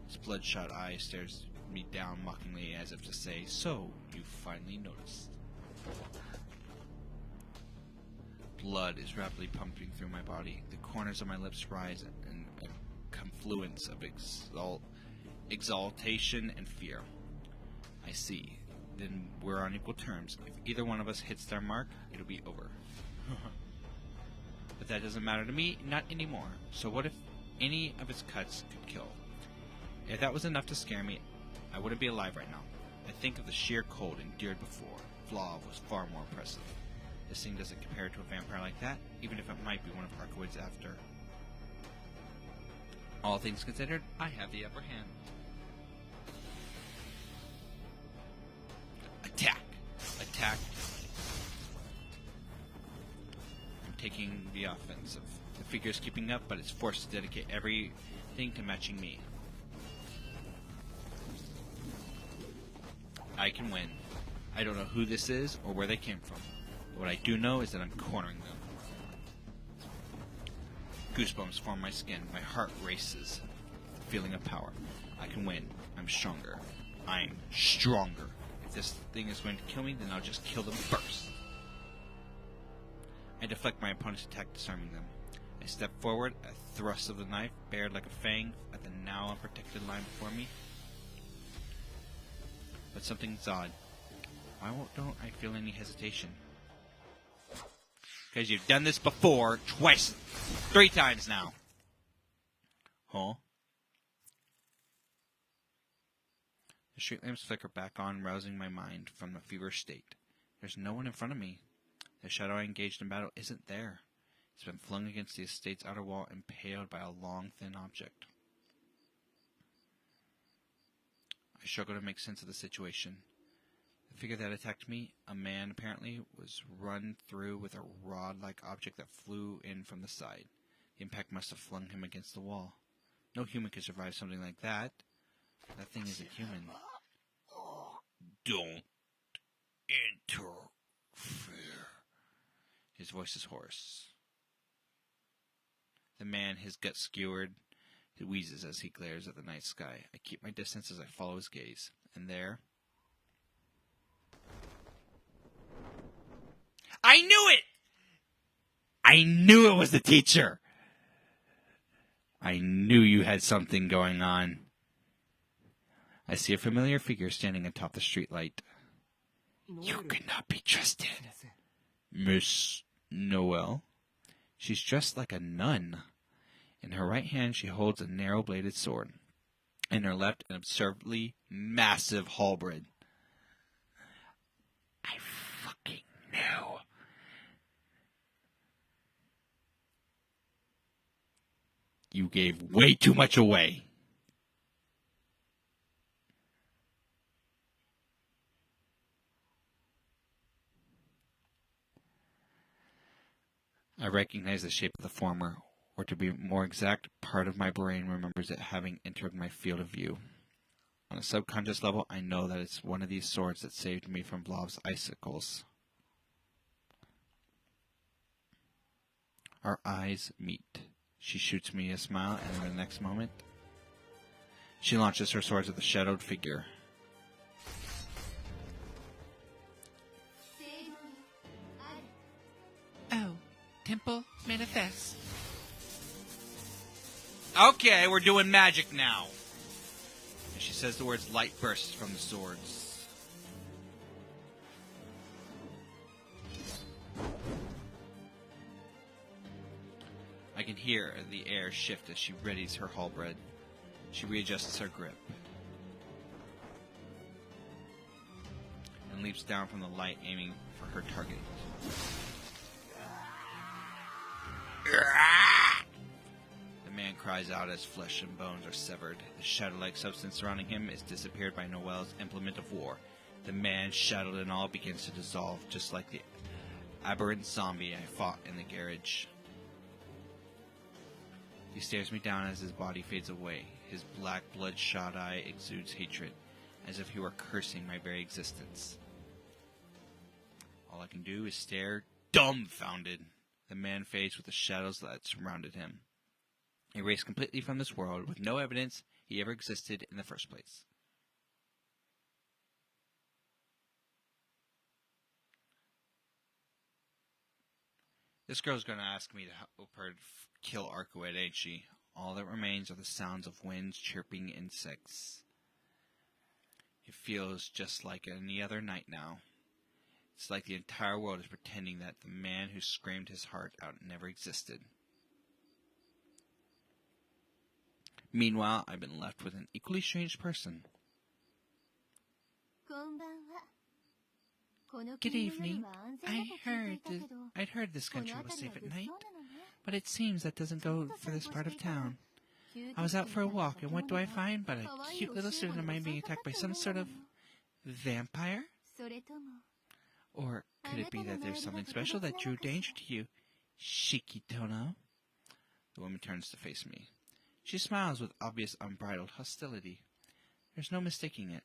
His bloodshot eye stares me down mockingly as if to say, "So, you finally noticed." Blood is rapidly pumping through my body. The corners of my lips rise in a confluence of exaltation and fear. I see. Then we're on equal terms. If either one of us hits their mark, it'll be over. But that doesn't matter to me, not anymore. So what if any of its cuts could kill? If that was enough to scare me, I wouldn't be alive right now. I think of the sheer cold endured before. Vlav was far more impressive. This thing doesn't compare to a vampire like that, even if it might be one of Arkwood's after. All things considered, I have the upper hand. taking the offensive. The figure is keeping up, but it's forced to dedicate everything to matching me. I can win. I don't know who this is or where they came from. But what I do know is that I'm cornering them. Goosebumps form my skin. My heart races. The feeling of power. I can win. I'm stronger. I'm stronger. If this thing is going to kill me, then I'll just kill them first. I deflect my opponent's attack, disarming them. I step forward, a thrust of the knife, bared like a fang, at the now unprotected line before me. But something's odd. Why don't I feel any hesitation? Because you've done this before, twice, 3 times now. Huh? The street lamps flicker back on, rousing my mind from a feverish state. There's no one in front of me. The shadow I engaged in battle isn't there. It's been flung against the estate's outer wall, impaled by a long, thin object. I struggle to make sense of the situation. The figure that attacked me, a man apparently, was run through with a rod-like object that flew in from the side. The impact must have flung him against the wall. No human could survive something like that. That thing isn't human. Don't interfere. His voice is hoarse. The man, his gut skewered, wheezes as he glares at the night sky. I keep my distance as I follow his gaze. And there... I knew it! I knew it was the teacher! I knew you had something going on. I see a familiar figure standing atop the streetlight. You cannot be trusted. Miss Noel? She's dressed like a nun. In her right hand she holds a narrow-bladed sword. In her left, an absurdly massive halberd. I fucking knew. You gave way too much away. I recognize the shape of the former, or to be more exact, part of my brain remembers it having entered my field of view. On a subconscious level, I know that it's one of these swords that saved me from Blob's icicles. Our eyes meet. She shoots me a smile, and in the next moment, she launches her swords at the shadowed figure. Oh, temple manifest. Okay, we're doing magic now. And she says the words, light bursts from the swords. I can hear the air shift as she readies her halberd. She readjusts her grip and leaps down from the light, aiming for her target. The man cries out as flesh and bones are severed. The shadow-like substance surrounding him is disappeared by Noel's implement of war. The man, shadowed and all, begins to dissolve, just like the aberrant zombie I fought in the garage. He stares me down as his body fades away. His black, bloodshot eye exudes hatred, as if he were cursing my very existence. All I can do is stare, dumbfounded. The man fades with the shadows that surrounded him, erased completely from this world, with no evidence he ever existed in the first place. This girl's going to ask me to help her kill Arcuette, ain't she? All that remains are the sounds of winds chirping insects. It feels just like any other night now. It's like the entire world is pretending that the man who screamed his heart out never existed. Meanwhile, I've been left with an equally strange person. Good evening. I'd heard this country was safe at night, but it seems that doesn't go for this part of town. I was out for a walk, and what do I find but a cute little student of mine being attacked by some sort of vampire? Or could it be that there's something special that drew danger to you, Shikitono? The woman turns to face me. She smiles with obvious unbridled hostility. There's no mistaking it.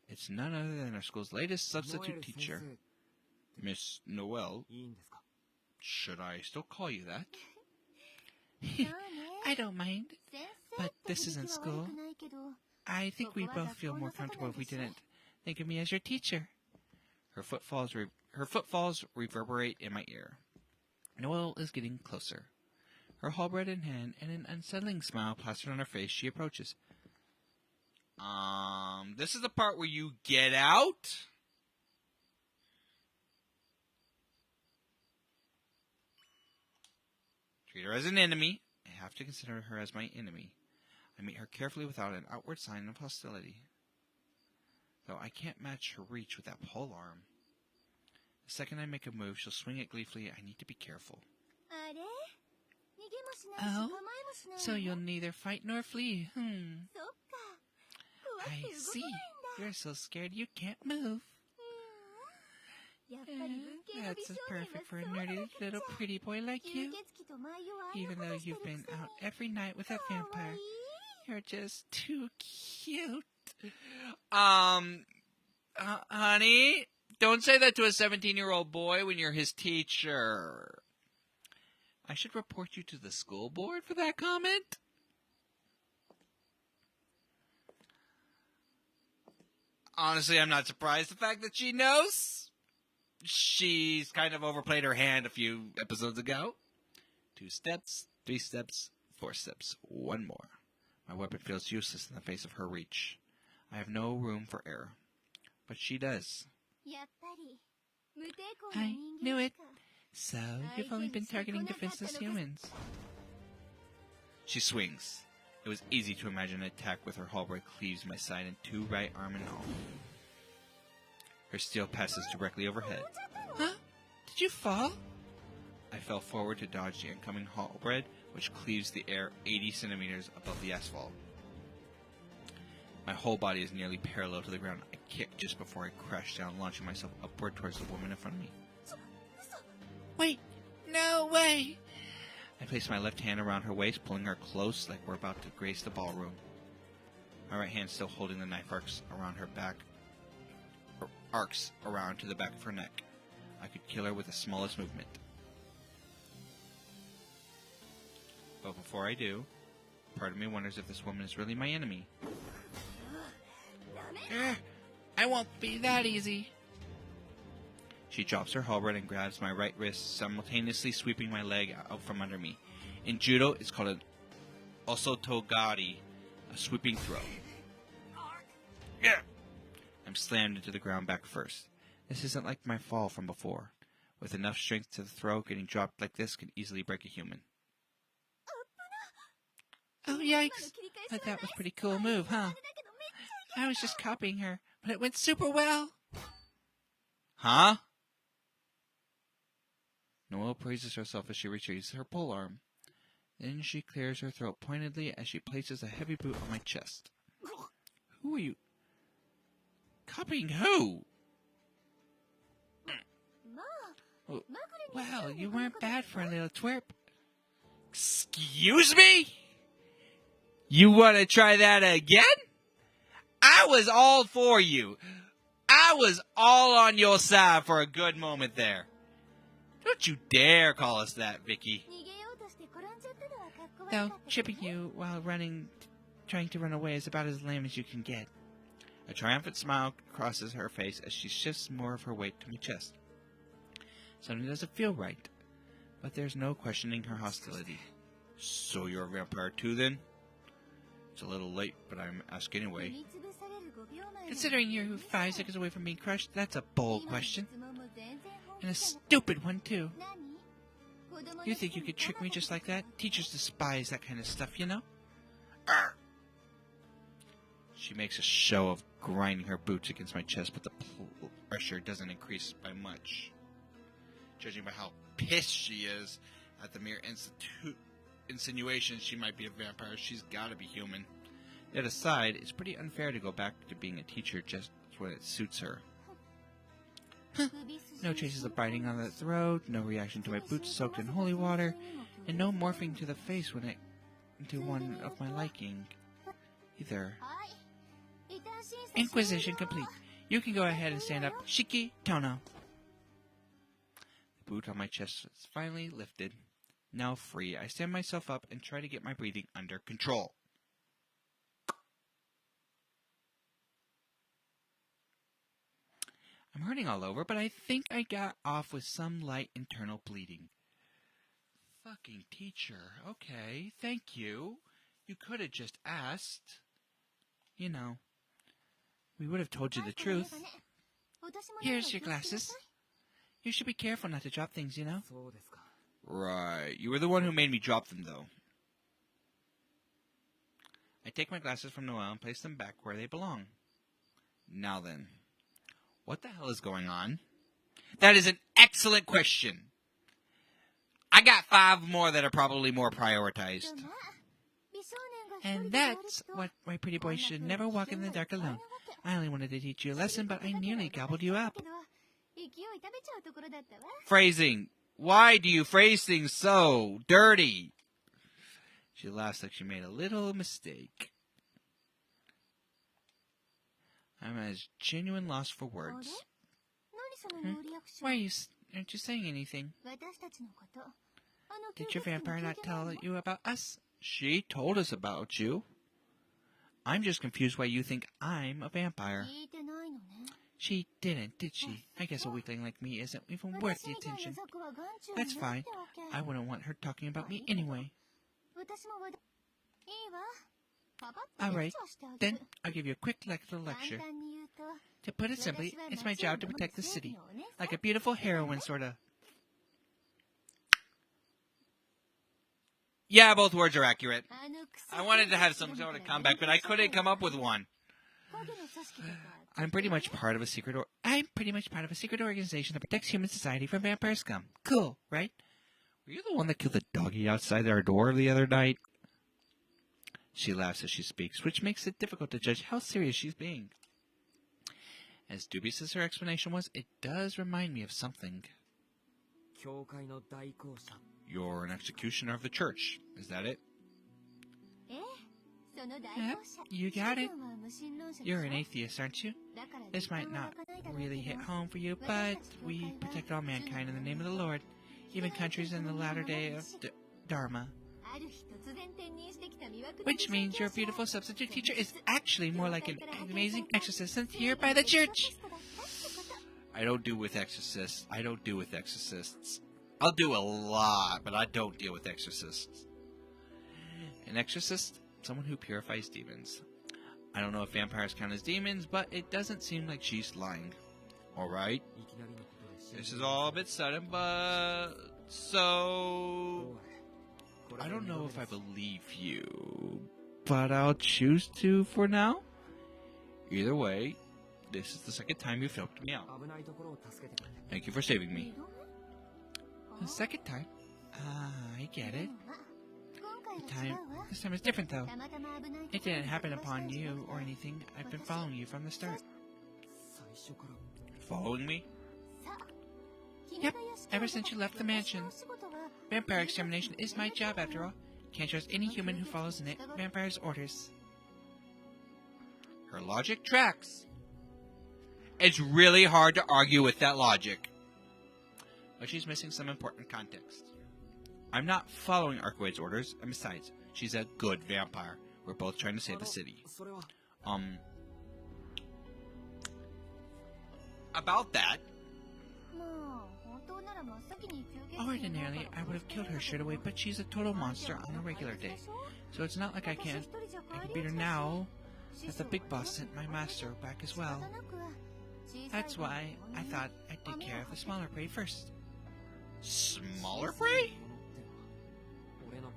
It's none other than our school's latest substitute teacher, Miss Noel. Should I still call you that? I don't mind, but this isn't school. I think we'd both feel more comfortable if we didn't think of me as your teacher. Her footfalls reverberate in my ear. Noel is getting closer. Her halberd in hand and an unsettling smile plastered on her face, she approaches. This is the part where you get out? Treat her as an enemy. I have to consider her as my enemy. I meet her carefully without an outward sign of hostility. Though I can't match her reach with that pole arm. The second I make a move, she'll swing it gleefully. I need to be careful. Oh? So you'll neither fight nor flee, I see. You're so scared you can't move. That's perfect for a nerdy little pretty boy like you. Even though you've been out every night with a vampire, you're just too cute. Honey, don't say that to a 17-year-old boy when you're his teacher. I should report you to the school board for that comment? Honestly, I'm not surprised the fact that she knows. She's kind of overplayed her hand a few episodes ago. 2 steps, 3 steps, 4 steps, 1 more. My weapon feels useless in the face of her reach. I have no room for error. But she does. I knew it. So, you've only been targeting defenseless humans. She swings. It was easy to imagine an attack with her halberd cleaves my side in 2 right arm and all. Her steel passes directly overhead. Huh? Did you fall? I fell forward to dodge the incoming halberd, which cleaves the air 80 centimeters above the asphalt. My whole body is nearly parallel to the ground. I kick just before I crash down, launching myself upward towards the woman in front of me. Wait! No way! I place my left hand around her waist, pulling her close like we're about to grace the ballroom. My right hand still holding the knife arcs around her back, arcs around to the back of her neck. I could kill her with the smallest movement. But before I do, part of me wonders if this woman is really my enemy. I won't be that easy. She drops her halberd and grabs my right wrist, simultaneously sweeping my leg out from under me. In judo, it's called an osotogari, a sweeping throw. I'm slammed into the ground back first. This isn't like my fall from before. With enough strength to the throw, getting dropped like this can easily break a human. Oh, yikes. But that was a pretty cool move, huh? I was just copying her, but it went super well. Huh? Noelle praises herself as she retrieves her polearm. Then she clears her throat pointedly as she places a heavy boot on my chest. Who are you? Copying who? Well, you weren't bad for a little twerp. Excuse me? You want to try that again? I was all for you. I was all on your side for a good moment there. Don't you dare call us that, Vicky. Though, tripping you while trying to run away is about as lame as you can get. A triumphant smile crosses her face as she shifts more of her weight to my chest. Something doesn't feel right, but there's no questioning her hostility. So you're a vampire too, then? It's a little late, but I'm asking anyway. Considering you're 5 seconds away from being crushed, that's a bold question. And a stupid one, too. You think you could trick me just like that? Teachers despise that kind of stuff, you know? Arr! She makes a show of grinding her boots against my chest, but the pressure doesn't increase by much. Judging by how pissed she is at the mere insinuation she might be a vampire, she's gotta be human. That aside, it's pretty unfair to go back to being a teacher just when it suits her. No traces of biting on the throat, no reaction to my boots soaked in holy water, and no morphing to the face when it into one of my liking. Either. Inquisition complete. You can go ahead and stand up. Shiki Tono. The boot on my chest is finally lifted. Now free, I stand myself up and try to get my breathing under control. I'm hurting all over, but I think I got off with some light internal bleeding. Fucking teacher. Okay, thank you. You could have just asked. You know, we would have told you the truth. Here's your glasses. You should be careful not to drop things, you know? Right. You were the one who made me drop them, though. I take my glasses from Noelle and place them back where they belong. Now then, what the hell is going on? That is an excellent question. I got 5 more that are probably more prioritized. And that's what my pretty boy should never walk in the dark alone. I only wanted to teach you a lesson, but I nearly gobbled you up. Phrasing. Why do you phrase things so dirty? She laughs like she made a little mistake. I'm at a genuine loss for words. Why aren't you saying anything? Did your vampire not tell you about us? She told us about you. I'm just confused why you think I'm a vampire. She didn't, did she? I guess a weakling like me isn't even worth the attention. That's fine. I wouldn't want her talking about me anyway. Alright, then I'll give you a quick little lecture. To put it simply, it's my job to protect the city. Like a beautiful heroine, sorta. Yeah, both words are accurate. I wanted to have some sort of comeback, but I couldn't come up with one. I'm pretty much part of a secret organization that protects human society from vampire scum. Cool, right? Were you the one that killed the doggy outside our door the other night? She laughs as she speaks, which makes it difficult to judge how serious she's being. As dubious as her explanation was, it does remind me of something. You're an executioner of the church, is that it? Yep, you got it. You're an atheist, aren't you? This might not really hit home for you, but we protect all mankind in the name of the Lord, even countries in the latter day of Dharma. Which means your beautiful substitute teacher is actually more like an amazing exorcist sent here by the church. I don't deal with exorcists. I'll do a lot, but I don't deal with exorcists. An exorcist? Someone who purifies demons. I don't know if vampires count as demons, but it doesn't seem like she's lying. Alright. This is all a bit sudden, but... So... I don't know if I believe you, but I'll choose to for now. Either way, this is the second time you've helped me out. Thank you for saving me. The second time? I get it. This time is different, though. It didn't happen upon you or anything. I've been following you from the start. Following me? Yep, ever since you left the mansion. Vampire extermination is my job, after all. Can't trust any human who follows in it. Vampire's orders. Her logic tracks. It's really hard to argue with that logic. But she's missing some important context. I'm not following Arcoid's orders, and besides, she's a good vampire. We're both trying to save the city. About that... Ordinarily, I would have killed her straight away, but she's a total monster on a regular day. So it's not like I can beat her now that the big boss sent my master back as well. That's why I thought I'd take care of the smaller prey first. Smaller prey?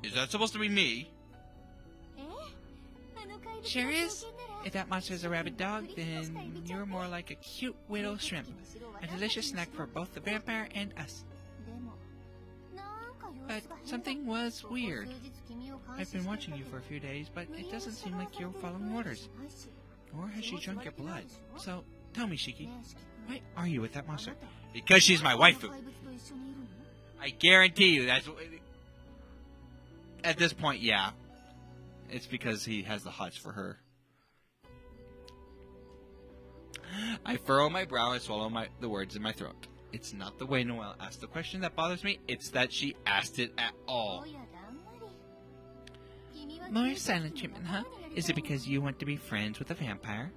Is that supposed to be me? Sure is. If that monster is a rabid dog, then you're more like a cute widow shrimp. A delicious snack for both the vampire and us. But something was weird. I've been watching you for a few days, but it doesn't seem like you're following orders. Or has she drunk your blood? So, Tell me, Shiki, why are you with that monster? Because she's my waifu. I guarantee you that's... At this point, yeah. It's because he has the hots for her. I furrow my brow and swallow the words in my throat. It's not the way Noelle asked the question that bothers me, it's that she asked it at all. More silent treatment, huh? Is it because you want to be friends with a vampire?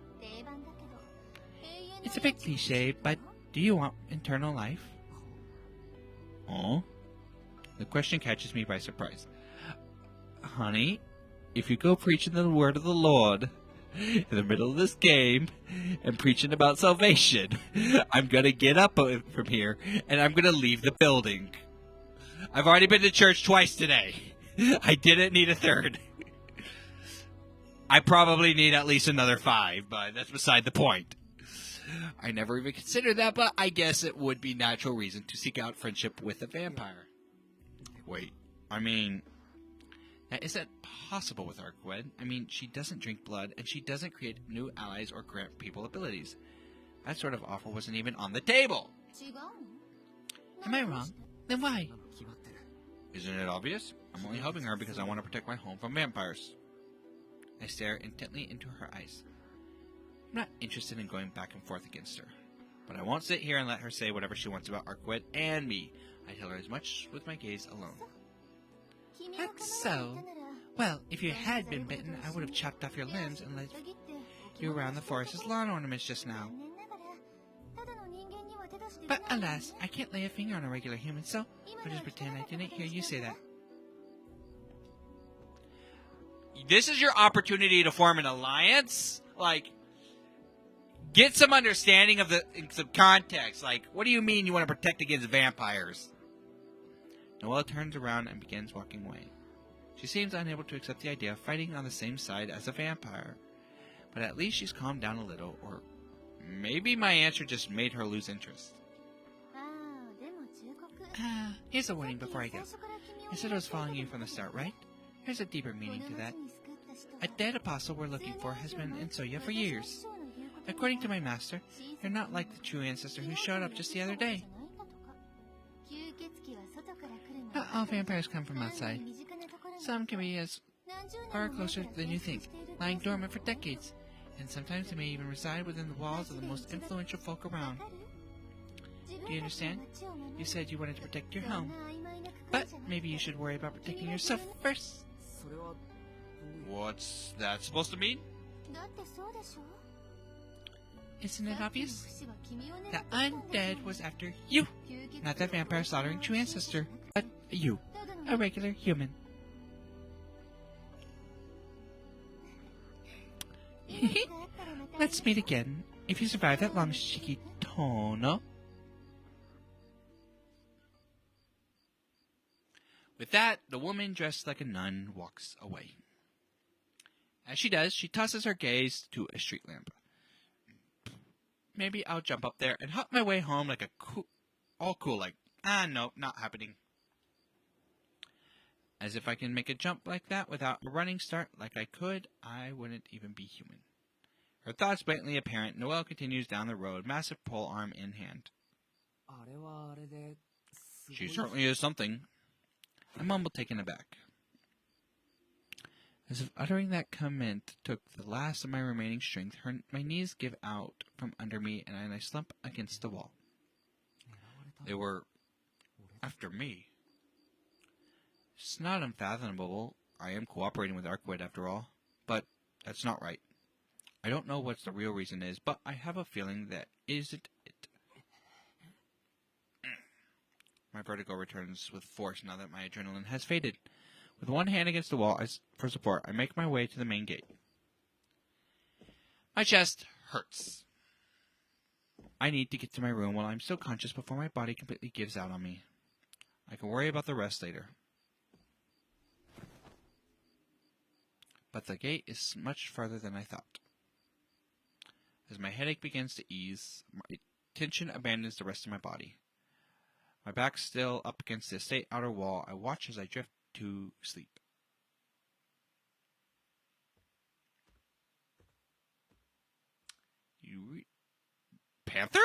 It's a bit cliche, but do you want eternal life? Oh? The question catches me by surprise. Honey, if you go preaching the word of the Lord in the middle of this game and preaching about salvation, I'm gonna get up from here and I'm gonna leave the building. I've already been to church twice today. I didn't need a third. I probably need at least another 5, but that's beside the point. I never even considered that, but I guess it would be natural reason to seek out friendship with a vampire. Wait, I mean, that isn't possible with Arquette. I mean, she doesn't drink blood, and she doesn't create new allies or grant people abilities. That sort of offer wasn't even on the table. Am I wrong? Then why? Isn't it obvious? I'm only helping her because I want to protect my home from vampires. I stare intently into her eyes. I'm not interested in going back and forth against her. But I won't sit here and let her say whatever she wants about Arquette and me. I tell her as much with my gaze alone. That's so. Well, if you had been bitten, I would have chopped off your limbs and led you around the forest as lawn ornaments just now. But alas, I can't lay a finger on a regular human, so I'll just pretend I didn't hear you say that. This is your opportunity to form an alliance? Like, get some understanding of some context. Like, what do you mean you want to protect against vampires? Noelle turns around and begins walking away. She seems unable to accept the idea of fighting on the same side as a vampire. But at least she's calmed down a little, or maybe my answer just made her lose interest. Here's a warning before I go. I said I was following you from the start, right? There's a deeper meaning to that. A dead apostle we're looking for has been in Soya for years. According to my master, you're not like the true ancestor who showed up just the other day. Not all vampires come from outside. Some can be as far closer than you think, lying dormant for decades, and sometimes they may even reside within the walls of the most influential folk around. Do you understand? You said you wanted to protect your home, but maybe you should worry about protecting yourself first. What's that supposed to mean? Isn't it obvious? The undead was after you, not that vampire slaughtering true ancestor, but you, a regular human. Let's meet again, if you survive that long, Shikitono. With that, the woman dressed like a nun walks away. As she does, she tosses her gaze to a street lamp. Maybe I'll jump up there and hop my way home like all cool, like, no, not happening. As if I can make a jump like that without a running start like I could, I wouldn't even be human. Her thoughts blatantly apparent, Noelle continues down the road, massive polearm in hand. She certainly is something. I mumble, taken aback. As if uttering that comment took the last of my remaining strength, my knees give out from under me and I slump against the wall. They were after me. It's not unfathomable. I am cooperating with Arquette after all, but that's not right. I don't know what the real reason is, but I have a feeling that isn't it. My vertigo returns with force now that my adrenaline has faded. With one hand against the wall for support, I make my way to the main gate. My chest hurts. I need to get to my room while I'm still conscious before my body completely gives out on me. I can worry about the rest later. But the gate is much farther than I thought. As my headache begins to ease, my tension abandons the rest of my body. My back still up against the estate outer wall, I watch as I drift to sleep. panther?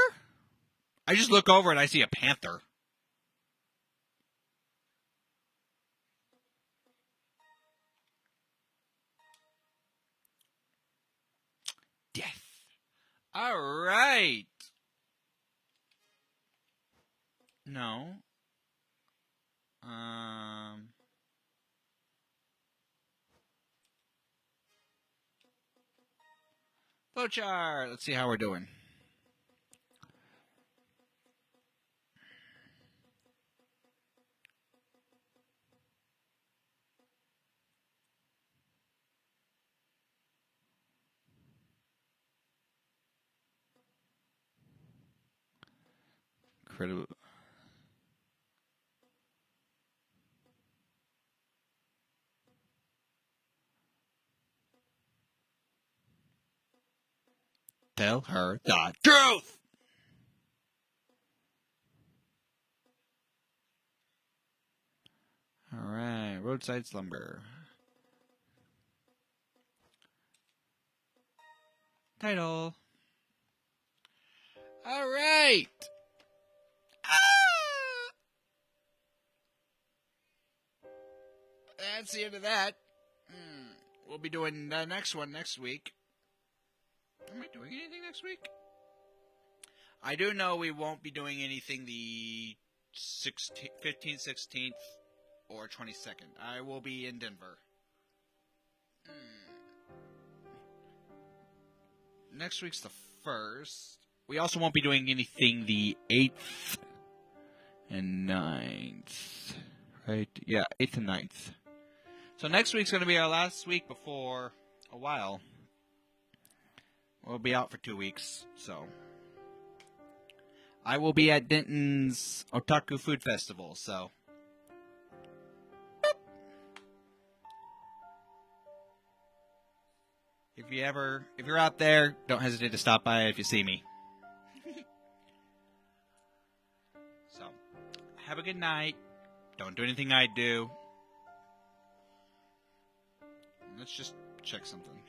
I just look over and I see a panther. Death. All right. No. Flowchart. Let's see how we're doing. Critical. Tell her the truth. All right, roadside slumber. Title. All right. That's the end of that. We'll be doing the next one next week. Am I doing anything next week? I do know we won't be doing anything the 15th, 16th, or 22nd. I will be in Denver. Next week's the 1st. We also won't be doing anything the 8th and 9th. Right? Yeah, 8th and 9th. So next week's going to be our last week before a while. We'll be out for 2 weeks, so. I will be at Denton's Otaku Food Festival, so. If you're out there, don't hesitate to stop by if you see me. So, have a good night. Don't do anything I do. Let's just check something.